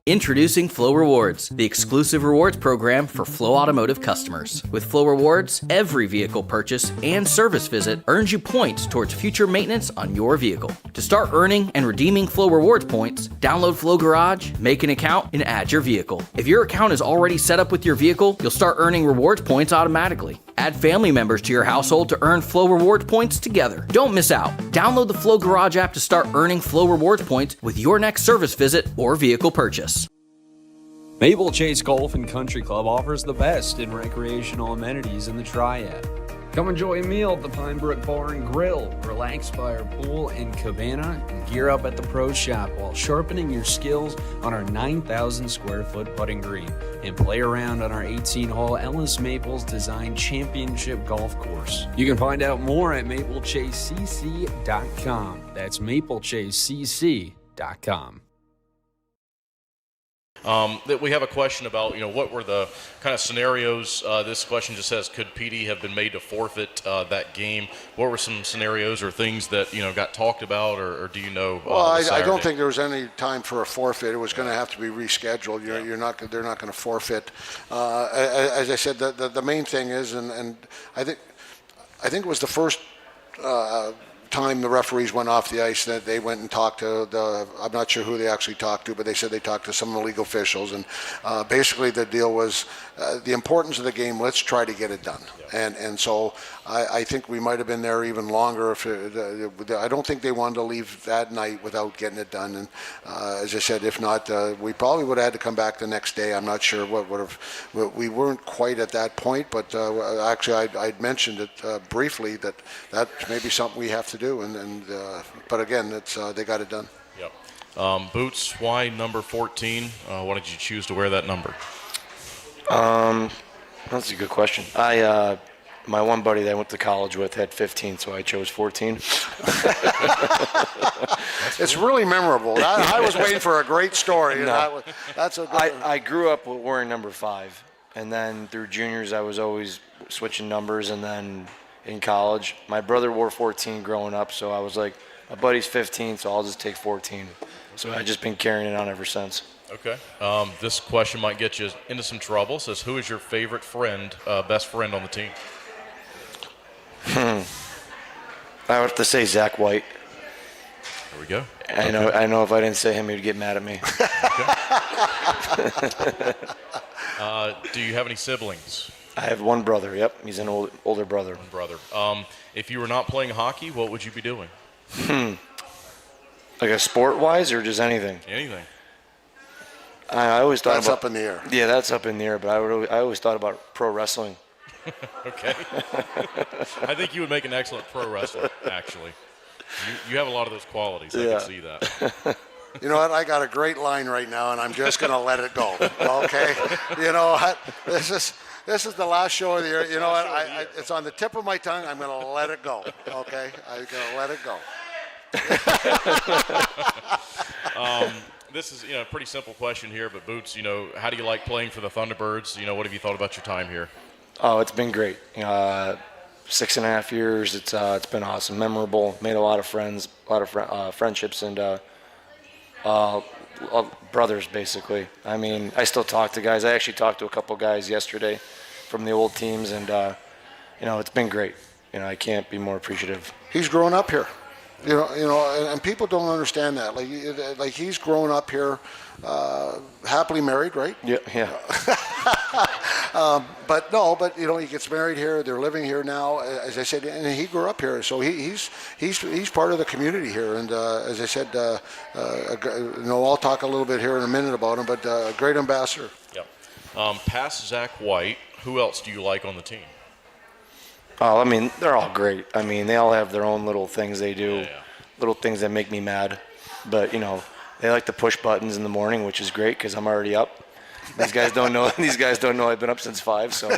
Introducing Flow Rewards, the exclusive rewards program for Flow Automotive customers. With Flow Rewards, every vehicle purchase and service visit earns you points towards future maintenance on your vehicle. To start earning and redeeming Flow Rewards points, download Flow Garage, make an account, and add your vehicle. If your account is already set up with your vehicle, you'll start earning rewards points automatically. Add family members to your household to earn Flow Rewards points together. Don't miss out. Download the Flow Garage app to start earning Flow Rewards points with your next service visit or vehicle purchase. Maple Chase Golf and Country Club offers the best in recreational amenities in the Triad. Come enjoy a meal at the Pine Brook Bar and Grill, relax by our pool and cabana, and gear up at the Pro Shop while sharpening your skills on our 9,000 square foot putting green and play around on our 18-hole Ellis Maples designed championship golf course. You can find out more at maplechasecc.com. That's maplechasecc.com. That we have a question about, what were the kind of scenarios? This question just says, could PD have been made to forfeit that game? What were some scenarios or things that, got talked about, or do you know? Well, I don't think there was any time for a forfeit. It was going to have to be rescheduled. They're not going to forfeit. As I said, the main thing is, and I think it was the first time the referees went off the ice that they went and talked to I'm not sure who they actually talked to, but they said they talked to some of the league officials, and basically the deal was the importance of the game, let's try to get it done. And so I think we might have been there even longer. I don't think they wanted to leave that night without getting it done. And as I said, if not, we probably would have had to come back the next day. I'm not sure what would have. We weren't quite at that point, but actually I'd mentioned it briefly that's maybe something we have to do. But again, they got it done. Yep. Boots, why number 14? Why did you choose to wear that number? That's a good question. My one buddy that I went to college with had 15, so I chose 14. It's really memorable. I was waiting for a great story. No. I grew up wearing number 5, and then through juniors I was always switching numbers, and then in college my brother wore 14 growing up, so I was like, my buddy's 15, so I'll just take 14. So I've just been carrying it on ever since. Okay. This question might get you into some trouble. It says, who is your favorite friend, best friend on the team? I would have to say Zach White. There we go. I know if I didn't say him, he'd get mad at me. Do you have any siblings? I have one brother. Yep, he's an older brother. One brother. If you were not playing hockey, what would you be doing? Like a sport-wise or just anything? Anything. I always thought That's about, up in the air. Yeah, that's up in the air. But I always thought about pro wrestling. Okay. I think you would make an excellent pro wrestler. Actually, you have a lot of those qualities. I can see that. You know what? I got a great line right now, and I'm just going to let it go. Okay. You know what? This is the last show of the year. You know what? It's on the tip of my tongue. I'm going to let it go. Okay. I'm going to let it go. This is a pretty simple question here, but Boots, how do you like playing for the Thunderbirds? What have you thought about your time here? Oh, it's been great. 6.5 years. It's been awesome, memorable. Made a lot of friends, a lot of friendships, and brothers basically. I mean, I still talk to guys. I actually talked to a couple guys yesterday from the old teams, and it's been great. I can't be more appreciative. He's grown up here. And people don't understand that. Like he's grown up here, happily married, right? Yeah. But he gets married here. They're living here now, as I said, and he grew up here, so he's part of the community here. And as I said, I'll talk a little bit here in a minute about him, but a great ambassador. Yep. Past Zach White, who else do you like on the team? Oh, I mean, they're all great. I mean, they all have their own little things they do, little things that make me mad. But, they like to push buttons in the morning, which is great because I'm already up. These guys don't know. I've been up since 5, so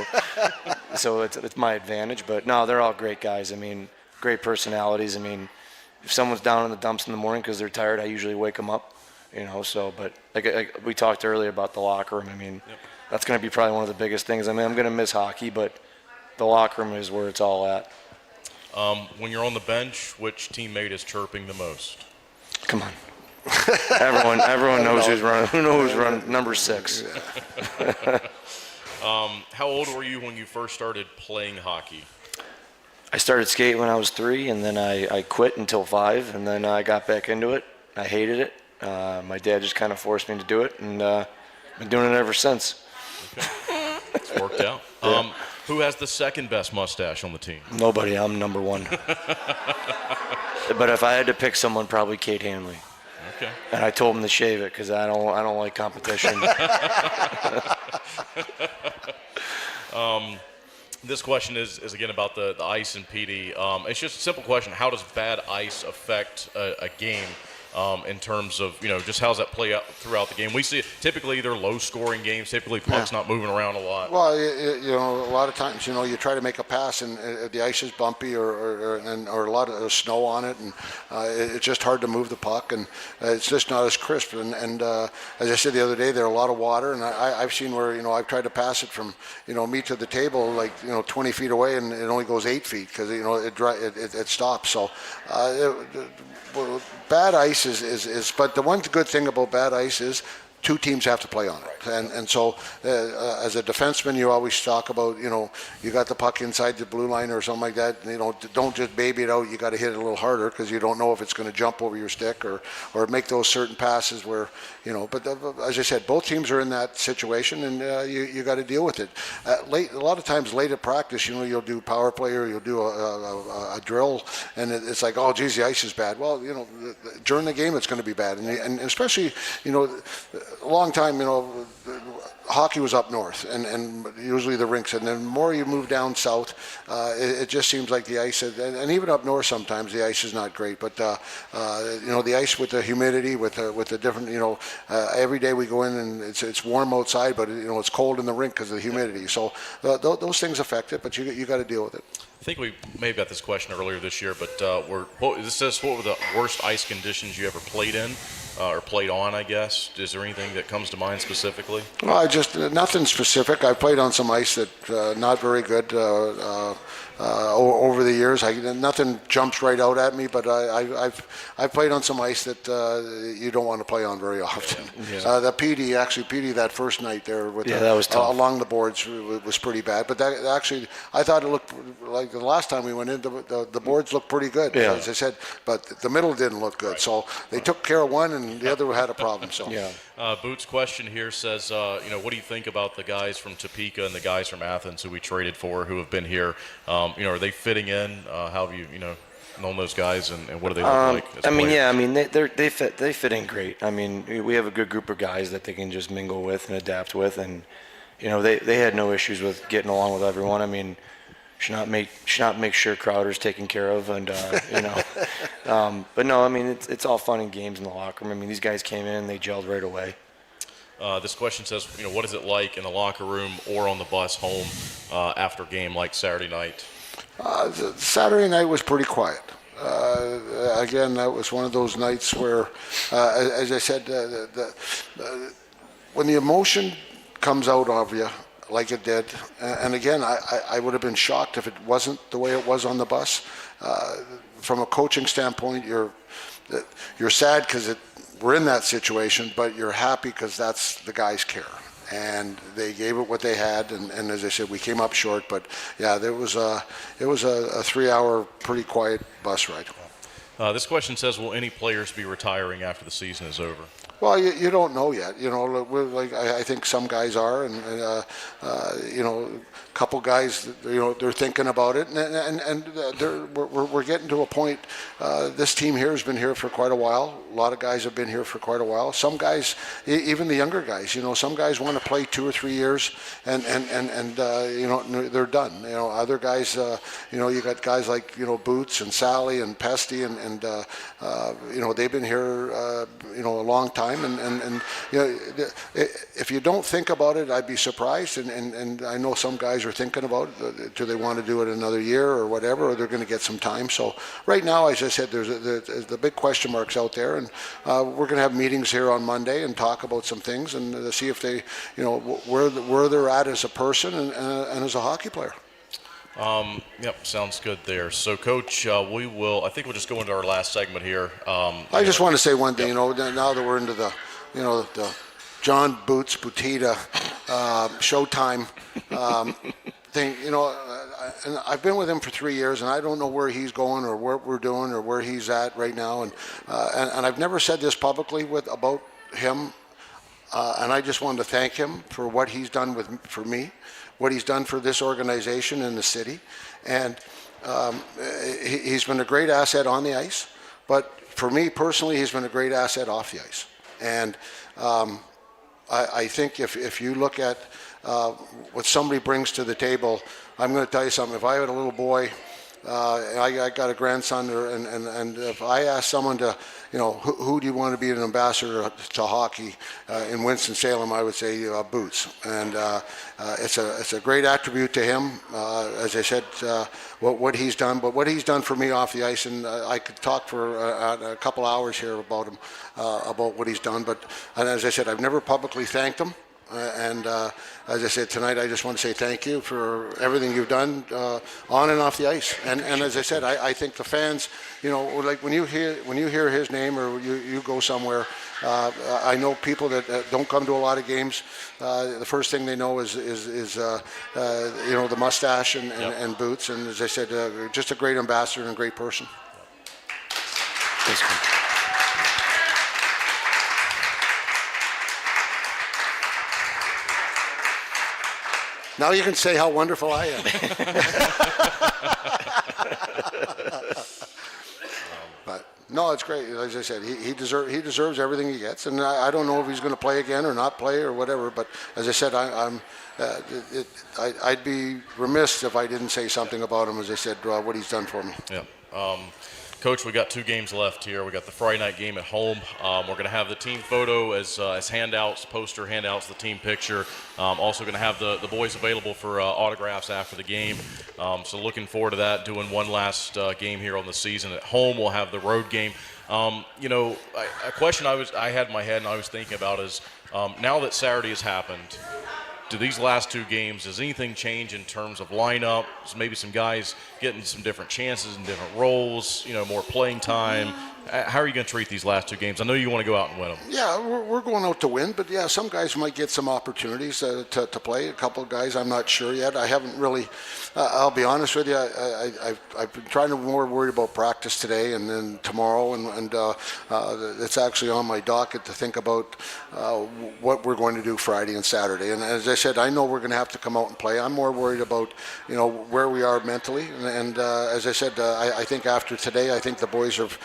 it's my advantage. But no, they're all great guys. I mean, great personalities. I mean, if someone's down in the dumps in the morning because they're tired, I usually wake them up. So, but like we talked earlier about the locker room. I mean, that's going to be probably one of the biggest things. I mean, I'm going to miss hockey, but the locker room is where it's all at. When you're on the bench, which teammate is chirping the most? Come on. Everyone knows who's running. Who knows who's running number 6? How old were you when you first started playing hockey? I started skating when I was 3, and then I quit until 5, and then I got back into it. I hated it. My dad just kind of forced me to do it, and been doing it ever since. Okay. It's worked out. Yeah. Who has the second best mustache on the team? Nobody. I'm number 1. But if I had to pick someone, probably Kate Hanley. Okay. And I told him to shave it because I don't like competition. This question is again about the ice and PD. It's just a simple question. How does bad ice affect a game? In terms of, just how does that play out throughout the game? We see typically they're low-scoring games. Typically, puck's not moving around a lot. Well, a lot of times, you try to make a pass and the ice is bumpy or a lot of snow on it, and it's just hard to move the puck, and it's just not as crisp. And as I said the other day, there's a lot of water, and I've seen where I've tried to pass it from me to the table 20 feet away, and it only goes 8 feet because it stops. So bad ice is but the one good thing about bad ice is 2 teams have to play on it, and so as a defenseman, you always talk about you got the puck inside the blue line or something like that. Don't just baby it out. You got to hit it a little harder because you don't know if it's going to jump over your stick or make those certain passes where But as I said, both teams are in that situation, and you got to deal with it. A lot of times late at practice, you'll do power play or you'll do a drill, and it's like, oh geez, the ice is bad. Well, during the game it's going to be bad, and especially a long time, hockey was up north, and usually the rinks, and then the more you move down south, it just seems like the ice, and even up north sometimes the ice is not great, but the ice with the humidity, with the different, every day we go in and it's warm outside, but it's cold in the rink because of the humidity. So those things affect it, but you got to deal with it. I think we may have got this question earlier this year, but this says, what were the worst ice conditions you ever played in? or played on, I guess? Is there anything that comes to mind specifically? Well, I just nothing specific. I played on some ice that not very good over the years. Nothing jumps right out at me, but I've played on some ice that you don't want to play on very often. Yeah. The PD that first night there with that was tough. along the boards was pretty bad. But that actually, I thought it looked like the last time we went in, the boards looked pretty good, as I said. But the middle didn't look good. So they took care of one, and the other had a problem. So Boots' question here says, what do you think about the guys from Topeka and the guys from Athens who we traded for, who have been here? Are they fitting in? How have you, known those guys, and what do they look like? They fit in great. I mean, we have a good group of guys that they can just mingle with and adapt with, and they had no issues with getting along with everyone. I mean, should not make sure Crowder's taken care of, and but no, I mean it's all fun and games in the locker room. I mean, these guys came in and they gelled right away. This question says, what is it like in the locker room or on the bus home after game, like Saturday night? Saturday night was pretty quiet. Again, that was one of those nights where, as I said, when the emotion comes out of you, like it did, and again, I would have been shocked if it wasn't the way it was on the bus. From a coaching standpoint, you're sad because we're in that situation, but you're happy because that's the guys' care. And they gave it what they had, and as I said, we came up short. But yeah, it was a 3-hour pretty quiet bus ride. This question says, will any players be retiring after the season is over? Well, you don't know yet. I think some guys are, and a couple guys, they're thinking about it, and we're getting to a point. This team here has been here for quite a while. A lot of guys have been here for quite a while. Some guys, even the younger guys, some guys want to play 2 or 3 years, and they're done. Other guys, you got guys like Boots and Sally and Pesty, and they've been here a long time. And if you don't think about it, I'd be surprised. And I know some guys are thinking about it. Do they want to do it another year or whatever, or they're going to get some time? So right now, as I said, there's the big question marks out there, and we're going to have meetings here on Monday and talk about some things and see if they, where they're at as a person and as a hockey player. Yep, sounds good there. So, Coach, I think we'll just go into our last segment here. I just want to say one thing, now that we're into the John Boots Butita Showtime thing, and I've been with him for 3 years, and I don't know where he's going or what we're doing or where he's at right now, and I've never said this publicly about him, and I just wanted to thank him for what he's done for me, what he's done for this organization in the city, and he's been a great asset on the ice, but for me personally, he's been a great asset off the ice. And I think if you look at what somebody brings to the table, I'm going to tell you something. If I had a little boy, I got a grandson, and if I asked someone to, who do you want to be an ambassador to hockey in Winston-Salem, I would say Boots. And it's a great attribute to him, as I said, what he's done. But what he's done for me off the ice, and I could talk for a couple hours here about him, about what he's done. And as I said, I've never publicly thanked him. And as I said tonight, I just want to say thank you for everything you've done on and off the ice. And as I said, I think the fans, like when you hear his name or you go somewhere, I know people that don't come to a lot of games. The first thing they know is the mustache and Boots. And as I said, just a great ambassador and a great person. Now you can say how wonderful I am. But no, it's great. As I said, he deserves everything he gets, and I don't know if he's going to play again or not play or whatever. But as I said, I'd be remiss if I didn't say something about him. As I said, what he's done for me. Yeah. Coach, we got 2 games left here. We got the Friday night game at home. We're going to have the team photo as handouts, poster handouts, the team picture. Also going to have the boys available for autographs after the game. So looking forward to that, doing one last game here on the season. At home, we'll have the road game. A question I had in my head and I was thinking about is, now that Saturday has happened, do these last 2 games, does anything change in terms of lineup? Maybe some guys getting some different chances and different roles, more playing time. How are you going to treat these last 2 games? I know you want to go out and win them. Yeah, we're going out to win, but yeah, some guys might get some opportunities to play. A couple of guys, I'm not sure yet. I haven't really, I'll be honest with you, I've been trying to be more worried about practice today and then tomorrow, and it's actually on my docket to think about what we're going to do Friday and Saturday. And as I said, I know we're going to have to come out and play. I'm more worried about, where we are mentally. And as I said, I think after today, I think the boys have,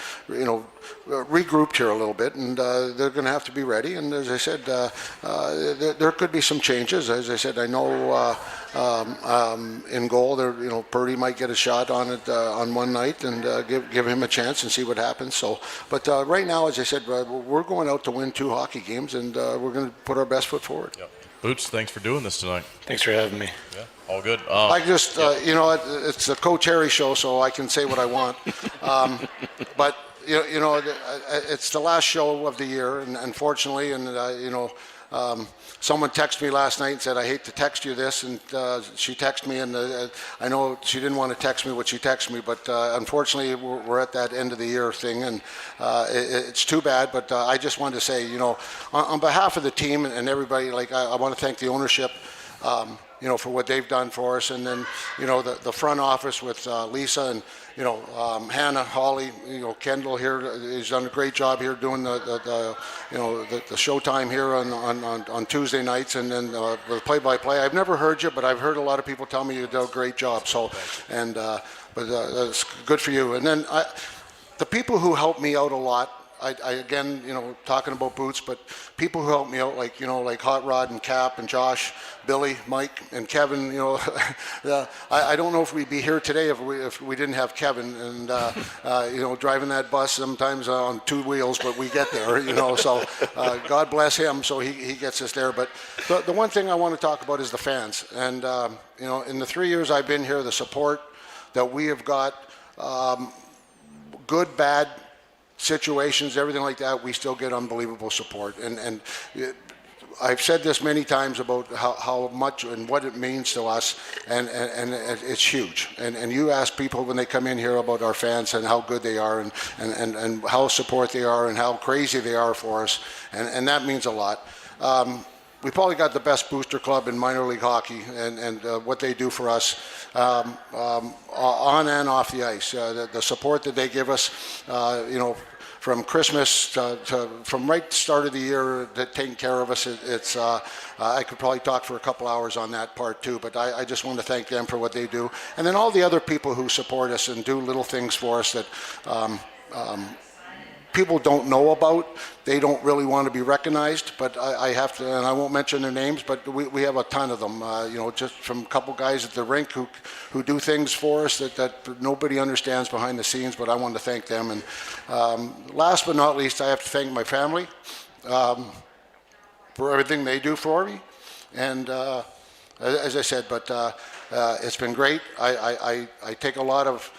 regrouped here a little bit, and they're going to have to be ready. And as I said, there could be some changes. As I said, I know in goal, there, Purdy might get a shot on it on one night, and give him a chance and see what happens. So, but right now, as I said, we're going out to win 2 hockey games, and we're going to put our best foot forward. Yep. Boots, thanks for doing this tonight. Thanks for having me. Yeah, all good. I just, it's the Coach Harry show, so I can say what I want. But it's the last show of the year, and unfortunately, and someone texted me last night and said, I hate to text you this, and she texted me, and I know she didn't want to text me what she texted me, but unfortunately, we're at that end of the year thing, and it's too bad, but I just wanted to say, on behalf of the team and everybody, I want to thank the ownership, for what they've done for us, and then, the front office with Lisa and, Hannah, Holly, Kendall here has done a great job here doing the showtime here on Tuesday nights, and then the play-by-play. I've never heard you, but I've heard a lot of people tell me you do a great job. So, and but it's good for you. And then the people who helped me out a lot. I again, talking about Boots, but people who helped me out, like Hot Rod and Cap and Josh, Billy, Mike, and Kevin. I don't know if we'd be here today if we didn't have Kevin, and driving that bus sometimes on 2 wheels, but we get there. So God bless him, so he gets us there. But the one thing I want to talk about is the fans, and in the 3 years I've been here, the support that we have got, good, bad situations, everything like that, we still get unbelievable support. And I've said this many times about how much and what it means to us, and it's huge. And you ask people when they come in here about our fans and how good they are, and how support they are, and how crazy they are for us, and that means a lot. We probably got the best booster club in minor league hockey, and what they do for us on and off the ice. The support that they give us, from Christmas from right start of the year, taking care of us. I could probably talk for a couple hours on that part too, but I just want to thank them for what they do. And then all the other people who support us and do little things for us that people don't know about. They don't really want to be recognized, but I have to, and I won't mention their names, but we have a ton of them, just from a couple guys at the rink who do things for us that nobody understands behind the scenes, but I want to thank them. And last but not least, I have to thank my family for everything they do for me. And as I said, but it's been great. I take a lot of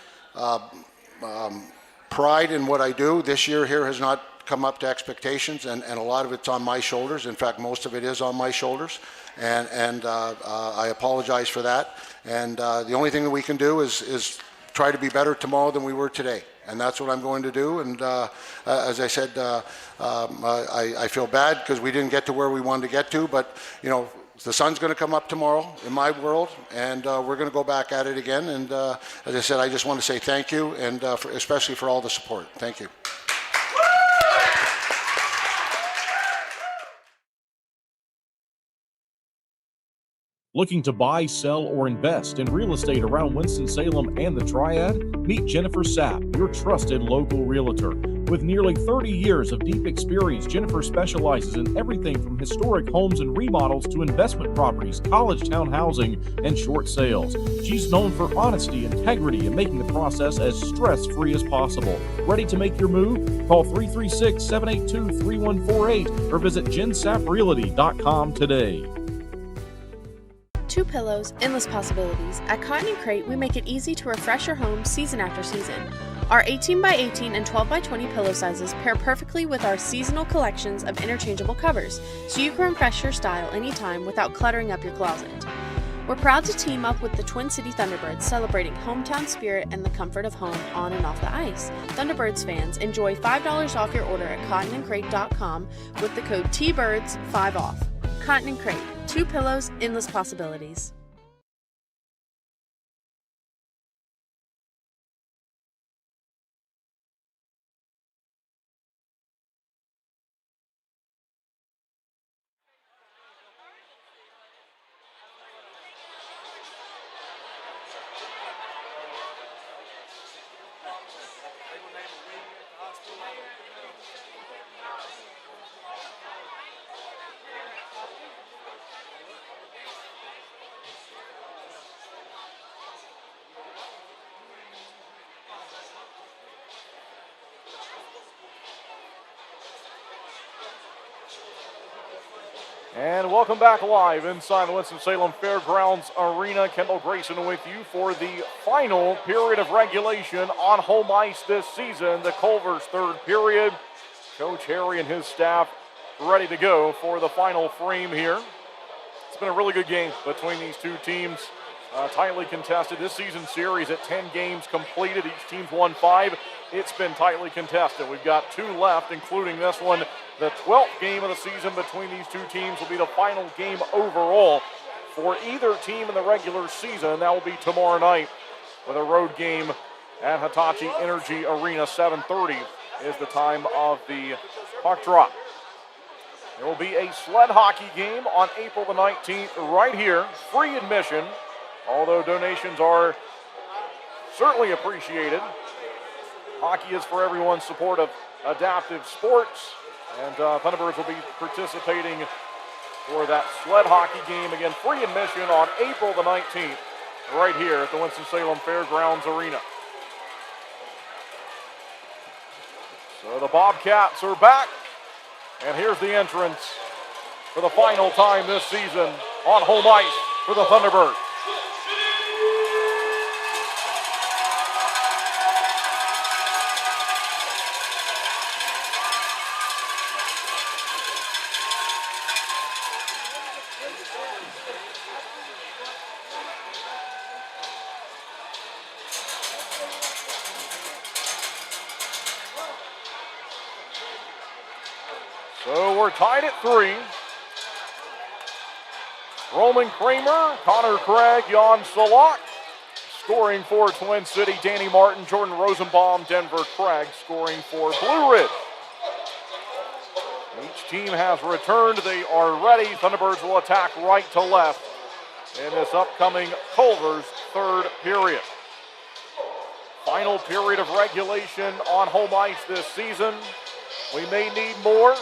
pride in what I do. This year here has not come up to expectations, and a lot of it's on my shoulders. In fact, most of it is on my shoulders, and I apologize for that. And the only thing that we can do is try to be better tomorrow than we were today, and that's what I'm going to do. And as I said, I feel bad because we didn't get to where we wanted to get to, but the sun's going to come up tomorrow in my world, and we're going to go back at it again. And as I said, I just want to say thank you, and especially for all the support. Thank you. Looking to buy, sell, or invest in real estate around Winston-Salem and the Triad? Meet Jennifer Sapp, your trusted local realtor. With nearly 30 years of deep experience, Jennifer specializes in everything from historic homes and remodels to investment properties, college town housing, and short sales. She's known for honesty, integrity, and making the process as stress-free as possible. Ready to make your move? Call 336-782-3148 or visit jensapprealty.com today. Two pillows, endless possibilities. At Cotton & Crate, we make it easy to refresh your home season after season. Our 18 by 18 and 12 by 20 pillow sizes pair perfectly with our seasonal collections of interchangeable covers, so you can refresh your style anytime without cluttering up your closet. We're proud to team up with the Twin City Thunderbirds, celebrating hometown spirit and the comfort of home on and off the ice. Thunderbirds fans, enjoy $5 off your order at cottonandcrate.com with the code TBIRDS 5 off. Cotton & Crate, two pillows, endless possibilities. And welcome back live inside the Winston-Salem Fairgrounds Arena. Kendall Grayson with you for the final period of regulation on home ice this season, the Culver's third period. Coach Harry and his staff ready to go for the final frame here. It's been a really good game between these two teams. Tightly contested. This season's series at 10 games completed. Each team's won 5. It's been tightly contested. We've got 2 left, including this one. The 12th game of the season between these two teams will be the final game overall for either team in the regular season. That will be tomorrow night with a road game at Hitachi Energy Arena. 7:30 is the time of the puck drop. There will be a sled hockey game on April the 19th right here. Free admission, although donations are certainly appreciated. Hockey is for everyone's support of adaptive sports, and Thunderbirds will be participating for that sled hockey game. Again, free admission on April the 19th right here at the Winston-Salem Fairgrounds Arena. So the Bobcats are back, and here's the entrance for the final time this season on home ice for the Thunderbirds. So we're tied at 3. Roman Kramer, Connor Craig, Jan Salak. Scoring for Twin City, Danny Martin, Jordan Rosenbaum, Denver Craig scoring for Blue Ridge. Each team has returned. They are ready. Thunderbirds will attack right to left in this upcoming Culver's third period. Final period of regulation on home ice this season. We may need more.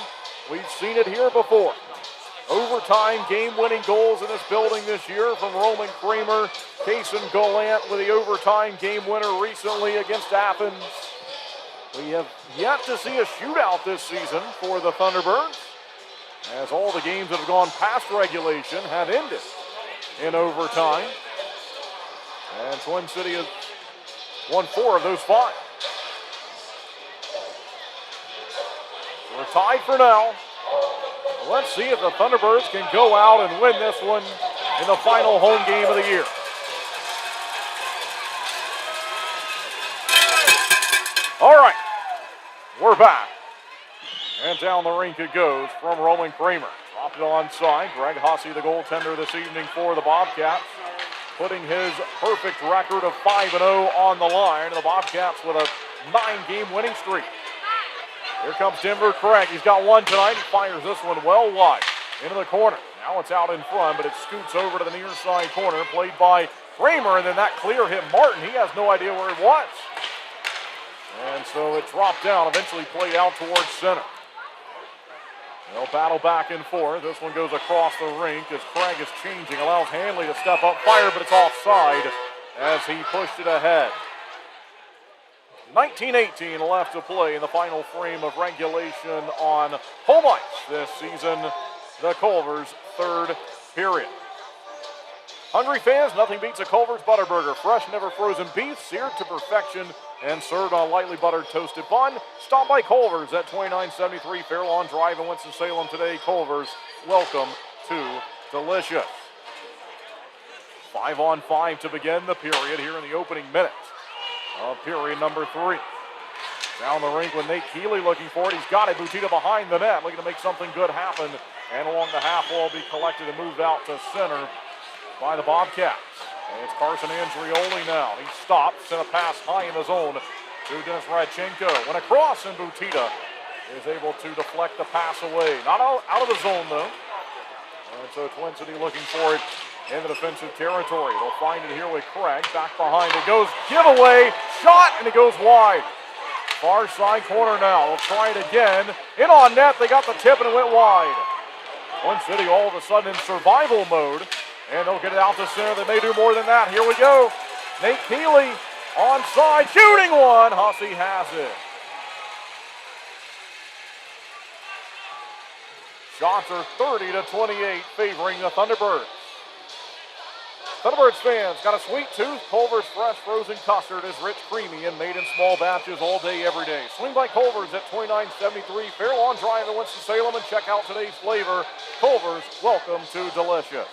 We've seen it here before. Overtime game-winning goals in this building this year from Roman Kramer. Kason Gallant with the overtime game winner recently against Athens. We have yet to see a shootout this season for the Thunderbirds, as all the games that have gone past regulation have ended in overtime. And Twin City has won 4 of those 5. We're tied for now. Let's see if the Thunderbirds can go out and win this one in the final home game of the year. All right, we're back. And down the rink it goes from Roman Kramer. Dropped it onside. Greg Hussey, the goaltender this evening for the Bobcats, putting his perfect record of 5-0 on the line. The Bobcats with a 9-game winning streak. Here comes Denver Craig. He's got one tonight. He fires this one well wide. into the corner. Now it's out in front, but it scoots over to the near side corner, played by Kramer, and then that clear hit Martin. He has no idea where it was. And so it dropped down, eventually played out towards center. They'll battle back and forth. This one goes across the rink as Craig is changing, allows Hanley to step up, fire, but it's offside as he pushed it ahead. 19:18 left to play in the final frame of regulation on home ice this season, the Culver's third period. Hungry fans, nothing beats a Culver's Butterburger. Fresh, never frozen beef, seared to perfection, and served on lightly buttered toasted bun. Stop by Culver's at 2973 Fairlawn Drive in Winston-Salem today. Culver's, welcome to delicious. 5-on-5 to begin the period here in the opening minutes of period number 3. Down the rink with Nate Keeley looking for it. He's got it. Butita behind the net, looking to make something good happen. And along the half wall, be collected and moved out to center by the Bobcats. And it's Carson Andrioli now. He stopped, sent a pass high in the zone to Dennis Radchenko. Went across, and Butita is able to deflect the pass away. Not out of the zone, though. And so Twin City looking for it in the defensive territory. They'll find it here with Craig. Back behind it goes. Giveaway. Shot, and it goes wide. Far side corner now. They'll try it again. In on net. They got the tip, and it went wide. Twin City all of a sudden in survival mode. And they'll get it out to center. They may do more than that. Here we go. Nate Keeley onside, shooting one. Hussey has it. Shots are 30-28, favoring the Thunderbirds. Thunderbirds fans, got a sweet tooth? Culver's fresh frozen custard is rich, creamy, and made in small batches all day, every day. Swing by Culver's at 2973 Fairlawn Drive in Winston-Salem and check out today's flavor. Culver's, welcome to delicious.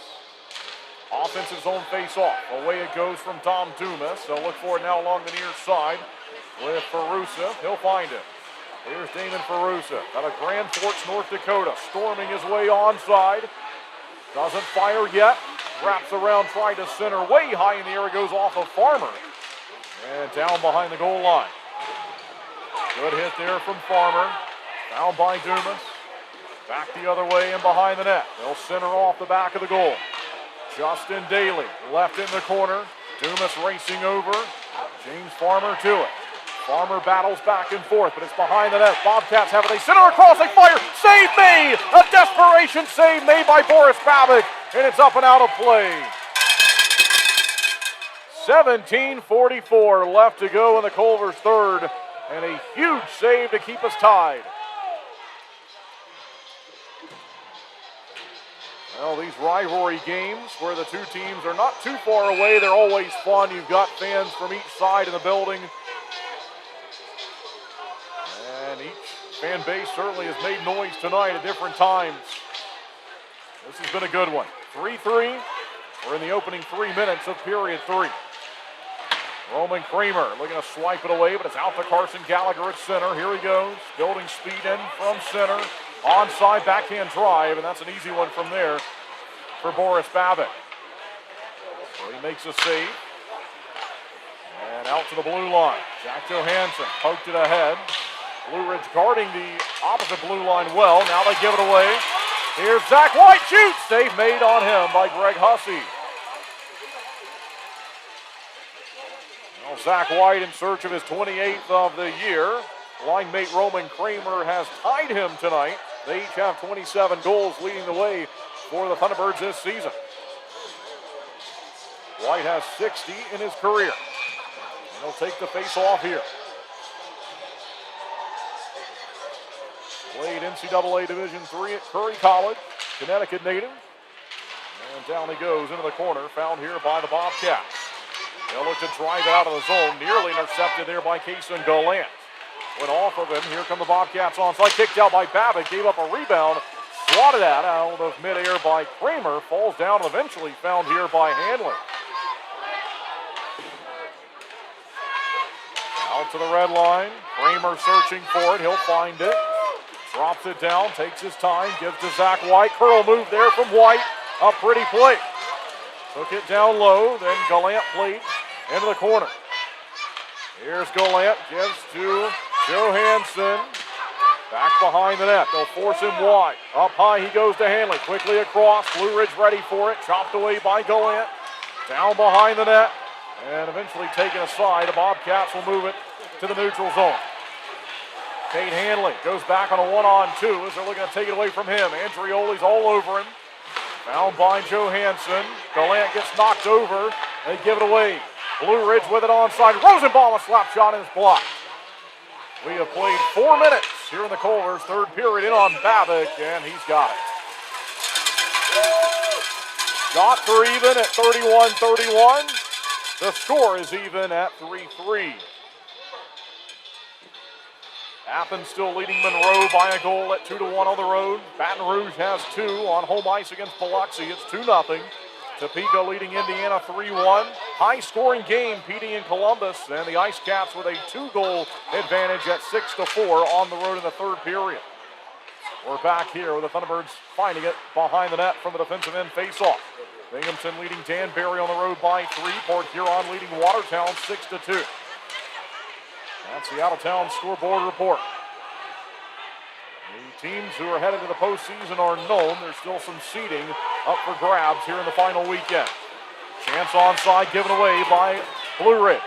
Offensive zone face-off. Away it goes from Tom Dumas. They'll look for it now along the near side with Ferrusa. He'll find it. Here's Damon Ferrusa out of Grand Forks, North Dakota, storming his way onside. Doesn't fire yet. Wraps around, tried to center. Way high in the air. It goes off of Farmer. And down behind the goal line. Good hit there from Farmer. Found by Dumas. Back the other way and behind the net. They'll center off the back of the goal. Justin Daly left in the corner. Dumas racing over. James Farmer to it. Farmer battles back and forth, but it's behind the net. Bobcats have it. They center across. They fire. Save made. A desperation save made by Boris Babic, and it's up and out of play. 17:44 left to go in the Culver's third, and a huge save to keep us tied. Well, these rivalry games where the two teams are not too far away, they're always fun. You've got fans from each side of the building. And each fan base certainly has made noise tonight at different times. This has been a good one. 3-3. We're in the opening 3 minutes of period 3. Roman Kramer looking to swipe it away, but it's out to Carson Gallagher at center. Here he goes, building speed in from center. Onside backhand drive, and that's an easy one from there for Boris Babic. So he makes a save. And out to the blue line. Jack Johansson poked it ahead. Blue Ridge guarding the opposite blue line well. Now they give it away. Here's Zach White, shoots! Save made on him by Greg Hussey. Well, Zach White in search of his 28th of the year. Line mate Roman Kramer has tied him tonight. They each have 27 goals leading the way for the Thunderbirds this season. White has 60 in his career. And he'll take the face off here. Played NCAA Division III at Curry College, Connecticut native. And down he goes into the corner, found here by the Bobcats. They'll look to drive it out of the zone, nearly intercepted there by Kason Gallant. Went off of him. Here come the Bobcats onside. Kicked out by Babic. Gave up a rebound. Swatted at out of midair by Kramer. Falls down and eventually found here by Hanley. Out to the red line. Kramer searching for it. He'll find it. Drops it down. Takes his time. Gives to Zach White. Curl move there from White. A pretty play. Took it down low. Then Gallant played into the corner. Here's Gallant. Gives to Johansson. Back behind the net. They'll force him wide. Up high he goes to Hanley. Quickly across. Blue Ridge ready for it. Chopped away by Gallant. Down behind the net. And eventually taken aside. The Bobcats will move it to the neutral zone. Kate Hanley goes back on a 1-on-2 as they're looking to take it away from him. Andrioli's all over him. Found by Johansson. Gallant gets knocked over. They give it away. Blue Ridge with it onside. Rosenbaum, a slap shot is blocked. We have played 4 minutes here in the Culvers. Third period in on Babick, and he's got it. Shots are even at 31-31. The score is even at 3-3. Athens still leading Monroe by a goal at 2-1 on the road. Baton Rouge has 2 on home ice against Biloxi. It's 2-0. Topeka leading Indiana 3-1. High-scoring game, PD in Columbus, and the Ice Caps with a 2-goal advantage at 6-4 on the road in the third period. We're back here with the Thunderbirds finding it behind the net from the defensive end face-off. Binghamton leading Danbury on the road by 3. Port Huron leading Watertown 6-2. That's the out-of-town scoreboard report. The teams who are headed to the postseason are known. There's still some seeding up for grabs here in the final weekend. Chance onside given away by Blue Ridge.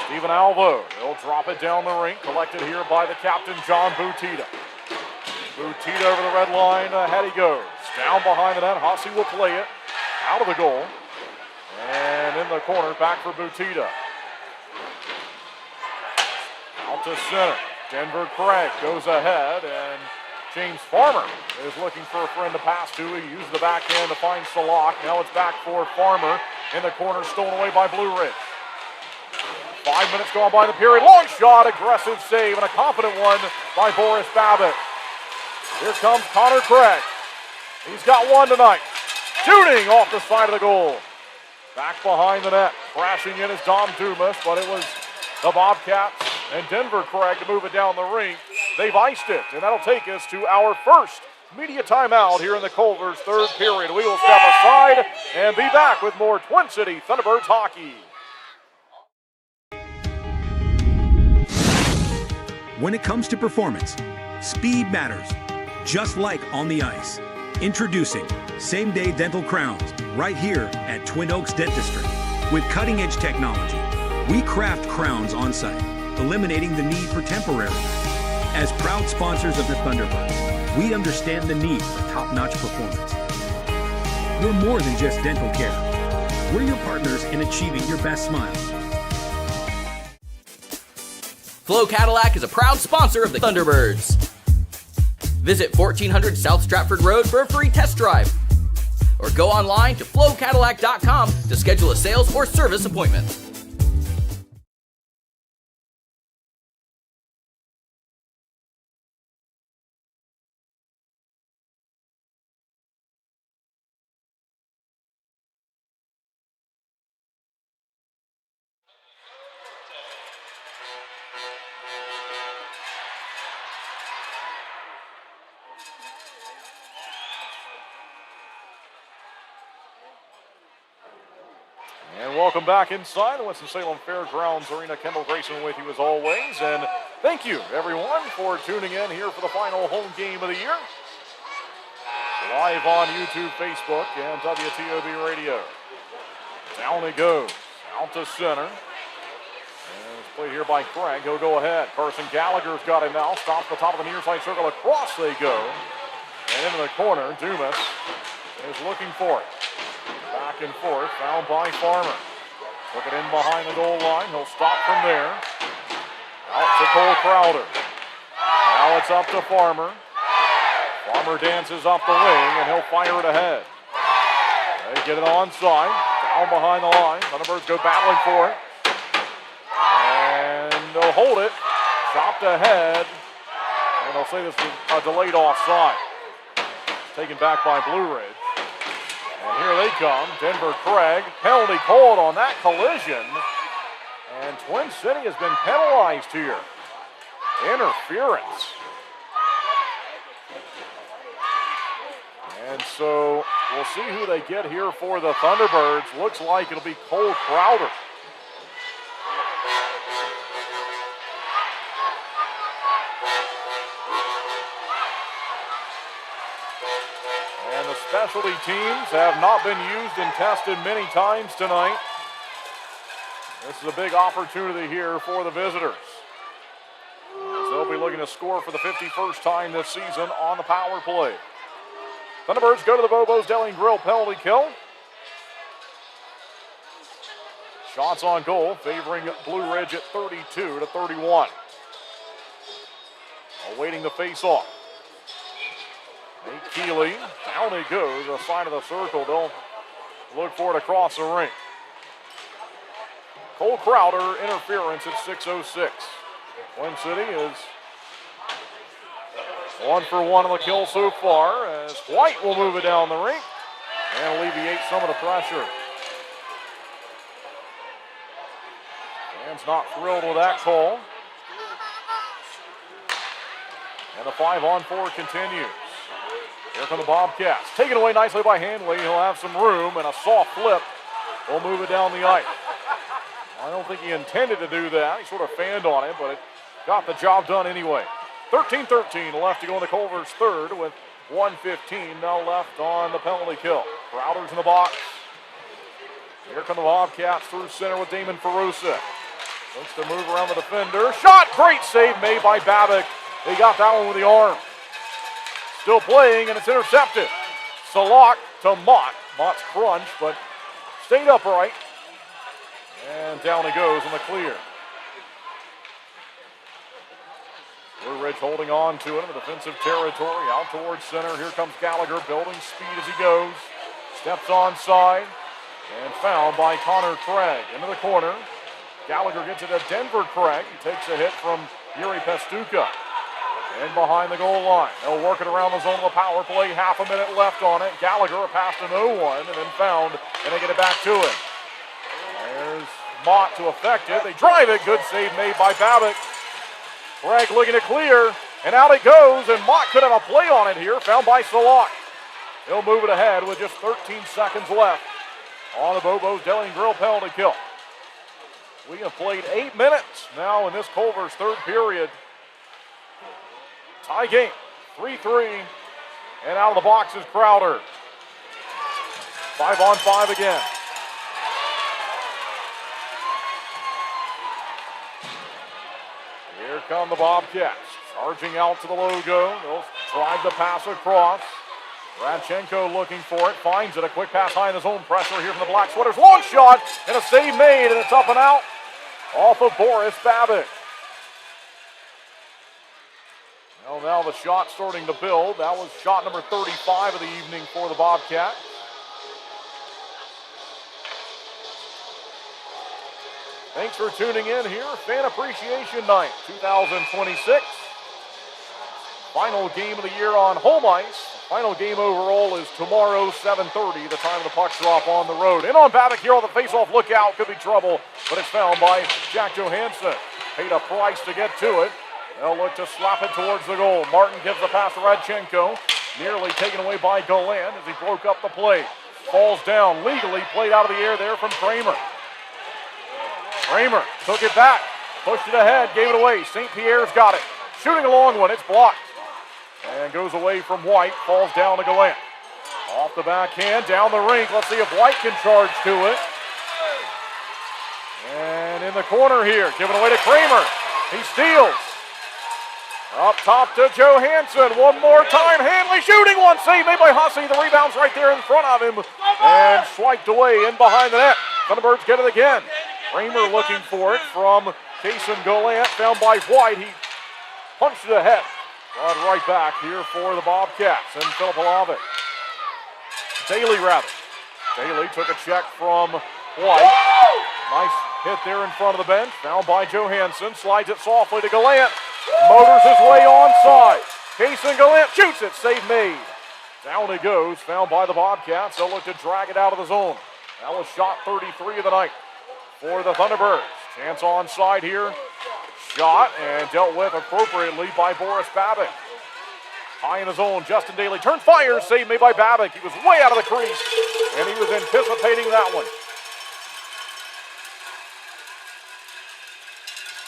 Stephen Alvo, he'll drop it down the rink, collected here by the captain, John Butita. Butita over the red line, ahead he goes. Down behind the net, Hussey will play it. Out of the goal. And in the corner, back for Butita. Out to center. Denver Craig goes ahead, and James Farmer is looking for a friend to pass to. He used the backhand to find Salak. Now it's back for Farmer. In the corner, stolen away by Blue Ridge. 5 minutes gone by the period. Long shot, aggressive save, and a confident one by Boris Babbitt. Here comes Connor Craig. He's got one tonight. Shooting off the side of the goal. Back behind the net. Crashing in is Dom Dumas, but it was the Bobcats and Denver Craig to move it down the rink. They've iced it, and that'll take us to our first media timeout here in the Culvers third period. We will step aside and be back with more Twin City Thunderbirds hockey. When it comes to performance, speed matters, just like on the ice. Introducing same-day dental crowns right here at Twin Oaks Dentistry. With cutting-edge technology, we craft crowns on site, eliminating the need for temporary. As proud sponsors of the Thunderbirds, we understand the need for top-notch performance. We're more than just dental care. We're your partners in achieving your best smile. Flo Cadillac is a proud sponsor of the Thunderbirds. Visit 1400 South Stratford Road for a free test drive. Or go online to flowcadillac.com to schedule a sales or service appointment. And welcome back inside the Winston-Salem Fairgrounds Arena. Kendall Grayson with you as always. And thank you, everyone, for tuning in here for the final home game of the year. Live on YouTube, Facebook, and WTOB Radio. Down it goes. Out to center. And it's played here by Craig. He'll go ahead. Carson Gallagher's got him now. Stops the top of the near side circle. Across they go. And into the corner, Dumas is looking for it. Back and forth, found by Farmer. Took it in behind the goal line. He'll stop from there. Out to Cole Crowder. Now it's up to Farmer. Farmer dances up the wing, and he'll fire it ahead. They get it onside. Down behind the line. Thunderbirds go battling for it. And they'll hold it. Chopped ahead. And they'll say this is a delayed offside. Taken back by Blue Ridge. And here they come, Denver Craig. Penalty called on that collision. And Twin City has been penalized here. Interference. And so we'll see who they get here for the Thunderbirds. Looks like it'll be Cole Crowder. Specialty teams have not been used and tested many times tonight. This is a big opportunity here for the visitors, as they'll be looking to score for the 51st time this season on the power play. Thunderbirds go to the Bobo's Deli and Grill penalty kill. Shots on goal favoring Blue Ridge at 32-31. Awaiting the face-off. Nate Keeley, down he goes, the side of the circle. They'll look for it across the ring. Cole Crowder, interference at 6:06. Twin City is 1 for 1 on the kill so far, as White will move it down the rink and alleviate some of the pressure. Fans not thrilled with that call. And the 5-on-4 continues. Here come the Bobcats. Taken away nicely by Hanley. He'll have some room, and a soft flip will move it down the ice. I don't think he intended to do that. He sort of fanned on it, but it got the job done anyway. 13-13 left to go in the Culver's third with 1:15 now left on the penalty kill. Crowder's in the box. Here come the Bobcats through center with Damon Ferrusa. Looks to move around the defender. Shot! Great save made by Babick. He got that one with the arm. Still playing, and it's intercepted. Salak to Mott. Mott's crunch, but stayed upright. And down he goes in the clear. Blue Ridge holding on to it in the defensive territory. Out towards center. Here comes Gallagher, building speed as he goes. Steps onside. And fouled by Connor Craig. Into the corner. Gallagher gets it to Denver Craig. He takes a hit from Yuri Pestuka. And behind the goal line. They'll work it around the zone of the power play. Half a minute left on it. Gallagher a pass to no one, and then found, and they get it back to him. There's Mott to affect it. They drive it. Good save made by Babick. Craig looking to clear, and out it goes, and Mott could have a play on it here. Found by Salak. He'll move it ahead with just 13 seconds left on the Bobo's Deli and Grill penalty kill. We have played 8 minutes now in this Culver's third period. Tie game, 3-3, and out of the box is Crowder. 5-on-5 again. Here come the Bobcats, charging out to the logo. They'll drive the pass across. Radchenko looking for it, finds it. A quick pass high in his own pressure here from the Black Sweaters. Long shot, and a save made, and it's up and out off of Boris Babick. Well, now the shot starting to build. That was shot number 35 of the evening for the Bobcats. Thanks for tuning in here. Fan Appreciation Night 2026. Final game of the year on home ice. Final game overall is tomorrow, 7:30, the time of the puck drop on the road. In on Babick here on the faceoff lookout. Could be trouble, but it's found by Jack Johansson. Paid a price to get to it. They'll look to slap it towards the goal. Martin gives the pass to Radchenko. Nearly taken away by Golan as he broke up the play. Falls down legally, played out of the air there from Kramer. Kramer took it back, pushed it ahead, gave it away. St. Pierre's got it. Shooting a long one, it's blocked. And goes away from White, falls down to Golan. Off the backhand, down the rink. Let's see if White can charge to it. And in the corner here, given away to Kramer. He steals. Up top to Johansson. One more time. Hanley shooting one. Save made by Hussey. The rebound's right there in front of him. And swiped away in behind the net. Thunderbirds get it again. Kramer looking for it from Kason Golan. Found by White. He punched it ahead. Brought right back here for the Bobcats and Philip Olavic. Daly rather. Daly took a check from White. Nice hit there in front of the bench. Found by Johansson. Slides it softly to Gallant. Motors his way onside. Kason Gallant shoots it. Save made. Down he goes. Found by the Bobcats. They'll look to drag it out of the zone. That was shot 33 of the night for the Thunderbirds. Chance onside here. Shot and dealt with appropriately by Boris Babick. High in the zone, Justin Daly turns, fires, save made by Babick. He was way out of the crease, and he was anticipating that one.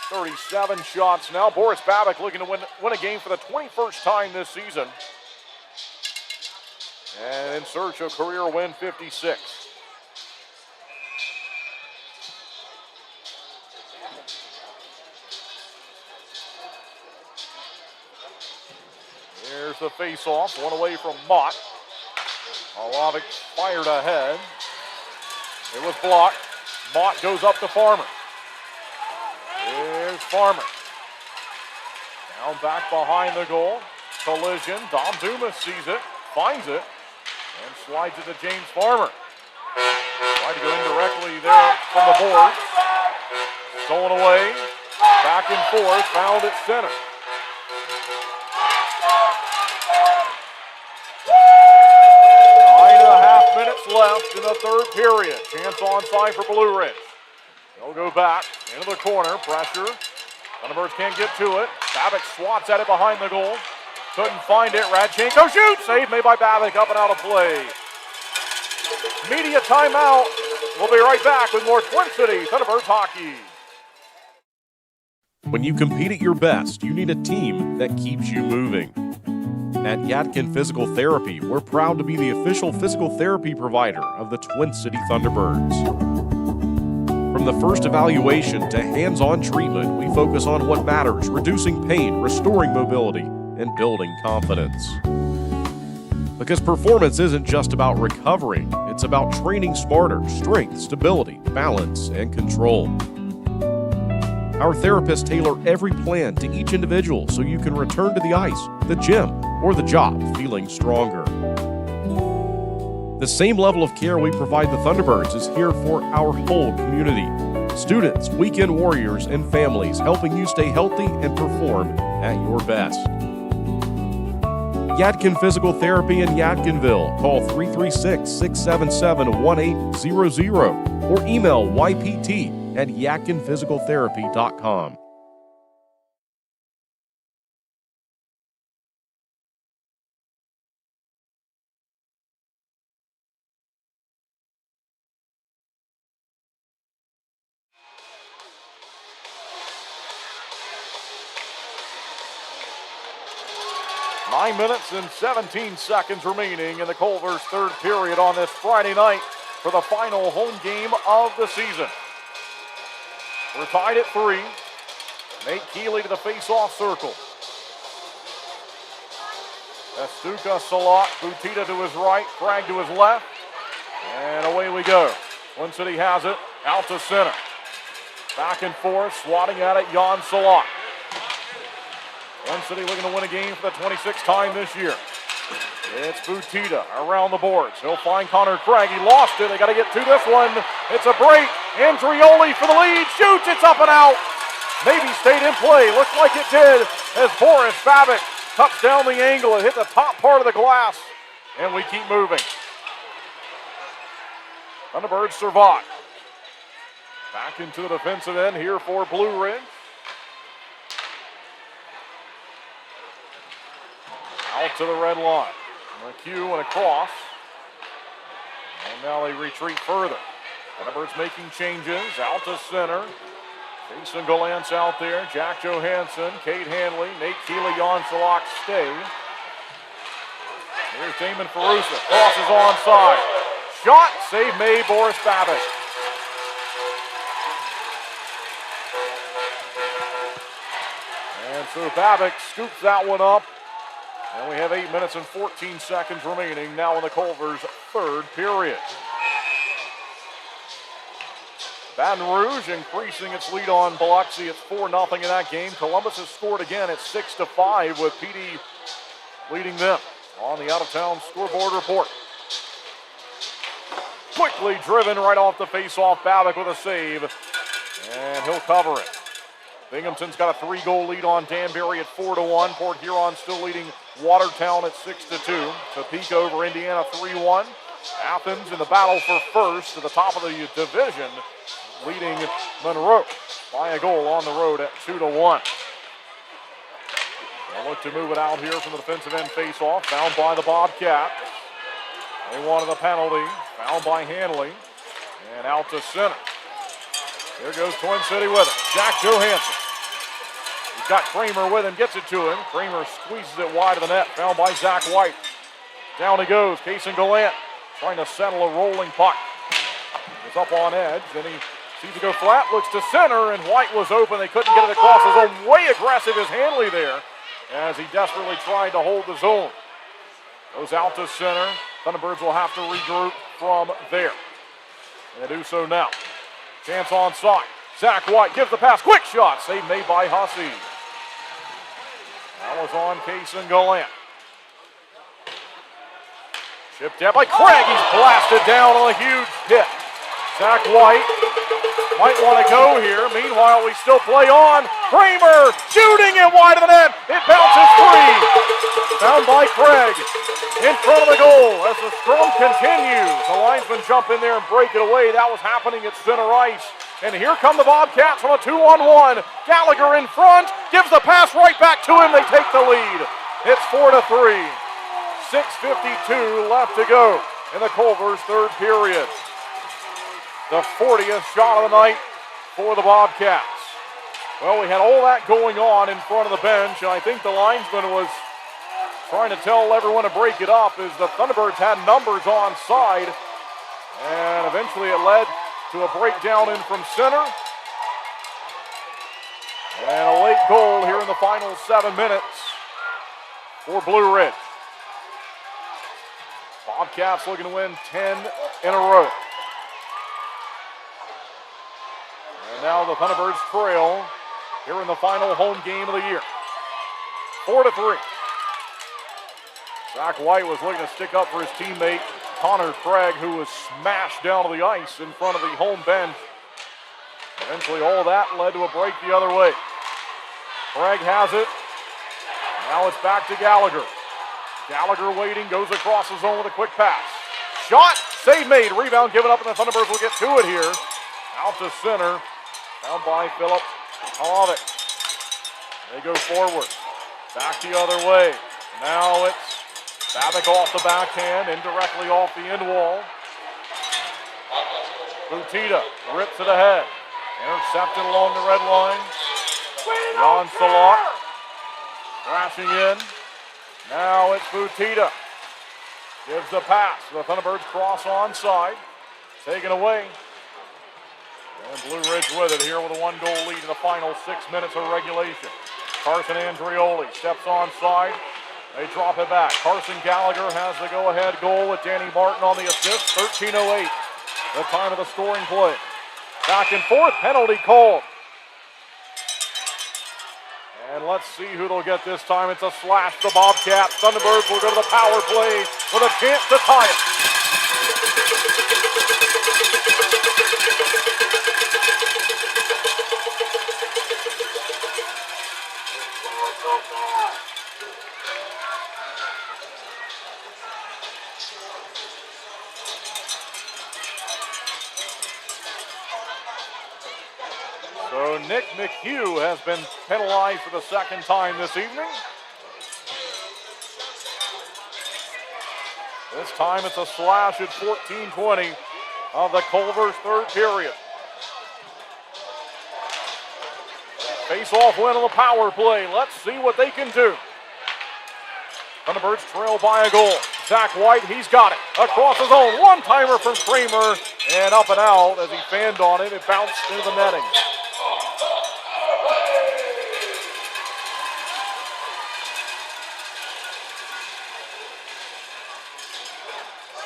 37 shots now. Boris Babick looking to win a game for the 21st time this season. and in search of career win 56. Here's the face-off, one away from Mott. Olavic fired ahead. It was blocked. Mott goes up to Farmer. Here's Farmer. Down back behind the goal. Collision. Dom Dumas sees it, finds it, and slides it to James Farmer. Tried to go indirectly there from the board. Stolen away. Back and forth. Found at center. 9.5 minutes left in the third period. Chance onside for Blue Ridge. They'll go back into the corner. Pressure. Thunderbirds can't get to it. Babick swats at it behind the goal. Couldn't find it. Radchenko shoots. Save made by Babick. Up and out of play. Media timeout. We'll be right back with more Twin City Thunderbirds hockey. When you compete at your best, you need a team that keeps you moving. At Yadkin Physical Therapy, we're proud to be the official physical therapy provider of the Twin City Thunderbirds. From the first evaluation to hands-on treatment, we focus on what matters, reducing pain, restoring mobility, and building confidence. Because performance isn't just about recovering, it's about training smarter, strength, stability, balance, and control. Our therapists tailor every plan to each individual so you can return to the ice, the gym, or the job feeling stronger. The same level of care we provide the Thunderbirds is here for our whole community. Students, weekend warriors, and families helping you stay healthy and perform at your best. Yadkin Physical Therapy in Yadkinville. Call 336-677-1800 or email ypt@yadkinphysicaltherapy.com. Nine minutes and 17 seconds remaining in the Culver's third period on this Friday night for the final home game of the season. We're tied at 3. Nate Keeley to the face-off circle. Estuca, Salat, Butita to his right, Cragg to his left. And away we go. Twin City has it, out to center. Back and forth, swatting at it, Jan Salat. Twin City looking to win a game for the 26th time this year. It's Butita around the boards. He'll find Connor Cragg. He lost it. They got to get to this one. It's a break. Andrioli for the lead. Shoots. It's up and out. Maybe stayed in play. Looks like it did as Boris Babick cuts down the angle. It hit the top part of the glass. And we keep moving. Thunderbirds survive. Back into the defensive end here for Blue Ridge. Out to the red line. McHugh and across. And now they retreat further. Thunderbirds making changes. Out to center. Jason Gallant out there. Jack Johansson, Cade Hanley, Nate Keeley, Jan Salak stay. Here's Damon Ferrusa. Crosses onside. Shot. Save made. Boris Babick. And so Babick scoops that one up. And we have 8 minutes and 14 seconds remaining now in the Culver's third period. Baton Rouge increasing its lead on Biloxi. It's 4-0 in that game. Columbus has scored again at 6-5 with PD leading them on the out-of-town scoreboard report. Quickly driven right off the face-off. Babick with a save, and he'll cover it. Binghamton's got a 3-goal lead on Danbury at 4-1. Port Huron still leading Watertown at 6-2. Topeka over Indiana 3-1. Athens in the battle for first to the top of the division, leading Monroe by a goal on the road at 2-1. They'll look to move it out here from the defensive end face-off. Found by the Bobcats. They wanted a penalty. Found by Hanley. And out to center. There goes Twin City with it. Jack Johansson. He's got Kramer with him, gets it to him. Kramer squeezes it wide of the net. Found by Zach White. Down he goes. Kason Gallant trying to settle a rolling puck. It's up on edge. Then he sees it go flat. Looks to center, and White was open. They couldn't get it across his own. Way aggressive is Hanley there as he desperately tried to hold the zone. Goes out to center. Thunderbirds will have to regroup from there. They do so now. Chance on side. Zach White gives the pass. Quick shot. Save made by Hussey. That was on Kason Gallant. Chipped down by Craig. He's blasted down on a huge hit. Zach White might want to go here. Meanwhile, we still play on. Kramer shooting it wide of the net. It bounces free. Found by Craig in front of the goal as the scrum continues. The linesmen jump in there and break it away. That was happening at center ice. And here come the Bobcats on a 2-on-1. Gallagher in front, gives the pass right back to him. They take the lead. It's 4-3. 6:52 left to go in the Culver's third period. The 40th shot of the night for the Bobcats. Well, we had all that going on in front of the bench, and I think the linesman was trying to tell everyone to break it up as the Thunderbirds had numbers on side, and eventually it led to a breakdown in from center. And a late goal here in the final 7 minutes for Blue Ridge. Bobcats looking to win 10 in a row. And now the Thunderbirds trail here in the final home game of the year. 4-3. Zach White was looking to stick up for his teammate, Connor Craig, who was smashed down to the ice in front of the home bench. Eventually all that led to a break the other way. Craig has it. Now it's back to Gallagher. Gallagher waiting, goes across the zone with a quick pass. Shot, save made, rebound given up, and the Thunderbirds will get to it here. Out to center, down by Philip Holovic. They go forward, back the other way. Now it's Babick off the backhand, indirectly off the end wall. Butita rips it ahead. Intercepted along the red line. Jan Salot crashing in. Now it's Butita. Gives the pass. The Thunderbirds cross onside. Taken away. And Blue Ridge with it here with a 1-goal lead in the final 6 minutes of regulation. Carson Andrioli steps onside. They drop it back. Carson Gallagher has the go-ahead goal with Danny Martin on the assist. 13:08, the time of the scoring play. Back and forth, penalty called. And let's see who they'll get this time. It's a slash to the Bobcats. Thunderbirds will go to the power play with a chance to tie it. So Nick McHugh has been penalized for the second time this evening. This time it's a slash at 14:20 of the Culver's third period. Face-off win on the power play. Let's see what they can do. Thunderbirds trail by a goal. Zach White, he's got it. Across his own, one-timer from Kramer, and up and out as he fanned on it. It bounced into the netting.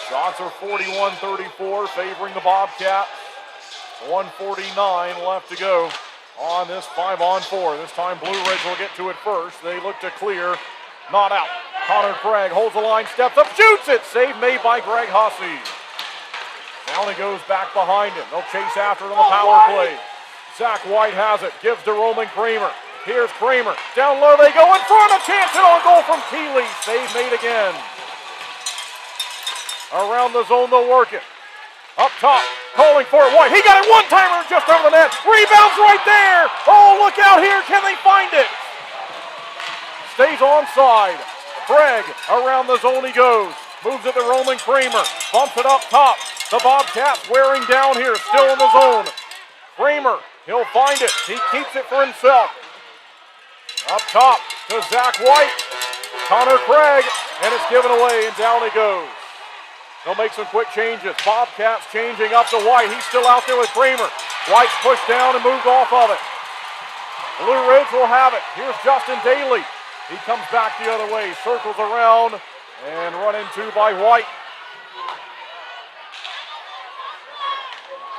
Shots are 41-34, favoring the Bobcats. 1:49 left to go on this 5-on-4. This time Blue Ridge will get to it first. They look to clear, not out. Connor Craig holds the line, steps up, shoots it. Save made by Greg Hussey. Down he goes back behind him. They'll chase after it on the power play. Zach White has it, gives to Roman Kramer. Here's Kramer. Down low they go in front. A chance hit on goal from Keeley. Save made again. Around the zone, they'll work it. Up top, calling for it. White, he got it, one-timer just over the net. Rebounds right there. Oh, look out here. Can they find it? Stays onside. Craig, around the zone he goes. Moves it to Roman Kramer. Bumps it up top. The Bobcats wearing down here, still in the zone. Kramer, he'll find it. He keeps it for himself. Up top to Zach White. Connor Craig, and it's given away, and down he goes. They'll make some quick changes. Bobcats changing up to White. He's still out there with Kramer. White's pushed down and moved off of it. Blue Ridge will have it. Here's Justin Daly. He comes back the other way, circles around, and run into by White.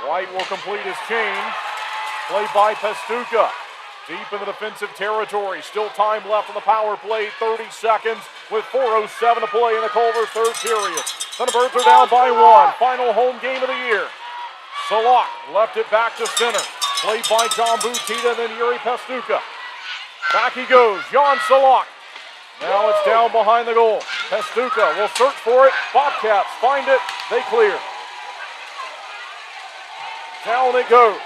White will complete his change. Play by Pastuca. Deep in the defensive territory. Still time left on the power play. 30 seconds with 4:07 to play in the Culver's third period. Thunderbirds are down by 1. Final home game of the year. Salak left it back to center. Played by John Butita and then Yuri Pastuca. Back he goes. Jan Salak. Now it's down behind the goal. Pastuca will search for it. Bobcats find it. They clear. Down it goes.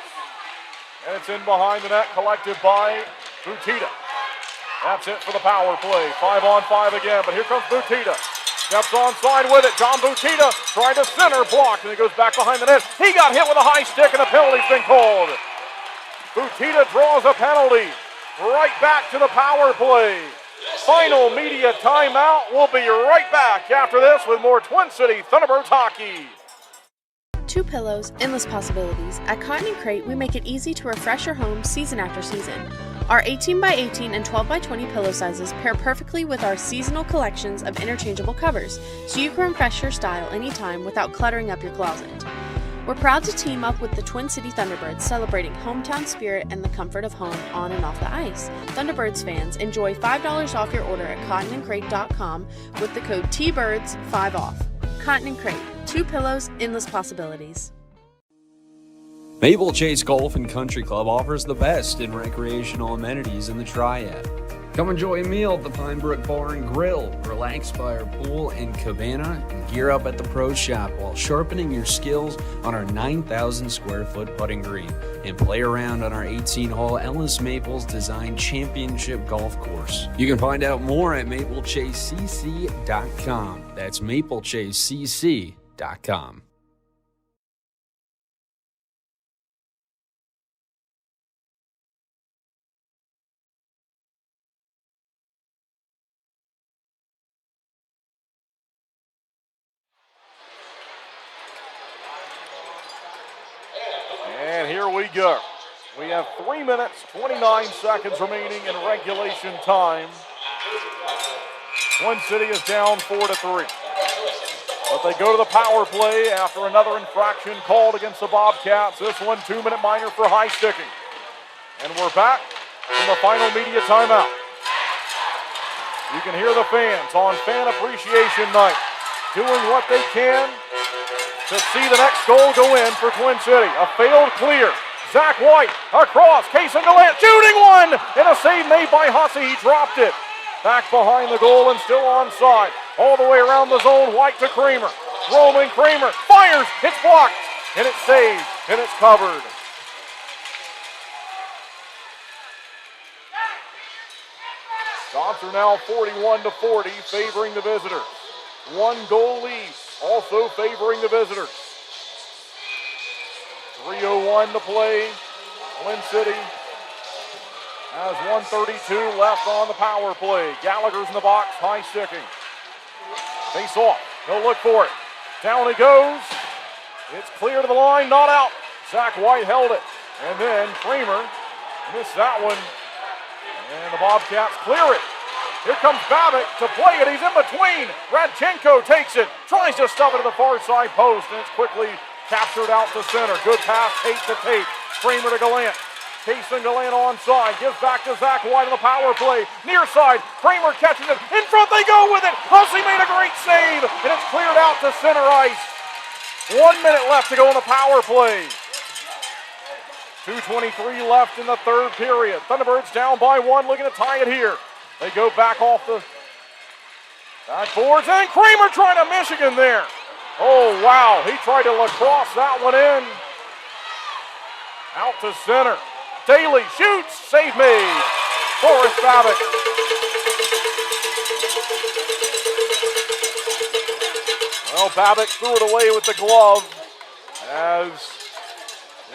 And it's in behind the net, collected by Butita. That's it for the power play. 5-on-5 again, but here comes Butita. Steps onside with it. John Butita trying to center, blocked, and he goes back behind the net. He got hit with a high stick, and a penalty's been called. Butita draws a penalty. Right back to the power play. Final media timeout. We'll be right back after this with more Twin City Thunderbirds hockey. 2 pillows, endless possibilities. At Cotton & Crate, we make it easy to refresh your home season after season. Our 18x18 and 12x20 pillow sizes pair perfectly with our seasonal collections of interchangeable covers, so you can refresh your style anytime without cluttering up your closet. We're proud to team up with the Twin City Thunderbirds, celebrating hometown spirit and the comfort of home on and off the ice. Thunderbirds fans, enjoy $5 off your order at cottonandcrate.com with the code TBIRDS 5 off. Cotton & Crate, 2 pillows, endless possibilities. Maple Chase Golf and Country Club offers the best in recreational amenities in the Triad. Come enjoy a meal at the Pine Brook Bar and Grill, relax by our pool and cabana, and gear up at the Pro Shop while sharpening your skills on our 9,000 square foot putting green, and play around on our 18-hole Ellis Maples designed championship golf course. You can find out more at maplechasecc.com. That's maplechasecc.com. And here we go. We have 3 minutes, 29 seconds remaining in regulation time. Twin City is down 4-3. But they go to the power play after another infraction called against the Bobcats. This one, 2-minute minor for high sticking. And we're back from the final media timeout. You can hear the fans on Fan Appreciation Night doing what they can to see the next goal go in for Twin City. A failed clear. Zach White across. Case and Gallant shooting one. And a save made by Hussey. He dropped it. Back behind the goal and still onside. All the way around the zone. White to Kramer. Roman Kramer fires. It's blocked. And it's saved. And it's covered. Shots are now 41-40, favoring the visitors. 1 goal lead, also favoring the visitors. 3:01 to play. Twin City has 1:32 left on the power play. Gallagher's in the box, high sticking. Face off, he'll look for it. Down he goes. It's clear to the line, not out. Zach White held it. And then Kramer missed that one. And the Bobcats clear it. Here comes Babbitt to play it. He's in between. Radchenko takes it. Tries to stuff it to the far side post. And it's quickly captured out to center. Good pass, Tate to Tate. Kramer to Gallant. Jason Gallant onside. Gives back to Zach White on the power play. Near side. Kramer catches it. In front they go with it. Hussey made a great save. And it's cleared out to center ice. 1 minute left to go in the power play. 2:23 left in the third period. Thunderbirds down by 1, looking to tie it here. They go back off the backboards, and Kramer trying to Michigan there. Oh, wow. He tried to lacrosse that one in. Out to center. Daly shoots. Save made. Forrest Babbitt. Well, Babbitt threw it away with the glove as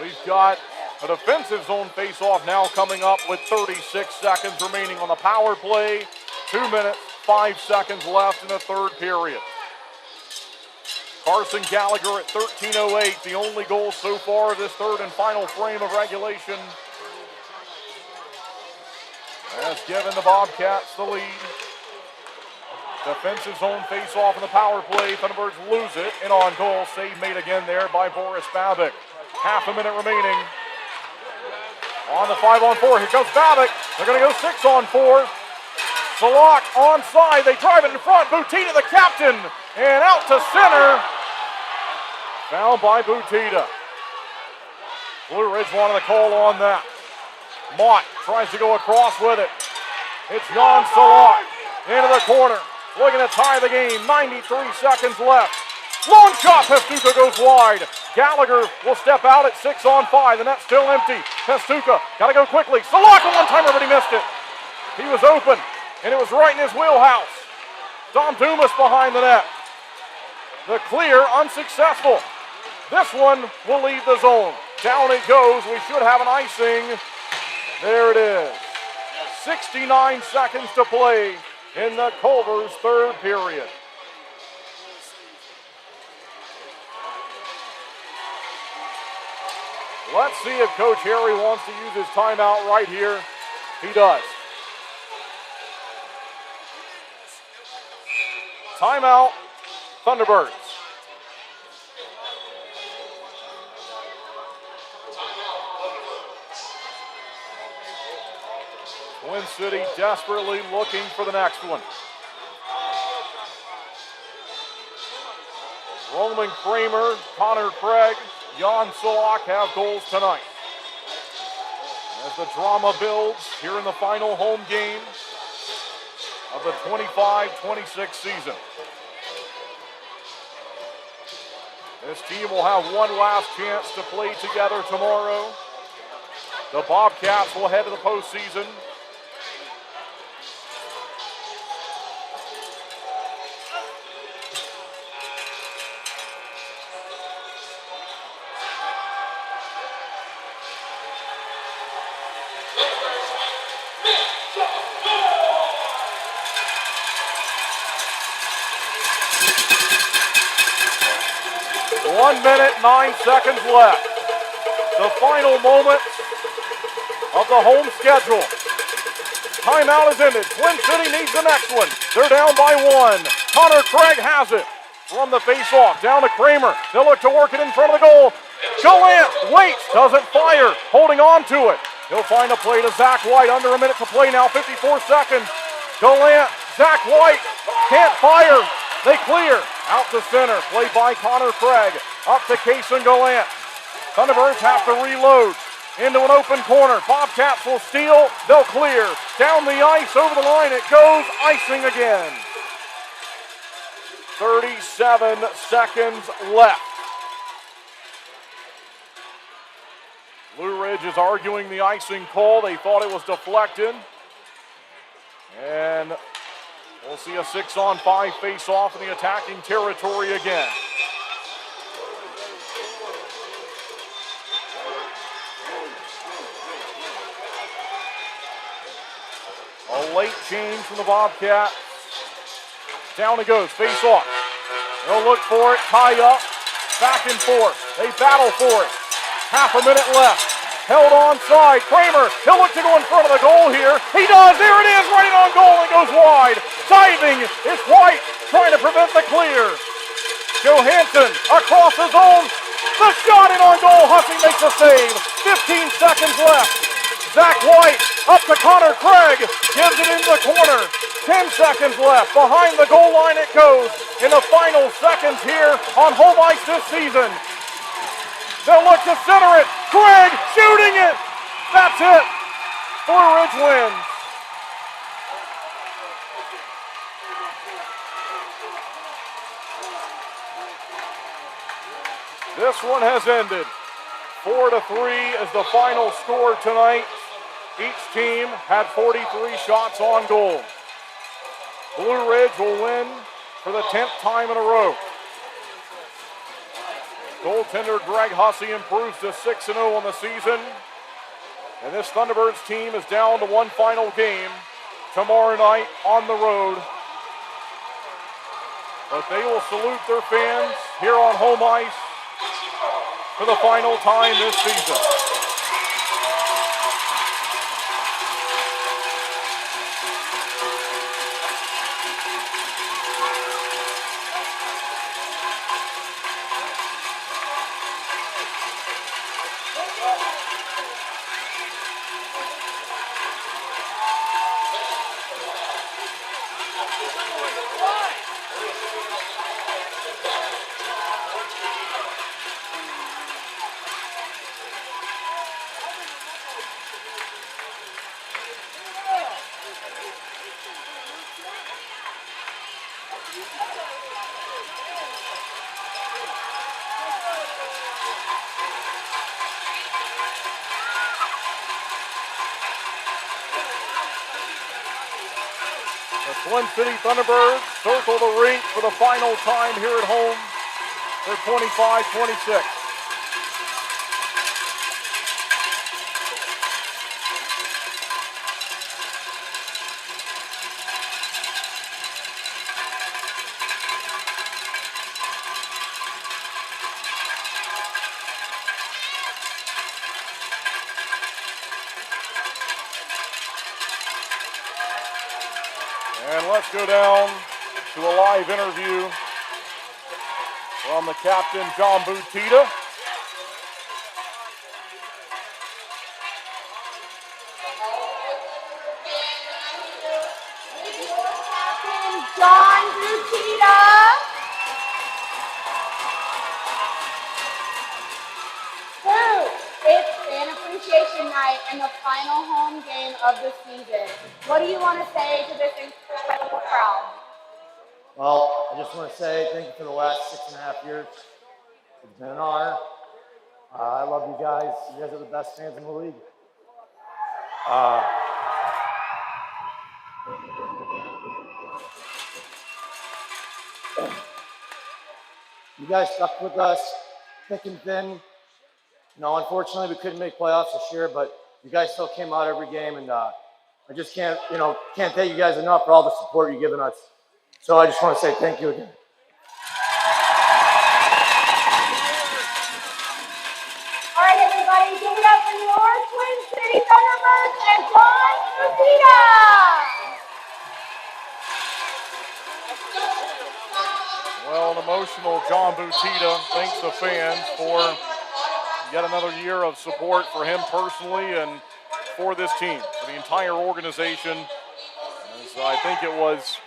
we've got a defensive zone face-off now coming up with 36 seconds remaining on the power play. 2 minutes, 5 seconds left in the third period. Carson Gallagher at 13:08, the only goal so far this third and final frame of regulation, has given the Bobcats the lead. Defensive zone face-off in the power play. Thunderbirds lose it, and on goal, save made again there by Boris Babic. Half a minute remaining. On the 5-on-4, here comes Babic. They're going to go 6-on-4. Salak onside, they drive it in front. Butita, the captain, and out to center. Fouled by Butita. Blue Ridge wanted a call on that. Mott tries to go across with it. It's Jan Salak into the corner. Looking to tie the game. 93 seconds left. Long shot. Pestuka goes wide. Gallagher will step out at 6-on-5. The net's still empty. Pestuka got to go quickly. Salak a one-timer, but he missed it. He was open, and it was right in his wheelhouse. Dom Dumas behind the net. The clear unsuccessful. This one will leave the zone. Down it goes. We should have an icing. There it is. 69 seconds to play in the Culver's third period. Let's see if Coach Harry wants to use his timeout right here. He does. Timeout, Thunderbirds. Twin City desperately looking for the next one. Roman Kramer, Connor Craig, Jan Salak have goals tonight. As the drama builds here in the final home game of the 25-26 season. This team will have one last chance to play together tomorrow. The Bobcats will head to the postseason. One minute, 9 seconds left. The final moments of the home schedule. Timeout is ended. Twin City needs the next one. They're down by 1. Connor Craig has it from the face-off. Down to Kramer. They'll look to work it in front of the goal. Gallant waits, doesn't fire, holding on to it. He'll find a play to Zach White. Under a minute to play now, 54 seconds. Gallant, Zach White, can't fire. They clear. Out to center. Played by Connor Craig. Up to Kason Gallant. Thunderbirds have to reload. Into an open corner. Bobcats will steal. They'll clear. Down the ice. Over the line it goes. Icing again. 37 seconds left. Blue Ridge is arguing the icing call. They thought it was deflected. And we'll see a 6-on-5 face-off in the attacking territory again. A late change from the Bobcats. Down it goes, face-off. They'll look for it, tie up, back and forth. They battle for it. Half a minute left. Held onside. Kramer, he'll look to go in front of the goal here. He does. There it is, right on goal, and goes wide. Diving is White, trying to prevent the clear. Johansson across the zone. The shot in on goal. Hussey makes the save. 15 seconds left. Zach White up to Connor Craig. Gives it in the corner. 10 seconds left. Behind the goal line it goes in the final seconds here on home ice this season. They'll look to center it. Craig shooting it. That's it. Blue Ridge wins. This one has ended. 4-3 is the final score tonight. Each team had 43 shots on goal. Blue Ridge will win for the 10th time in a row. Goaltender Greg Hussey improves to 6-0 on the season. And this Thunderbirds team is down to one final game tomorrow night on the road But they will salute their fans here on home ice for the final time this season. The Twin City Thunderbirds circle the rink for the final time here at home for 25-26. And let's go down to a live interview from the captain, John Butita. John Butita. It's fan appreciation night and the final home game of the season. What do you want to say to this incredible crowd? Well, I just want to say thank you for the last 6.5 years. It's been an honor. I love you guys. You guys are the best fans in the league. You guys stuck with us thick and thin. You know, unfortunately, we couldn't make playoffs this year, but you guys still came out every game, and I just can't thank you guys enough for all the support you've given us. So I just want to say thank you again. All right, everybody, give it up for your Twin City Thunderbirds and John Butita. Well, an emotional John Butita thanks the fans for yet another year of support for him personally and for this team, for the entire organization. As I think it was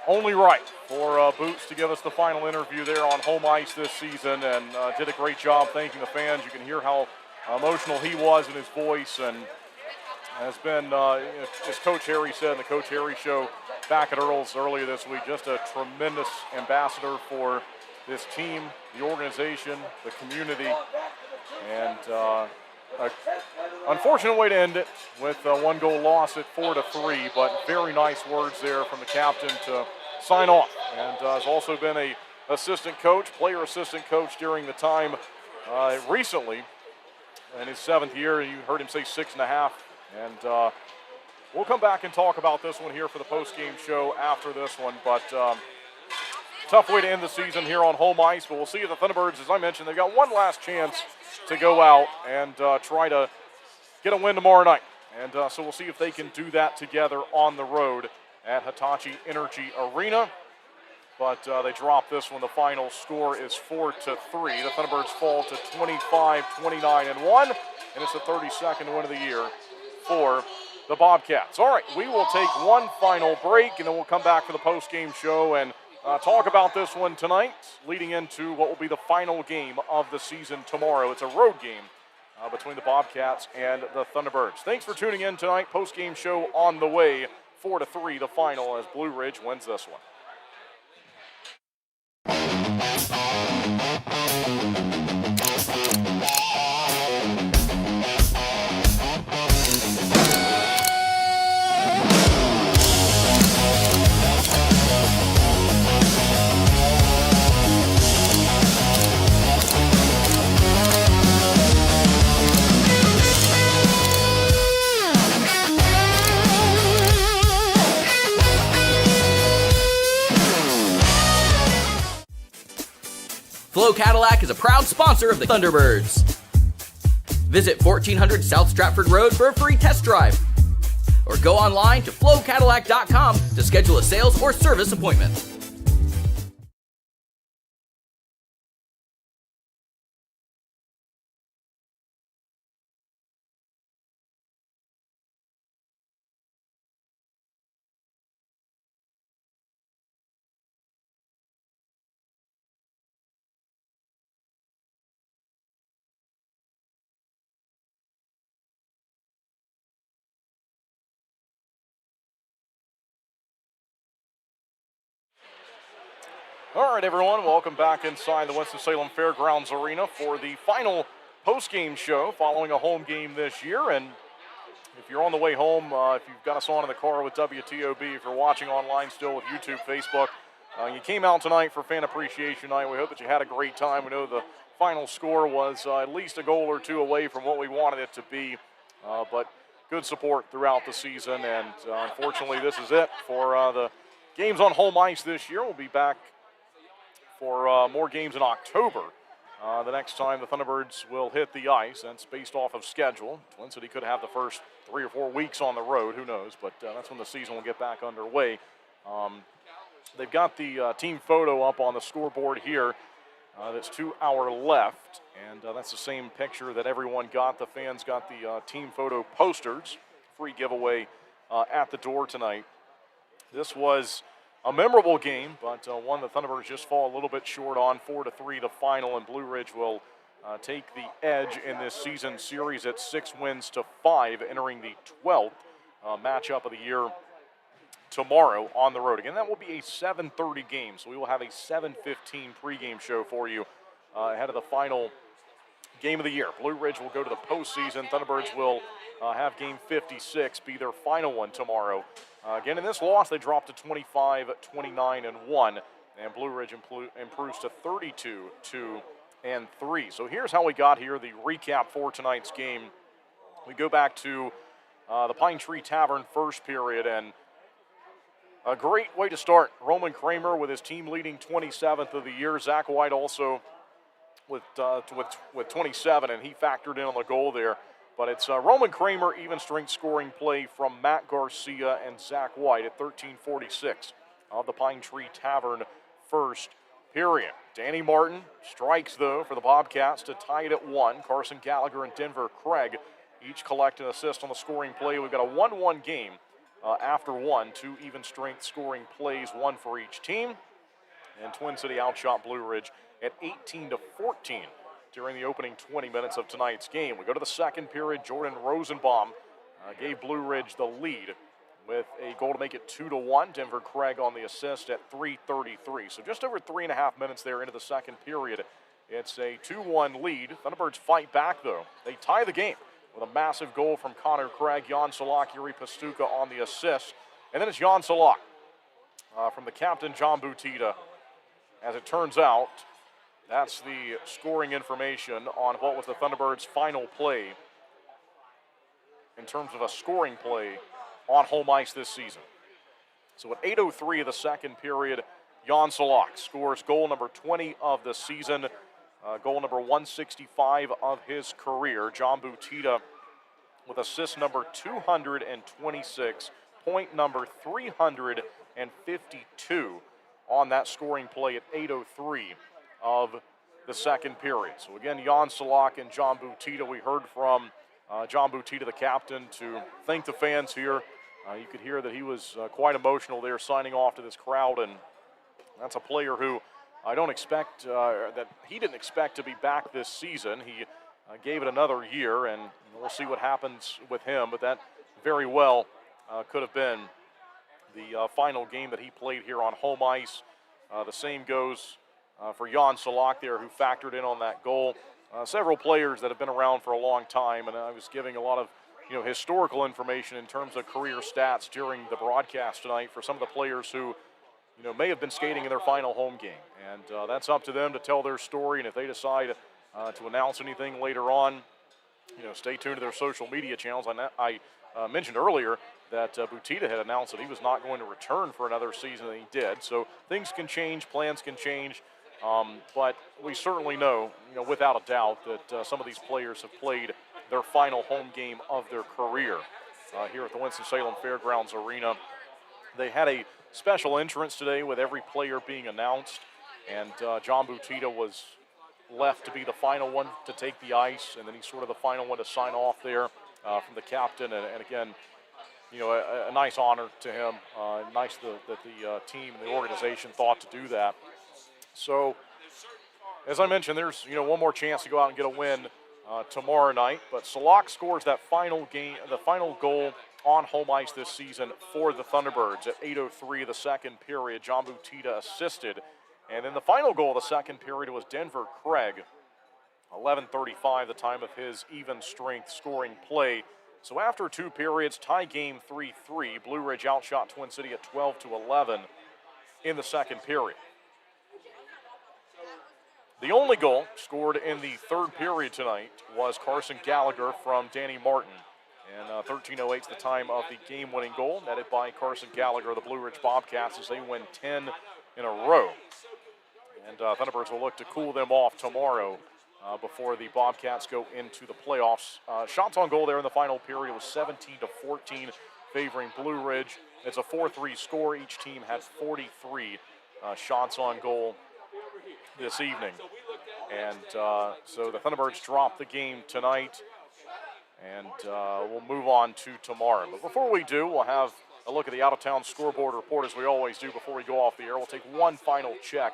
only right for Boots to give us the final interview there on home ice this season, and did a great job thanking the fans. You can hear how emotional he was in his voice, and has been, as Coach Harry said in the Coach Harry Show back at Earl's earlier this week, just a tremendous ambassador for this team, the organization, the community, and unfortunate way to end it with a one-goal loss at 4-3, but very nice words there from the captain to sign off. And has also been a assistant coach, player assistant coach during the time recently in his 7th year. You heard him say 6.5. And we'll come back and talk about this one here for the post-game show after this one. But tough way to end the season here on home ice. But we'll see if the Thunderbirds, as I mentioned, they've got one last chance to go out and try to get a win tomorrow night. And so we'll see if they can do that together on the road at Hitachi Energy Arena. But they drop this one. The final score is 4-3. The Thunderbirds fall to 25-29-1, and it's the 32nd win of the year for the Bobcats. All right, we will take one final break, and then we'll come back for the post-game show and talk about this one tonight, leading into what will be the final game of the season tomorrow. It's a road game between the Bobcats and the Thunderbirds. Thanks for tuning in tonight. Post-game show on the way. 4-3, the final, as Blue Ridge wins this one. Flow Cadillac is a proud sponsor of the Thunderbirds. Visit 1400 South Stratford Road for a free test drive. Or go online to flowcadillac.com to schedule a sales or service appointment. All right, everyone, welcome back inside the Winston-Salem Fairgrounds Arena for the final post-game show following a home game this year. And if you're on the way home, if you've got us on in the car with WTOB, if you're watching online still with YouTube, Facebook, you came out tonight for Fan Appreciation Night. We hope that you had a great time. We know the final score was at least a goal or two away from what we wanted it to be, but good support throughout the season. And unfortunately, this is it for the games on home ice this year. We'll be back for more games in October. The next time the Thunderbirds will hit the ice. That's based off of schedule. Twin City could have the first 3 or 4 weeks on the road, who knows, but that's when the season will get back underway. They've got the team photo up on the scoreboard here. That's to our left, and that's the same picture that everyone got. The fans got the team photo posters. Free giveaway at the door tonight. This was a memorable game, but one the Thunderbirds just fall a little bit short on. 4-3 the final, and Blue Ridge will take the edge in this season series at 6 wins to 5, entering the 12th matchup of the year tomorrow on the road. Again, that will be a 7:30 game, so we will have a 7:15 pregame show for you ahead of the final game of the year. Blue Ridge will go to the postseason. Thunderbirds will have game 56 be their final one tomorrow. Again, in this loss, they dropped to 25-29-1, and Blue Ridge improves to 32-2-3. So here's how we got here, the recap for tonight's game. We go back to the Pine Tree Tavern first period, and a great way to start. Roman Kramer with his team leading 27th of the year. Zach White also with 27, and he factored in on the goal there. But it's Roman Kramer, even strength scoring play from Matt Garcia and Zach White at 13:46 of the Pine Tree Tavern first period. Danny Martin strikes, though, for the Bobcats to tie it at 1. Carson Gallagher and Denver Craig each collect an assist on the scoring play. We've got a 1-1 game after 1. 2 even strength scoring plays, 1 for each team. And Twin City outshot Blue Ridge at 18-14. During the opening 20 minutes of tonight's game. We go to the second period. Jordan Rosenbaum gave Blue Ridge the lead with a goal to make it 2-1. Denver Craig on the assist at 3:33. So just over 3.5 minutes there into the second period. It's a 2-1 lead. Thunderbirds fight back, though. They tie the game with a massive goal from Connor Craig, Jan Salak, Yuri Pastuka on the assist. And then it's Jan Salak from the captain, John Butita. As it turns out, that's the scoring information on what was the Thunderbirds' final play in terms of a scoring play on home ice this season. So at 8:03 of the second period, Jan Salak scores goal number 20 of the season, goal number 165 of his career. John Butita with assist number 226, point number 352 on that scoring play at 8:03. Of the second period. So again, Jan Salak and John Butita. We heard from John Butita, the captain, to thank the fans here. You could hear that he was quite emotional there signing off to this crowd, and that's a player who I don't expect, that he didn't expect to be back this season. He gave it another year, and we'll see what happens with him, but that very well could have been the final game that he played here on home ice. The same goes for Jan Salak there, who factored in on that goal. Several players that have been around for a long time, and I was giving a lot of historical information in terms of career stats during the broadcast tonight for some of the players who may have been skating in their final home game. And that's up to them to tell their story, and if they decide to announce anything later on, stay tuned to their social media channels. I mentioned earlier that Butita had announced that he was not going to return for another season, and he did. So things can change, plans can change. But we certainly know, without a doubt, that some of these players have played their final home game of their career here at the Winston-Salem Fairgrounds Arena. They had a special entrance today with every player being announced, and John Butita was left to be the final one to take the ice, and then he's sort of the final one to sign off there from the captain. And again, a nice honor to him. Nice that the team and the organization thought to do that. So, as I mentioned, there's one more chance to go out and get a win tomorrow night. But Salak scores that final goal on home ice this season for the Thunderbirds at 8:03 of the second period. John Butita assisted. And then the final goal of the second period was Denver Craig, 11:35, the time of his even strength scoring play. So after 2 periods, tie game 3-3. Blue Ridge outshot Twin City at 12-11 in the second period. The only goal scored in the third period tonight was Carson Gallagher from Danny Martin. And 13:08 is the time of the game-winning goal, netted by Carson Gallagher of the Blue Ridge Bobcats as they win 10 in a row. And Thunderbirds will look to cool them off tomorrow before the Bobcats go into the playoffs. Shots on goal there in the final period was 17-14, favoring Blue Ridge. It's a 4-3 score. Each team had 43 shots on goal this evening. And so the Thunderbirds drop the game tonight, and we'll move on to tomorrow. But before we do, we'll have a look at the out-of-town scoreboard report as we always do before we go off the air. We'll take one final check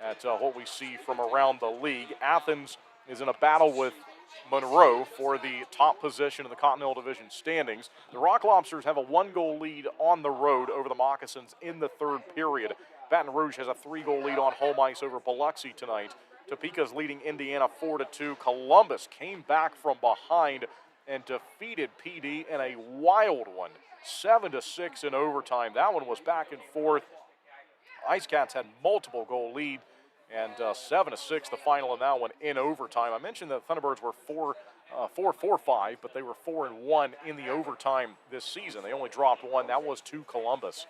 at what we see from around the league. Athens is in a battle with Monroe for the top position in the Continental Division standings. The Rock Lobsters have a 1-goal lead on the road over the Moccasins in the third period. Baton Rouge has a 3-goal lead on home ice over Biloxi tonight. Topeka's leading Indiana 4-2. Columbus came back from behind and defeated PD in a wild one, 7-6 in overtime. That one was back and forth. Ice Cats had multiple goal lead, and 7-6 the final in that one in overtime. I mentioned that Thunderbirds were 4-4-5, but they were 4-1 in the overtime this season. They only dropped one. That was to Columbus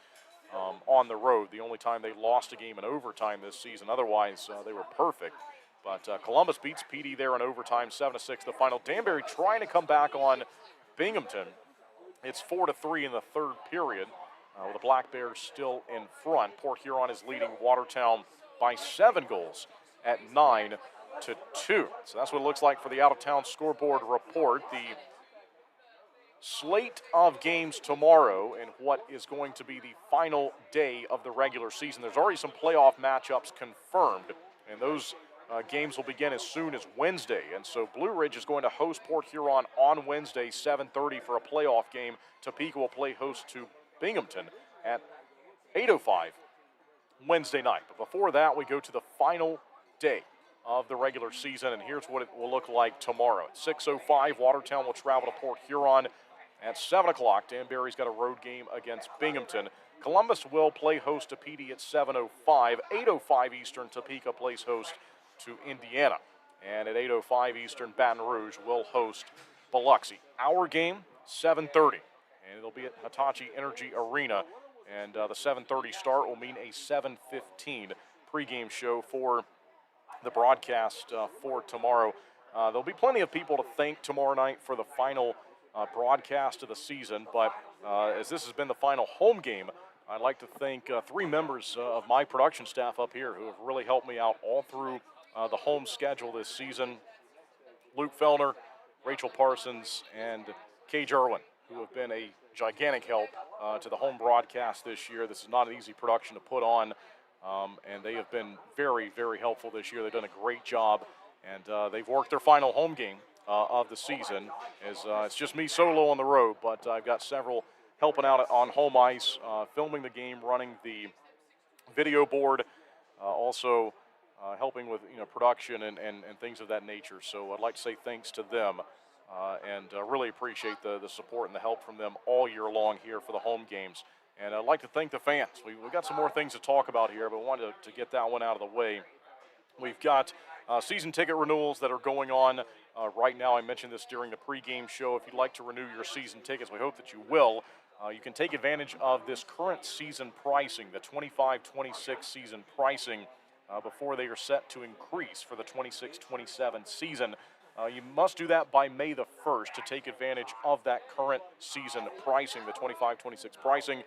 on the road, the only time they lost a game in overtime this season. Otherwise, they were perfect. But Columbus beats PD there in overtime, 7-6 the final. Danbury trying to come back on Binghamton. It's 4-3 in the third period. With the Black Bears still in front. Port Huron is leading Watertown by 7 goals at 9-2. So that's what it looks like for the out-of-town scoreboard report. The slate of games tomorrow and what is going to be the final day of the regular season. There's already some playoff matchups confirmed, and those games will begin as soon as Wednesday. And so Blue Ridge is going to host Port Huron on Wednesday, 7:30 for a playoff game. Topeka will play host to Binghamton at 8:05 Wednesday night. But before that, we go to the final day of the regular season, and here's what it will look like tomorrow. At 6:05, Watertown will travel to Port Huron. At 7 o'clock, Danbury's got a road game against Binghamton. Columbus will play host to PD at 7:05. 8:05 Eastern, Topeka plays host to Indiana. And at 8:05 Eastern, Baton Rouge will host Biloxi. Our game, 7:30. And it'll be at Hitachi Energy Arena. And the 7:30 start will mean a 7:15 pregame show for the broadcast for tomorrow. There'll be plenty of people to thank tomorrow night for the final broadcast of the season. But as this has been the final home game, I'd like to thank 3 members of my production staff up here who have really helped me out all through the home schedule this season. Luke Fellner, Rachel Parsons, and Kay Irwin, who have been a gigantic help to the home broadcast this year. This is not an easy production to put on, and they have been very, very helpful this year. They've done a great job, and they've worked their final home game of the season. It's just me solo on the road, but I've got several helping out on home ice, filming the game, running the video board, also helping with production and things of that nature. So I'd like to say thanks to them. And really appreciate the support and the help from them all year long here for the home games. And I'd like to thank the fans. We've got some more things to talk about here, but I wanted to get that one out of the way. We've got season ticket renewals that are going on right now. I mentioned this during the pregame show. If you'd like to renew your season tickets, we hope that you will. You can take advantage of this current season pricing, the 25-26 season pricing before they are set to increase for the 26-27 season. You must do that by May the 1st to take advantage of that current season pricing, the 25-26 pricing.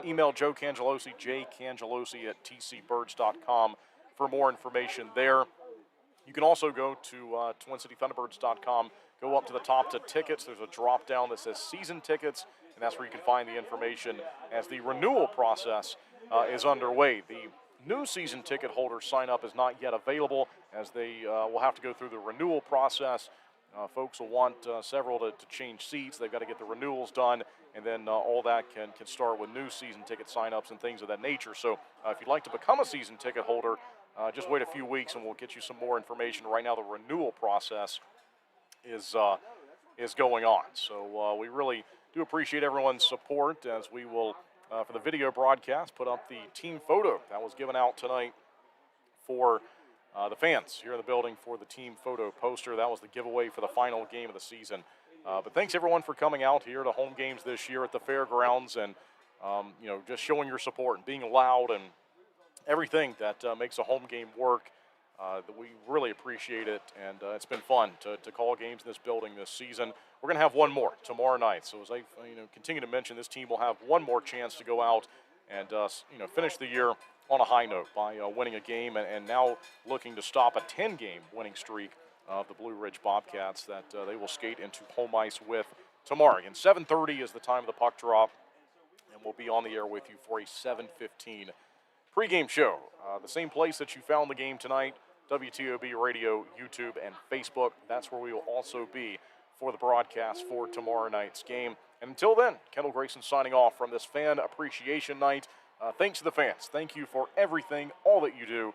Email Joe Cangelosi, jcangelosi@tcbirds.com for more information there. You can also go to TwinCityThunderbirds.com, go up to the top to tickets. There's a drop down that says season tickets, and that's where you can find the information as the renewal process is underway. The new season ticket holder sign up is not yet available, as they will have to go through the renewal process. Folks will want several to change seats. They've got to get the renewals done, and then all that can start with new season ticket sign-ups and things of that nature. So if you'd like to become a season ticket holder, just wait a few weeks and we'll get you some more information. Right now the renewal process is going on. So we really do appreciate everyone's support, as we will, for the video broadcast, put up the team photo that was given out tonight for the fans here in the building for the team photo poster. That was the giveaway for the final game of the season. But thanks everyone for coming out here to home games this year at the fairgrounds, and just showing your support and being loud and everything that makes a home game work. We really appreciate it, and it's been fun to call games in this building this season. We're going to have one more tomorrow night. So as I continue to mention, this team will have one more chance to go out and finish the year on a high note by winning a game, and now looking to stop a 10-game winning streak of the Blue Ridge Bobcats that they will skate into home ice with tomorrow. Again, 7:30 is the time of the puck drop, and we'll be on the air with you for a 7:15 pregame show. The same place that you found the game tonight, WTOB Radio, YouTube, and Facebook. That's where we will also be for the broadcast for tomorrow night's game. And until then, Kendall Grayson signing off from this fan appreciation night. Thanks to the fans. Thank you for everything, all that you do.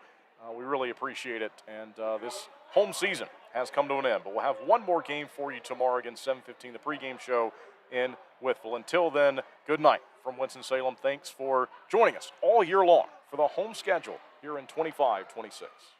We really appreciate it. And this home season has come to an end. But we'll have one more game for you tomorrow again, 7:15, the pregame show in Whitfield. Until then, good night from Winston-Salem. Thanks for joining us all year long for the home schedule here in 25-26.